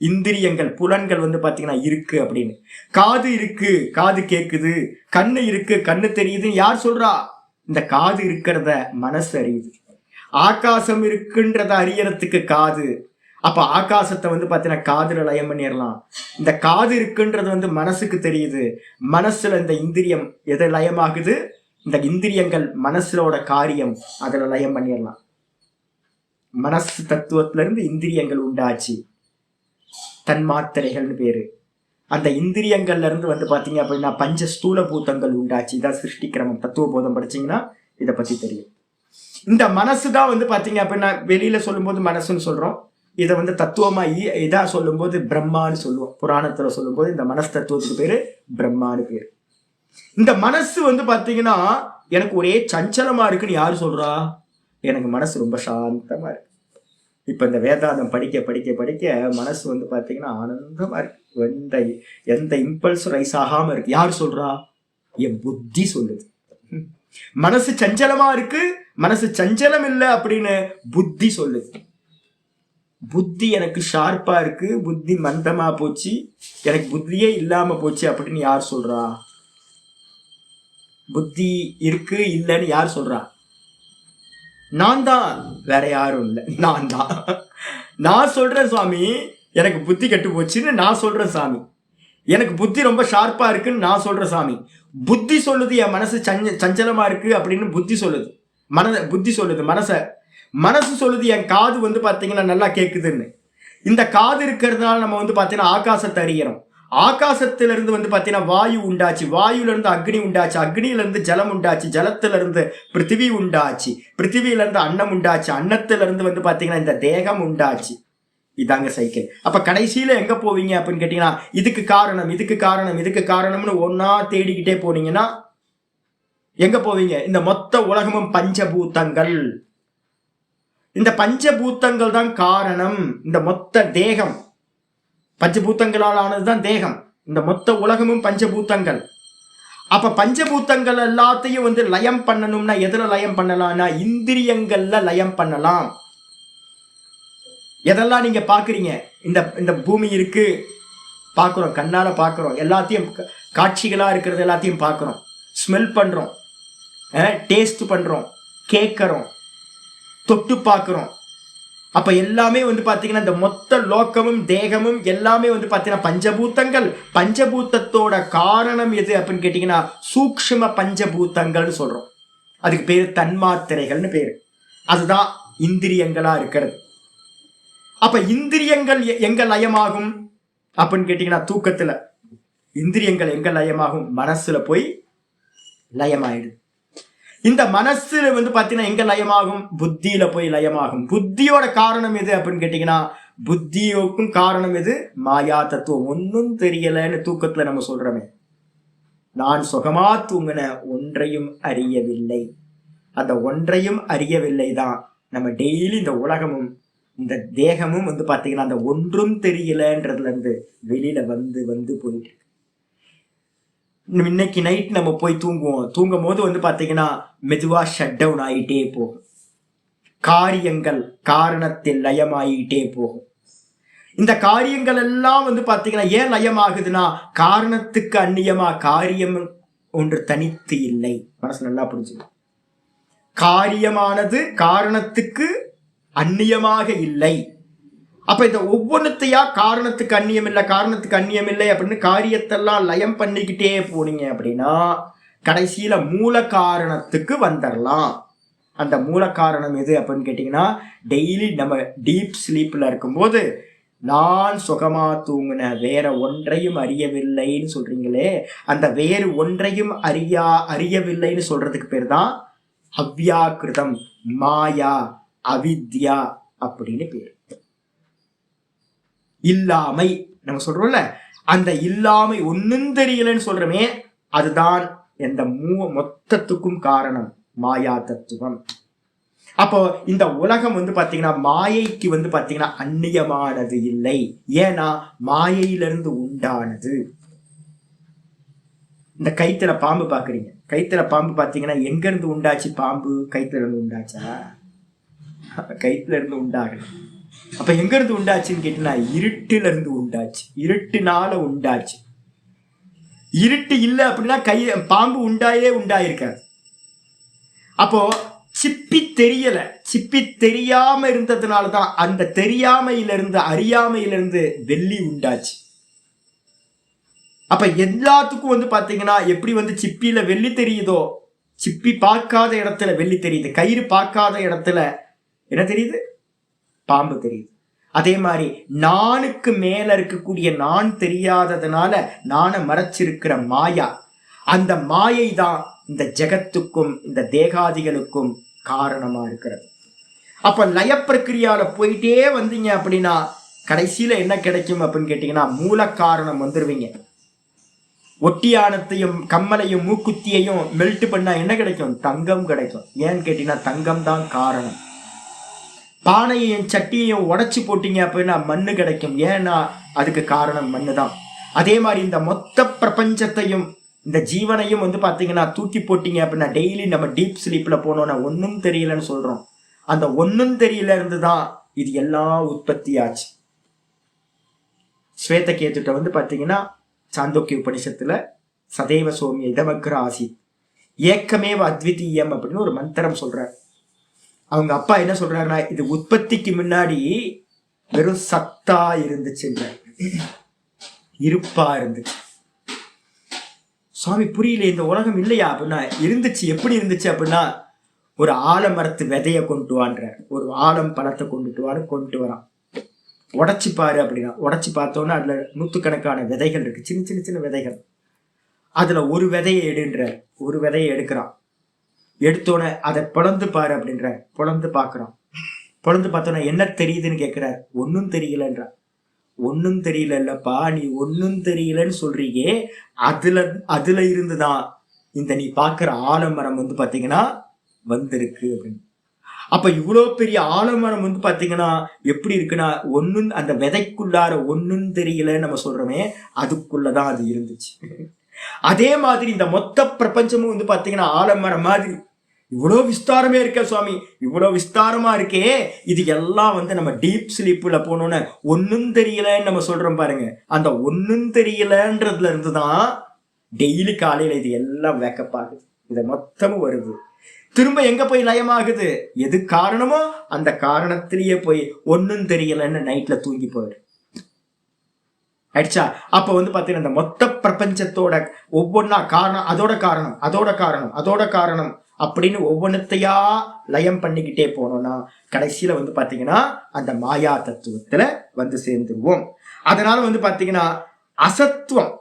இந்திரியங்கள் புலன்கள் வந்து பாத்தீங்கன்னா இருக்கு அப்படின்னு. காது இருக்கு, காது கேக்குது, கண்ணு இருக்கு, கண்ணு தெரியுதுன்னு யார் சொல்றா? இந்த காது இருக்கிறத மனசு அறியுது. ஆகாசம் இருக்குன்றத அறியறதுக்கு காது. அப்ப ஆகாசத்தை வந்து பாத்தீங்கன்னா காதுல லயம் பண்ணிடலாம். இந்த காது இருக்குன்றது வந்து மனசுக்கு தெரியுது. மனசுல இந்த இந்திரியம் எதை லயமாகுது? இந்த இந்திரியங்கள் மனசுலோட காரியம், அதுல லயம் பண்ணிடலாம். மனசு தத்துவத்துல இருந்து இந்திரியங்கள் உண்டாச்சு, தன்மாத்திரைகள்னு பேரு. அந்த இந்திரியங்கள்ல இருந்து வந்து பாத்தீங்க அப்படின்னா பஞ்ச ஸ்தூல பூதங்கள் உண்டாச்சு. இதான் சிருஷ்டி கிரமம். தத்துவ போதம் படிச்சீங்கன்னா இதை பத்தி தெரியும். இந்த மனசுதான் வந்து பாத்தீங்க அப்படின்னா வெளியில சொல்லும் போது மனசுன்னு சொல்றோம், இதை வந்து தத்துவமா இதா சொல்லும் போது பிரம்மான்னு சொல்லுவோம். புராணத்துல சொல்லும் போது இந்த மனசு தத்துவத்துக்கு பேரு பிரம்மான்னு பேரு. இந்த மனசு வந்து பாத்தீங்கன்னா எனக்கு ஒரே சஞ்சலமா இருக்குன்னு யாரு சொல்றா? எனக்கு மனசு ரொம்ப சாந்தமா இருக்கு. இப்ப இந்த வேதாந்தம் படிக்க படிக்க படிக்க மனசு வந்து பாத்தீங்கன்னா ஆனந்தமா இருக்கு. எந்த இம்பல்ஸும் ரைஸ் ஆகாம இருக்கு. யார் சொல்றா? என் புத்தி சொல்லுது. மனசு சஞ்சலமா இருக்கு, மனசு சஞ்சலம் இல்லை அப்படின்னு புத்தி சொல்லுது. புத்தி எனக்கு ஷார்ப்பா இருக்கு, புத்தி மந்தமா போச்சு, எனக்கு புத்தியே இல்லாம போச்சு அப்படின்னு யார் சொல்றா? புத்தி இருக்கு இல்லைன்னு யார் சொல்றா? நான் தான், வேற யாரும் இல்லை, நான் தான். நான் சொல்றேன் சுவாமி எனக்கு புத்தி கெட்டு போச்சுன்னு நான் சொல்றேன் சாமி. எனக்கு புத்தி ரொம்ப ஷார்ப்பா இருக்குன்னு நான் சொல்றேன் சாமி. புத்தி சொல்லுது என் மனசு சஞ்சலமா இருக்கு அப்படின்னு புத்தி சொல்லுது. புத்தி சொல்லுது மனசு சொல்லுது என் காது வந்து பாத்தீங்கன்னா நல்லா கேக்குதுன்னு. இந்த காது இருக்கிறதுனால நம்ம வந்து பாத்தீங்கன்னா ஆகாசத்தை அறியறோம். ஆகாசத்துல இருந்து வந்து பாத்தீங்கன்னா வாயு உண்டாச்சு, வாயுல இருந்து அக்னி உண்டாச்சு, அக்னியில இருந்து ஜலம் உண்டாச்சு, ஜலத்துல இருந்து பிருத்திவி உண்டாச்சு, பிருத்திவியில இருந்து அன்னம் உண்டாச்சு, அன்னத்துல இருந்து வந்து பாத்தீங்கன்னா இந்த தேகம் உண்டாச்சு. இதாங்க சைக்கிள். அப்ப கடைசியில எங்க போவீங்க அப்படின்னு கேட்டீங்கன்னா இதுக்கு காரணம்னு ஒன்னா தேடிக்கிட்டே போனீங்கன்னா எங்க போவீங்க? இந்த மொத்த உலகமும் பஞ்சபூதங்கள். இந்த பஞ்சபூதங்கள் தான் காரணம். இந்த மொத்த தேகம் பஞ்சபூதங்களால் ஆனதுதான் தேகம். இந்த மொத்த உலகமும் பஞ்சபூதங்கள். அப்ப பஞ்சபூதங்கள் எல்லாத்தையும் வந்து லயம் பண்ணணும்னா எதுல லயம் பண்ணலாம்னா இந்திரியங்கள்ல லயம் பண்ணலாம். எதெல்லாம் நீங்க பாக்குறீங்க? இந்த பூமி இருக்கு, பாக்குறோம், கண்ணால பாக்குறோம், எல்லாத்தையும் காட்சிகளா இருக்கிறது எல்லாத்தையும் பாக்குறோம், ஸ்மெல் பண்றோம், டேஸ்ட் பண்றோம், கேட்கறோம், தொட்டு பார்க்கிறோம். அப்ப எல்லாமே வந்து பாத்தீங்கன்னா இந்த மொத்த லோக்கமும் தேகமும் எல்லாமே வந்து பாத்தீங்கன்னா பஞ்சபூதங்கள். பஞ்சபூதத்தோட காரணம் எது அப்படின்னு கேட்டீங்கன்னா சூக்ஷ்ம பஞ்சபூதங்கள்னு சொல்றோம். அதுக்கு பேரு தன்மாத்திரைகள்னு பேரு. அதுதான் இந்திரியங்களா இருக்கிறது. அப்ப இந்திரியங்கள் எங்க லயமாகும் அப்படின்னு கேட்டீங்கன்னா தூக்கத்துல. இந்திரியங்கள் எங்க லயமாகும்? மனசுல போய் லயமாயிடுது. இந்த மனசுல வந்து பாத்தீங்கன்னா எங்க லயமாகும்? புத்தியில போய் லயமாகும். புத்தியோட காரணம் எது அப்படின்னு கேட்டீங்கன்னா, புத்தியோக்கும் காரணம் எது? மாயா தத்துவம். ஒன்னும் தெரியலன்னு தூக்கத்துல நம்ம சொல்றோமே, நான் சுகமா தூங்கின, ஒன்றையும் அறியவில்லை. அந்த ஒன்றையும் அறியவில்லை தான் நம்ம டெய்லி இந்த உலகமும் இந்த தேகமும் வந்து பாத்தீங்கன்னா அந்த ஒன்றும் தெரியலன்றதுல இருந்து வெளியில வந்து வந்து போயிட்டு இருக்கு. இன்னைக்கு நைட் நம்ம போய் தூங்குவோம். தூங்கும் போது வந்து பாத்தீங்கன்னா மெதுவா ஷட் டவுன் ஆகிட்டே போகும். காரியங்கள் காரணத்தில் லயமாயிட்டே போகும். இந்த காரியங்கள் எல்லாம் வந்து பாத்தீங்கன்னா ஏன் லயமாகுதுன்னா, காரணத்துக்கு அந்நியமா காரியம் ஒன்று தனித்து இல்லை. மனசு நல்லா புரிஞ்சுது. காரியமானது காரணத்துக்கு அந்நியமாக இல்லை. அப்ப இந்த ஒவ்வொன்றுத்தையா காரணத்துக்கு அந்நியம் இல்லை, காரணத்துக்கு அந்நியம் இல்லை அப்படின்னு காரியத்தெல்லாம் லயம் பண்ணிக்கிட்டே போனீங்க அப்படின்னா கடைசியில மூல காரணத்துக்கு வந்துடலாம். அந்த மூல காரணம் எது அப்படின்னு கேட்டீங்கன்னா, டெய்லி நம்ம டீப் ஸ்லீப்ல இருக்கும்போது நான் சுகமா தூங்கின, வேற ஒன்றையும் அறியவில்லைன்னு சொல்றீங்களே, அந்த வேறு ஒன்றையும் அறியவில்லைன்னு சொல்றதுக்கு பேர் தான் அவ்யாக்கிருதம், மாயா, அவித்யா அப்படின்னு பேர். இல்லாமை நம்ம சொல்றோம்ல, அந்த இல்லாமை ஒன்னும் தெரியலன்னு சொல்றமே, அதுதான் எந்த மொத்தத்துக்கும் காரணம் மாயா தத்துவம். அப்போ இந்த உலகம் வந்து பாத்தீங்கன்னா மாயைக்கு வந்து பாத்தீங்கன்னா அந்நியமானது இல்லை. ஏன்னா மாயையிலிருந்து உண்டானது. இந்த கைத்துல பாம்பு பாக்குறீங்க, கைத்துல பாம்பு பாத்தீங்கன்னா எங்க இருந்து உண்டாச்சு? பாம்பு கைத்துல இருந்து உண்டாச்சா? கைத்துல இருந்து உண்டாகல. அப்ப எங்க இருந்து உண்டாச்சுன்னு கேட்டீங்கன்னா இருட்டுல இருந்து உண்டாச்சு. இருட்டுனால உண்டாச்சு. இருட்டு இல்லை அப்படின்னா பாம்பு உண்டாயிருக்காது. அப்போ சிப்பி தெரியல, சிப்பி தெரியாம இருந்ததுனாலதான் அந்த தெரியாமையிலிருந்து அறியாமையிலிருந்து வெள்ளி உண்டாச்சு. அப்ப எல்லாத்துக்கும் வந்து பாத்தீங்கன்னா எப்படி வந்து சிப்பியில வெள்ளி தெரியுதோ, சிப்பி பார்க்காத இடத்துல வெள்ளி தெரியுது, கயிறு பார்க்காத இடத்துல என்ன தெரியுது? பாம்பு தெரியுது. அதே மாதிரி நானுக்கு மேல இருக்கக்கூடிய நான் தெரியாததுனால நானை மறைச்சிருக்கிற மாயா, அந்த மாயை தான் இந்த ஜெகத்துக்கும் இந்த தேகாதிகளுக்கும் காரணமா இருக்கிறது. அப்ப லய பிரக்கிரியால போயிட்டே வந்தீங்க அப்படின்னா கடைசியில என்ன கிடைக்கும் அப்படின்னு கேட்டீங்கன்னா மூல காரணம் வந்துருவீங்க. ஒட்டியானத்தையும் கம்மலையும் மூக்குத்தியையும் மெல்ட் பண்ணா என்ன கிடைக்கும்? தங்கம் கிடைக்கும். ஏன்னு கேட்டீங்கன்னா தங்கம் தான் காரணம். பானையையும் சட்டியையும் உடைச்சு போட்டீங்க அப்படின்னா மண்ணு கிடைக்கும். ஏன்னா அதுக்கு காரணம் மண்ணு தான். அதே மாதிரி இந்த மொத்த பிரபஞ்சத்தையும் இந்த ஜீவனையும் வந்து பாத்தீங்கன்னா தூக்கி போட்டீங்க அப்படின்னா டெய்லி நம்ம டீப் ஸ்லீப்ல போனோம்னா ஒன்னும் தெரியலன்னு சொல்றோம். அந்த ஒன்னும் தெரியல இருந்துதான் இது எல்லாம் உற்பத்தி ஆச்சு. ஸ்வேதகேதுட்ட வந்து பாத்தீங்கன்னா சாந்தோக்கிய உபனிஷத்துல சதேவ சோமிய இதமக்ர ஆசி ஏக்கமேவ அத்விதீயம் அப்படின்னு ஒரு மந்திரம் சொல்றாரு. அவங்க அப்பா என்ன சொல்றாருன்னா, இது உற்பத்திக்கு முன்னாடி வெறும் சத்தா இருந்துச்சுன்ற, இருப்பா இருந்துச்சு. சுவாமி புரியல, இந்த உலகம் இல்லையா அப்படின்னா இருந்துச்சு. எப்படி இருந்துச்சு அப்படின்னா, ஒரு ஆலமரத்து விதைய கொண்டு வான்ற, ஒரு ஆலம் பழத்தை கொண்டு வரான். உடைச்சு பாரு அப்படின்னா உடைச்சு பார்த்தோன்னா அதுல நூற்றுக்கணக்கான விதைகள் இருக்கு, சின்ன சின்ன சின்ன விதைகள். அதுல ஒரு விதையை எடுன்ற, ஒரு விதையை எடுக்கிறான். எடுத்தோன்னே அதை பொழந்து பாரு அப்படின்ற, பொழந்து பாக்குறான். பொழந்து பார்த்தோன்னா என்ன தெரியுதுன்னு கேட்கிறார். ஒன்னும் தெரியலன்ற. ஒன்னும் தெரியல இல்லப்பா, நீ ஒன்னும் தெரியலன்னு சொல்றீங்க, அதுல இருந்துதான் இந்த நீ பாக்குற ஆலமரம் வந்து பாத்தீங்கன்னா வந்திருக்கு அப்படின்னு. அப்ப இவ்வளவு பெரிய ஆலமரம் வந்து பாத்தீங்கன்னா எப்படி இருக்குன்னா, ஒன்னும் அந்த விதைக்குள்ளார ஒன்னும் தெரியலன்னு நம்ம சொல்றோமே, அதுக்குள்ளதான் அது இருந்துச்சு. அதே மாதிரி இந்த மொத்த பிரபஞ்சமும் வந்து பாத்தீங்கன்னா ஆலமரம் மாதிரி இவ்வளவு விஸ்தாரமே இருக்க சுவாமி, இவ்வளவு விஸ்தாரமா இருக்கே, இது எல்லாம் வந்து நம்ம டீப் ஸ்லீப்ல போனோன்னு ஒன்னும் தெரியலன்னு நம்ம சொல்றோம் பாருங்க. அந்த ஒன்னும் தெரியலன்றதுல இருந்துதான் டெய்லி காலையில இது எல்லாம் வேக்கப் ஆகுது. இதை மொத்தமும் வருது, திரும்ப எங்க போய் லயமாகுது? எது காரணமோ அந்த காரணத்திலேயே போய் ஒன்னும் தெரியலன்னு நைட்ல தூங்கி போயிடு ஆயிடுச்சா. அப்ப வந்து பாத்தீங்கன்னா இந்த மொத்த பிரபஞ்சத்தோட ஒவ்வொன்னா காரணம், அதோட காரணம், அதோட காரணம், அதோட காரணம் அப்படின்னு ஒவ்வொன்றத்தையா லயம் பண்ணிக்கிட்டே போனோம்னா கடைசியில வந்து பாத்தீங்கன்னா அந்த மாயா தத்துவத்துல வந்து சேர்ந்துருவோம். அதனால வந்து பாத்தீங்கன்னா அசத்துவம்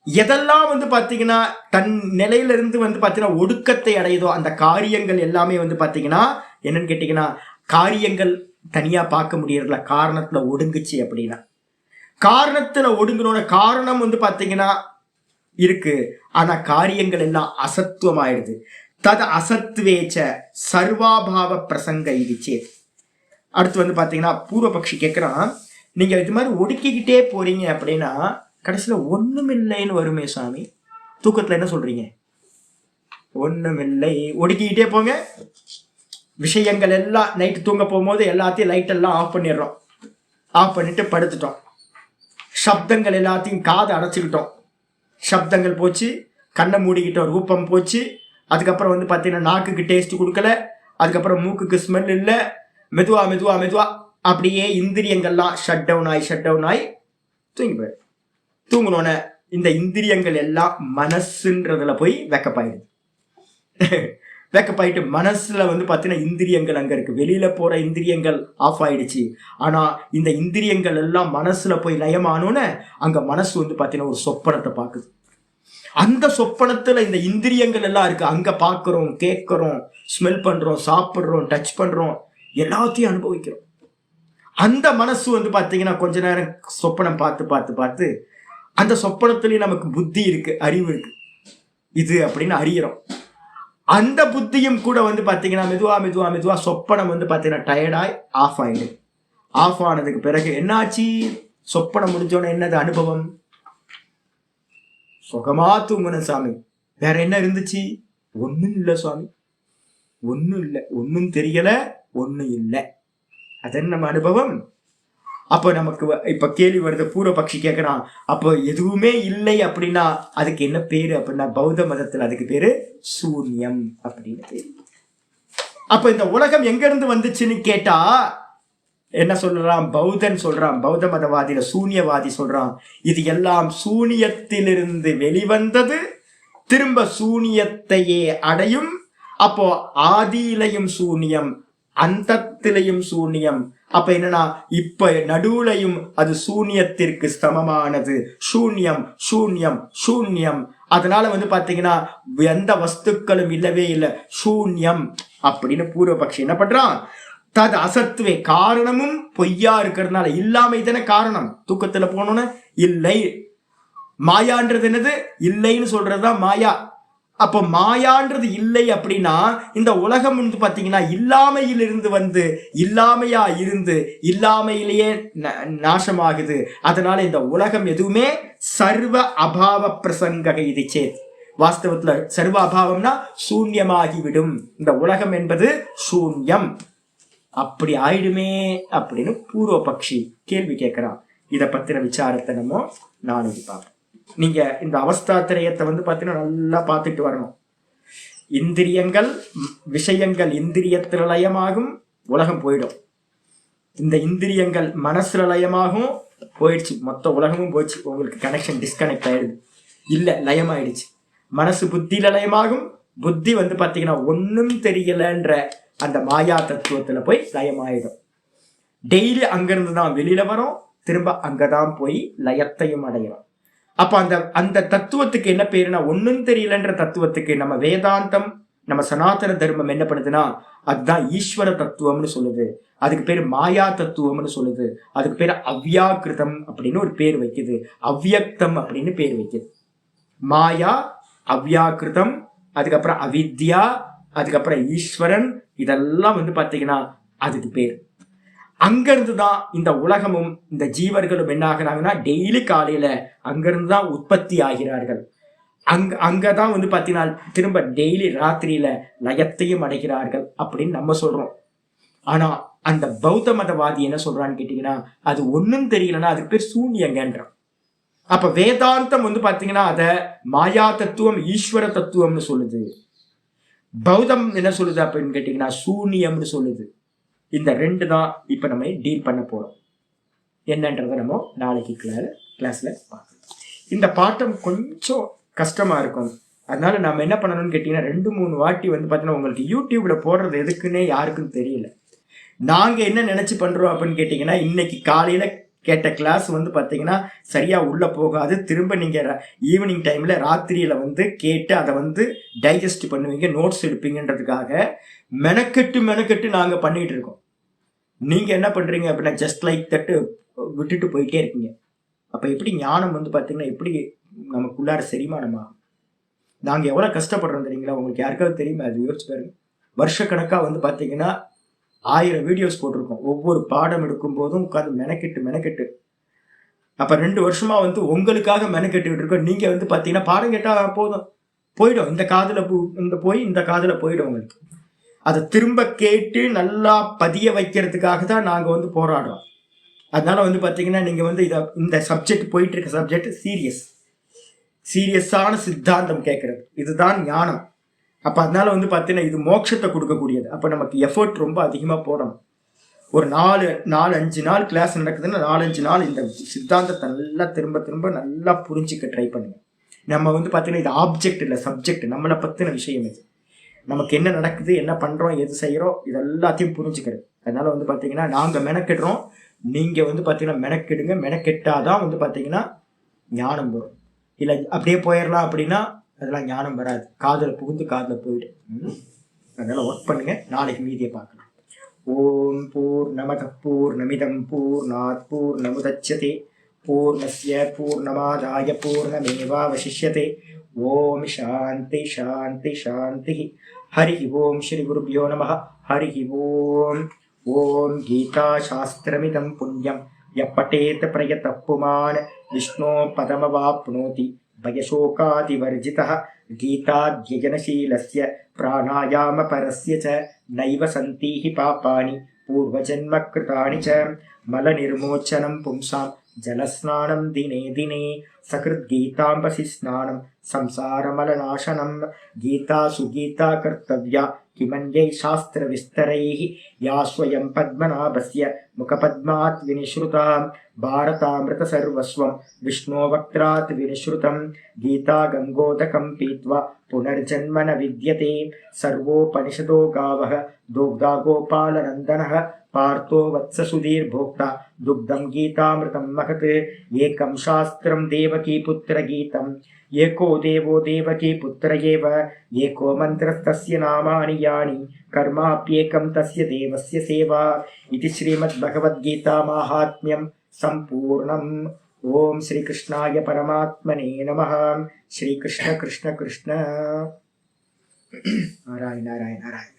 எதெல்லாம் வந்து பாத்தீங்கன்னா தன் நிலையில இருந்து வந்து பாத்தீங்கன்னா ஒடுக்கத்தை அடையுதோ அந்த காரியங்கள் எல்லாமே வந்து பாத்தீங்கன்னா என்னன்னு கேட்டீங்கன்னா, காரியங்கள் தனியா பார்க்க முடியறதுல காரணத்துல ஒடுங்குச்சு அப்படின்னா. காரணத்துல ஒடுங்கணும்ன காரணம் வந்து பாத்தீங்கன்னா இருக்கு, ஆனா காரியங்கள் எல்லாம் அசத்துவம் ஆயிடுது. தது அசத்துவேச்ச சர்வாபாவ பிரசங்க இதுச்சே. அடுத்து வந்து பாத்தீங்கன்னா பூர்வபக்ஷி கேட்கிறான், நீங்க இது மாதிரி ஒடுக்கிக்கிட்டே போறீங்க அப்படின்னா கடைசியில ஒண்ணுமில்லைன்னு வருமே சாமி, தூக்கத்துல என்ன சொல்றீங்க? ஒண்ணுமில்லை, ஒடுக்கிக்கிட்டே போங்க. விஷயங்கள் எல்லாம் நைட்டு தூங்க போகும்போது எல்லாத்தையும் லைட் எல்லாம் ஆஃப் பண்ணிடுறோம், ஆஃப் பண்ணிட்டு படுத்துட்டோம். சப்தங்கள் எல்லாத்தையும் காதை அடைச்சிக்கிட்டோம், சப்தங்கள் போச்சு. கண்ணை மூடிக்கிட்டோம், ரூபம் போச்சு. அதுக்கப்புறம் வந்து பார்த்தீங்கன்னா நாக்குக்கு டேஸ்ட் கொடுக்கல, அதுக்கப்புறம் மூக்குக்கு ஸ்மெல் இல்லை. மெதுவா மெதுவா மெதுவா அப்படியே இந்திரியங்கள்லாம் ஷட் டவுன் ஆகி தூங்கி போயிடு. தூங்கணுன்னு இந்த இந்திரியங்கள் எல்லாம் மனசுன்றதுல போய் வெக்கப்பாயிடுது. வெக்கப்பாயிட்டு மனசுல வந்து பார்த்தீங்கன்னா இந்திரியங்கள் அங்க இருக்கு, வெளியில போற இந்திரியங்கள் ஆஃப் ஆயிடுச்சு. ஆனா இந்த இந்திரியங்கள் எல்லாம் மனசுல போய் லயமானோன்னு அங்க மனசு வந்து பார்த்தீங்கன்னா ஒரு சொப்பனத்தை பார்க்குது. அந்த சொப்பனத்துல இந்த இந்திரியங்கள் எல்லாம் இருக்கு, அங்க பார்க்கிறோம், கேட்கிறோம், ஸ்மெல் பண்றோம், சாப்பிடுறோம், டச் பண்றோம், எல்லாத்தையும் அனுபவிக்கிறோம். அந்த மனசு வந்து பாத்தீங்கன்னா கொஞ்ச நேரம் சொப்பனம் பார்த்து பார்த்து பார்த்து அந்த சொப்பனத்திலேயே நமக்கு புத்தி இருக்கு, அறிவு இருக்கு, இது அப்படின்னு அறியறோம். அந்த புத்தியும் கூட வந்து பாத்தீங்கன்னா மெதுவா மெதுவா மெதுவா சொப்பனம் வந்து பாத்தீங்கன்னா டயர்டாய் ஆஃப் ஆயிடு. ஆஃப் ஆனதுக்கு பிறகு என்னாச்சு? சொப்பனம் முடிஞ்சோன்னு என்னது அனுபவம்? சுகமா தூங்கணும் சாமி, வேற என்ன இருந்துச்சு? ஒன்னும் இல்லை சுவாமி, ஒன்னும் இல்லை, ஒன்னும் தெரியல, ஒன்னும் இல்லை. அதன் நம்ம அனுபவம். அப்போ நமக்கு இப்ப கேள்வி வருது, பூர்வபக்ஷி கேட்கறான், அப்போ எதுவுமே இல்லை அப்படின்னா அதுக்கு என்ன பேரு அப்படின்னா பௌத்த மதத்துல அதுக்கு பேரு சூன்யம் அப்படின்னு பேரு. அப்ப இந்த உலகம் எங்க இருந்து வந்துச்சுன்னு கேட்டா என்ன சொல்றான்? பௌத்தன் சொல்றான், பௌத்த மதவாதியில சூன்யவாதி சொல்றான், இது எல்லாம் சூனியத்திலிருந்து வெளிவந்தது, திரும்ப சூனியத்தையே அடையும். அப்போ ஆதியிலையும் சூன்யம், அந்தத்திலையும் சூன்யம். அப்ப என்னன்னா இப்ப நடுவுலையும் அது சூன்யத்திற்கு சமமானது. சூன்யம் சூன்யம் சூன்யம். அதனால வந்து பாத்தீங்கன்னா எந்த வஸ்துக்களும் இல்லவே இல்லை, சூன்யம் அப்படின்னு பூர்வபக்ஷி என்ன பண்றான்? தது அசத்துவே, காரணமும் பொய்யா இருக்கிறதுனால இல்லாம தானே காரணம். தூக்கத்துல போனோன்னு இல்லை, மாயான்றது என்னது? இல்லைன்னு சொல்றதுதான் மாயா. அப்போ மாயான்றது இல்லை அப்படின்னா இந்த உலகம் வந்து பாத்தீங்கன்னா இல்லாமையிலிருந்து வந்து இல்லாமையா இருந்து இல்லாமையிலேயே நாசமாகுது. அதனால இந்த உலகம் எதுவுமே சர்வ அபாவ பிரசங்க இதுச்சே. வாஸ்தவத்துல சர்வ அபாவம்னா சூன்யமாகிவிடும். இந்த உலகம் என்பது சூன்யம், அப்படி ஆயிடுமே அப்படின்னு பூர்வபக்ஷி கேள்வி கேட்கிறான். இதை பத்தின விசாரத்தை நம்ம நாளைக்கு பார்ப்போம். நீங்க இந்த அவஸ்தாத்திரயத்தை வந்து பாத்தீங்கன்னா நல்லா பார்த்துட்டு வரணும். இந்திரியங்கள் விஷயங்கள் இந்திரியத்துல லயமாகும், உலகம் போயிடும். இந்த இந்திரியங்கள் மனசுல லயமாகும், போயிடுச்சு, மொத்த உலகமும் போயிடுச்சு. உங்களுக்கு கனெக்ஷன் டிஸ்கனெக்ட் ஆயிடுது, இல்ல லயம் ஆயிடுச்சு. மனசு புத்தியில லயமாகும், புத்தி வந்து பாத்தீங்கன்னா ஒன்னும் தெரியலன்ற அந்த மாயா தத்துவத்துல போய் லயமாயிடும். டெய்லி அங்கிருந்து தான் வெளியில வரும், திரும்ப அங்கதான் போய் லயத்தையும் அடையும். அப்ப அந்த அந்த தத்துவத்துக்கு என்ன பேருனா ஒன்னும் தெரியலன்ற தத்துவத்துக்கு நம்ம வேதாந்தம், நம்ம சனாதன தர்மம் என்ன பண்ணுதுன்னா அதுதான் ஈஸ்வர தத்துவம்னு சொல்லுது. அதுக்கு பேரு மாயா தத்துவம்னு சொல்லுது. அதுக்கு பேரு அவ்யாக்கிருதம் அப்படின்னு ஒரு பேர் வைக்குது, அவ்யக்தம் அப்படின்னு பேர் வைக்குது. மாயா, அவ்யாக்கிருதம், அதுக்கப்புறம் அவித்யா, அதுக்கப்புறம் ஈஸ்வரன், இதெல்லாம் வந்து பாத்தீங்கன்னா அதுக்கு பேர். அங்கிருந்து தான் இந்த உலகமும் இந்த ஜீவர்களும் என்ன ஆகுறாங்கன்னா டெய்லி காலையில அங்கிருந்து தான் உற்பத்தி ஆகிறார்கள். அங்கதான் வந்து பாத்தீங்கன்னா திரும்ப டெய்லி ராத்திரியில லயத்தையும் அடைகிறார்கள் அப்படின்னு நம்ம சொல்றோம். ஆனா அந்த பௌத்த மதவாதி என்ன சொல்றான்னு கேட்டீங்கன்னா அது ஒன்னும் தெரியலன்னா அதுக்கு பேர் சூன்யங்கன்றான். அப்ப வேதாந்தம் வந்து பாத்தீங்கன்னா அத மாயா தத்துவம் ஈஸ்வர தத்துவம்னு சொல்லுது. பௌத்தம் என்ன சொல்லுது அப்படின்னு கேட்டீங்கன்னா சூன்யம்னு சொல்லுது. இந்த ரெண்டு தான் இப்ப நம்ம டீல் பண்ண போறோம். என்னன்றதை நம்ம நாளைக்கு கிளாஸ்ல பார்க்கலாம். இந்த பாட்டம் கொஞ்சம் கஷ்டமா இருக்கும், அதனால நம்ம என்ன பண்ணணும்னு கேட்டீங்கன்னா 2-3 வாட்டி வந்து பாத்தீங்கன்னா உங்களுக்கு யூடியூப்ல போடுறது எதுக்குன்னே யாருக்கும் தெரியல. நாங்க என்ன நினைச்சு பண்றோம் அப்படின்னு கேட்டீங்கன்னா இன்னைக்கு காலையில கேட்ட கிளாஸ் வந்து பார்த்தீங்கன்னா சரியா உள்ள போகாது. திரும்ப நீங்க ஈவினிங் டைம்ல ராத்திரியில வந்து கேட்டு அதை வந்து டைஜஸ்ட் பண்ணுவீங்க, நோட்ஸ் எடுப்பீங்கன்றதுக்காக மெனக்கெட்டு நாங்க பண்ணிட்டு இருக்கோம். நீங்க என்ன பண்றீங்க அப்படின்னா ஜஸ்ட் லைக் தட்டு விட்டுட்டு போயிட்டே இருக்கீங்க. அப்ப எப்படி ஞானம் வந்து பார்த்தீங்கன்னா எப்படி நமக்குள்ளார செரிமானம் ஆகும்? நாங்க எவ்வளவு கஷ்டப்படுறோம் தெரியுங்களா? உங்களுக்கு யாருக்காவது தெரியுமா? அது யோசிச்சு பாருங்க. வருஷக்கணக்கா வந்து பார்த்தீங்கன்னா 1000 வீடியோஸ் போட்டிருக்கோம். ஒவ்வொரு பாடம் எடுக்கும் போதும் உட்காந்து மெனக்கெட்டு அப்ப 2 வருஷமா வந்து உங்களுக்காக மெனக்கெட்டுக்கிட்டு இருக்கோம். நீங்க வந்து பாத்தீங்கன்னா பாடம் கேட்டா போதும், போயிடும். இந்த காதுல இந்த காதுல போயிடும் உங்களுக்கு. அதை திரும்ப கேட்டு நல்லா பதிய வைக்கிறதுக்காக தான் நாங்க வந்து போராடுறோம். அதனால வந்து பாத்தீங்கன்னா நீங்க வந்து இந்த சப்ஜெக்ட் போயிட்டு இருக்க சப்ஜெக்ட் சீரியஸான சித்தாந்தம் கேட்கறது, இதுதான் ஞானம். அப்ப அதனால வந்து பாத்தீங்கன்னா இது மோட்சத்தை கொடுக்கக்கூடியது. அப்ப நமக்கு எஃபர்ட் ரொம்ப அதிகமா போடணும். ஒரு 4-5 நாள் கிளாஸ் நடக்குதுன்னா 4-5 நாள் இந்த சித்தாந்தத்தை நல்லா திரும்ப நல்லா புரிஞ்சிக்க ட்ரை பண்ணுங்க. நம்ம வந்து பார்த்தீங்கன்னா இது ஆப்ஜெக்ட் இல்லை, சப்ஜெக்ட். நம்மளை பற்றின விஷயம் இது. நமக்கு என்ன நடக்குது, என்ன பண்ணுறோம், எது செய்கிறோம், இது எல்லாத்தையும் புரிஞ்சுக்கிறது. அதனால வந்து பார்த்தீங்கன்னா நாங்கள் மெனக்கெடுறோம், நீங்கள் வந்து பார்த்தீங்கன்னா மெனக்கெடுங்க. மெனக்கெட்டாதான் வந்து பார்த்தீங்கன்னா ஞானம் வரும். இல்லை அப்படியே போயிடலாம் அப்படின்னா அதெல்லாம் ஞானம் வராது. காதில் புகுந்து காதில் போயிடும். அதனால ஒர்க் பண்ணுங்க. நாளைக்கு மீதியை பார்க்கலாம். ஓம் பூர்ணமத பூர்ணமிதம் பூர்ணாத் பூர்ணமுதச்யதே பூர்ணஸ்ய பூர்ணமாதாய பூர்ணமேவாவசிஷ்யதே. ஓம் சாந்தி சாந்தி சாந்தி. ஹரி ஓம் ஸ்ரீ குருப்யோ நமः. ஹரி ஓம். ஓம் கீதா சாஸ்திரமிதம் புண்ணியம் யப்பட்டேத் பிரயதः புமான் விஷ்ணோ பதமவாப்னோதி பயசோகாதிவர்ஜிதः. गीताध्ययनशीलस्य प्राणायामपरस्य च नैव सन्ति हि पापानि पूर्वजन्मकृतानि च. मलनिर्मोचनं पुंसां जलस्नानं दिने दिने सकृद्गीताम्बसि स्नानं संसारमलनाशनं. गीता सुगीता कर्तव्या किमन्यै शास्त्रविस्तरैः या स्वयं पद्मनाभस्य मुखपद्मात् विनिश्रुता. भारतामृतसर्वस्वं विष्णोवक्त्रात् विनिश्रुतं. गीता गङ्गोदकं पीत्वा पुनर्जन्म न विद्यते. सर्वोपनिषदो गावः दोग्धा गोपालनन्दनः. पार्थो वत्ससुधीर्भोक्ता दुग्धं गीतामृतं महत्. एकं शास्त्रं देवकीपुत्रगीतम् एको देवो देवकीपुत्र एव. एको मन्त्रस्तस्य नामानि यानि कर्माप्येकं तस्य देवस्य सेवा. इति श्रीमद्भगवद्गीता माहात्म्यं सम्पूर्णम्. ओम श्री कृष्णाय परमात्मने नमः. श्री कृष्ण कृष्ण कृष्ण. नारायण नारायण नारायण.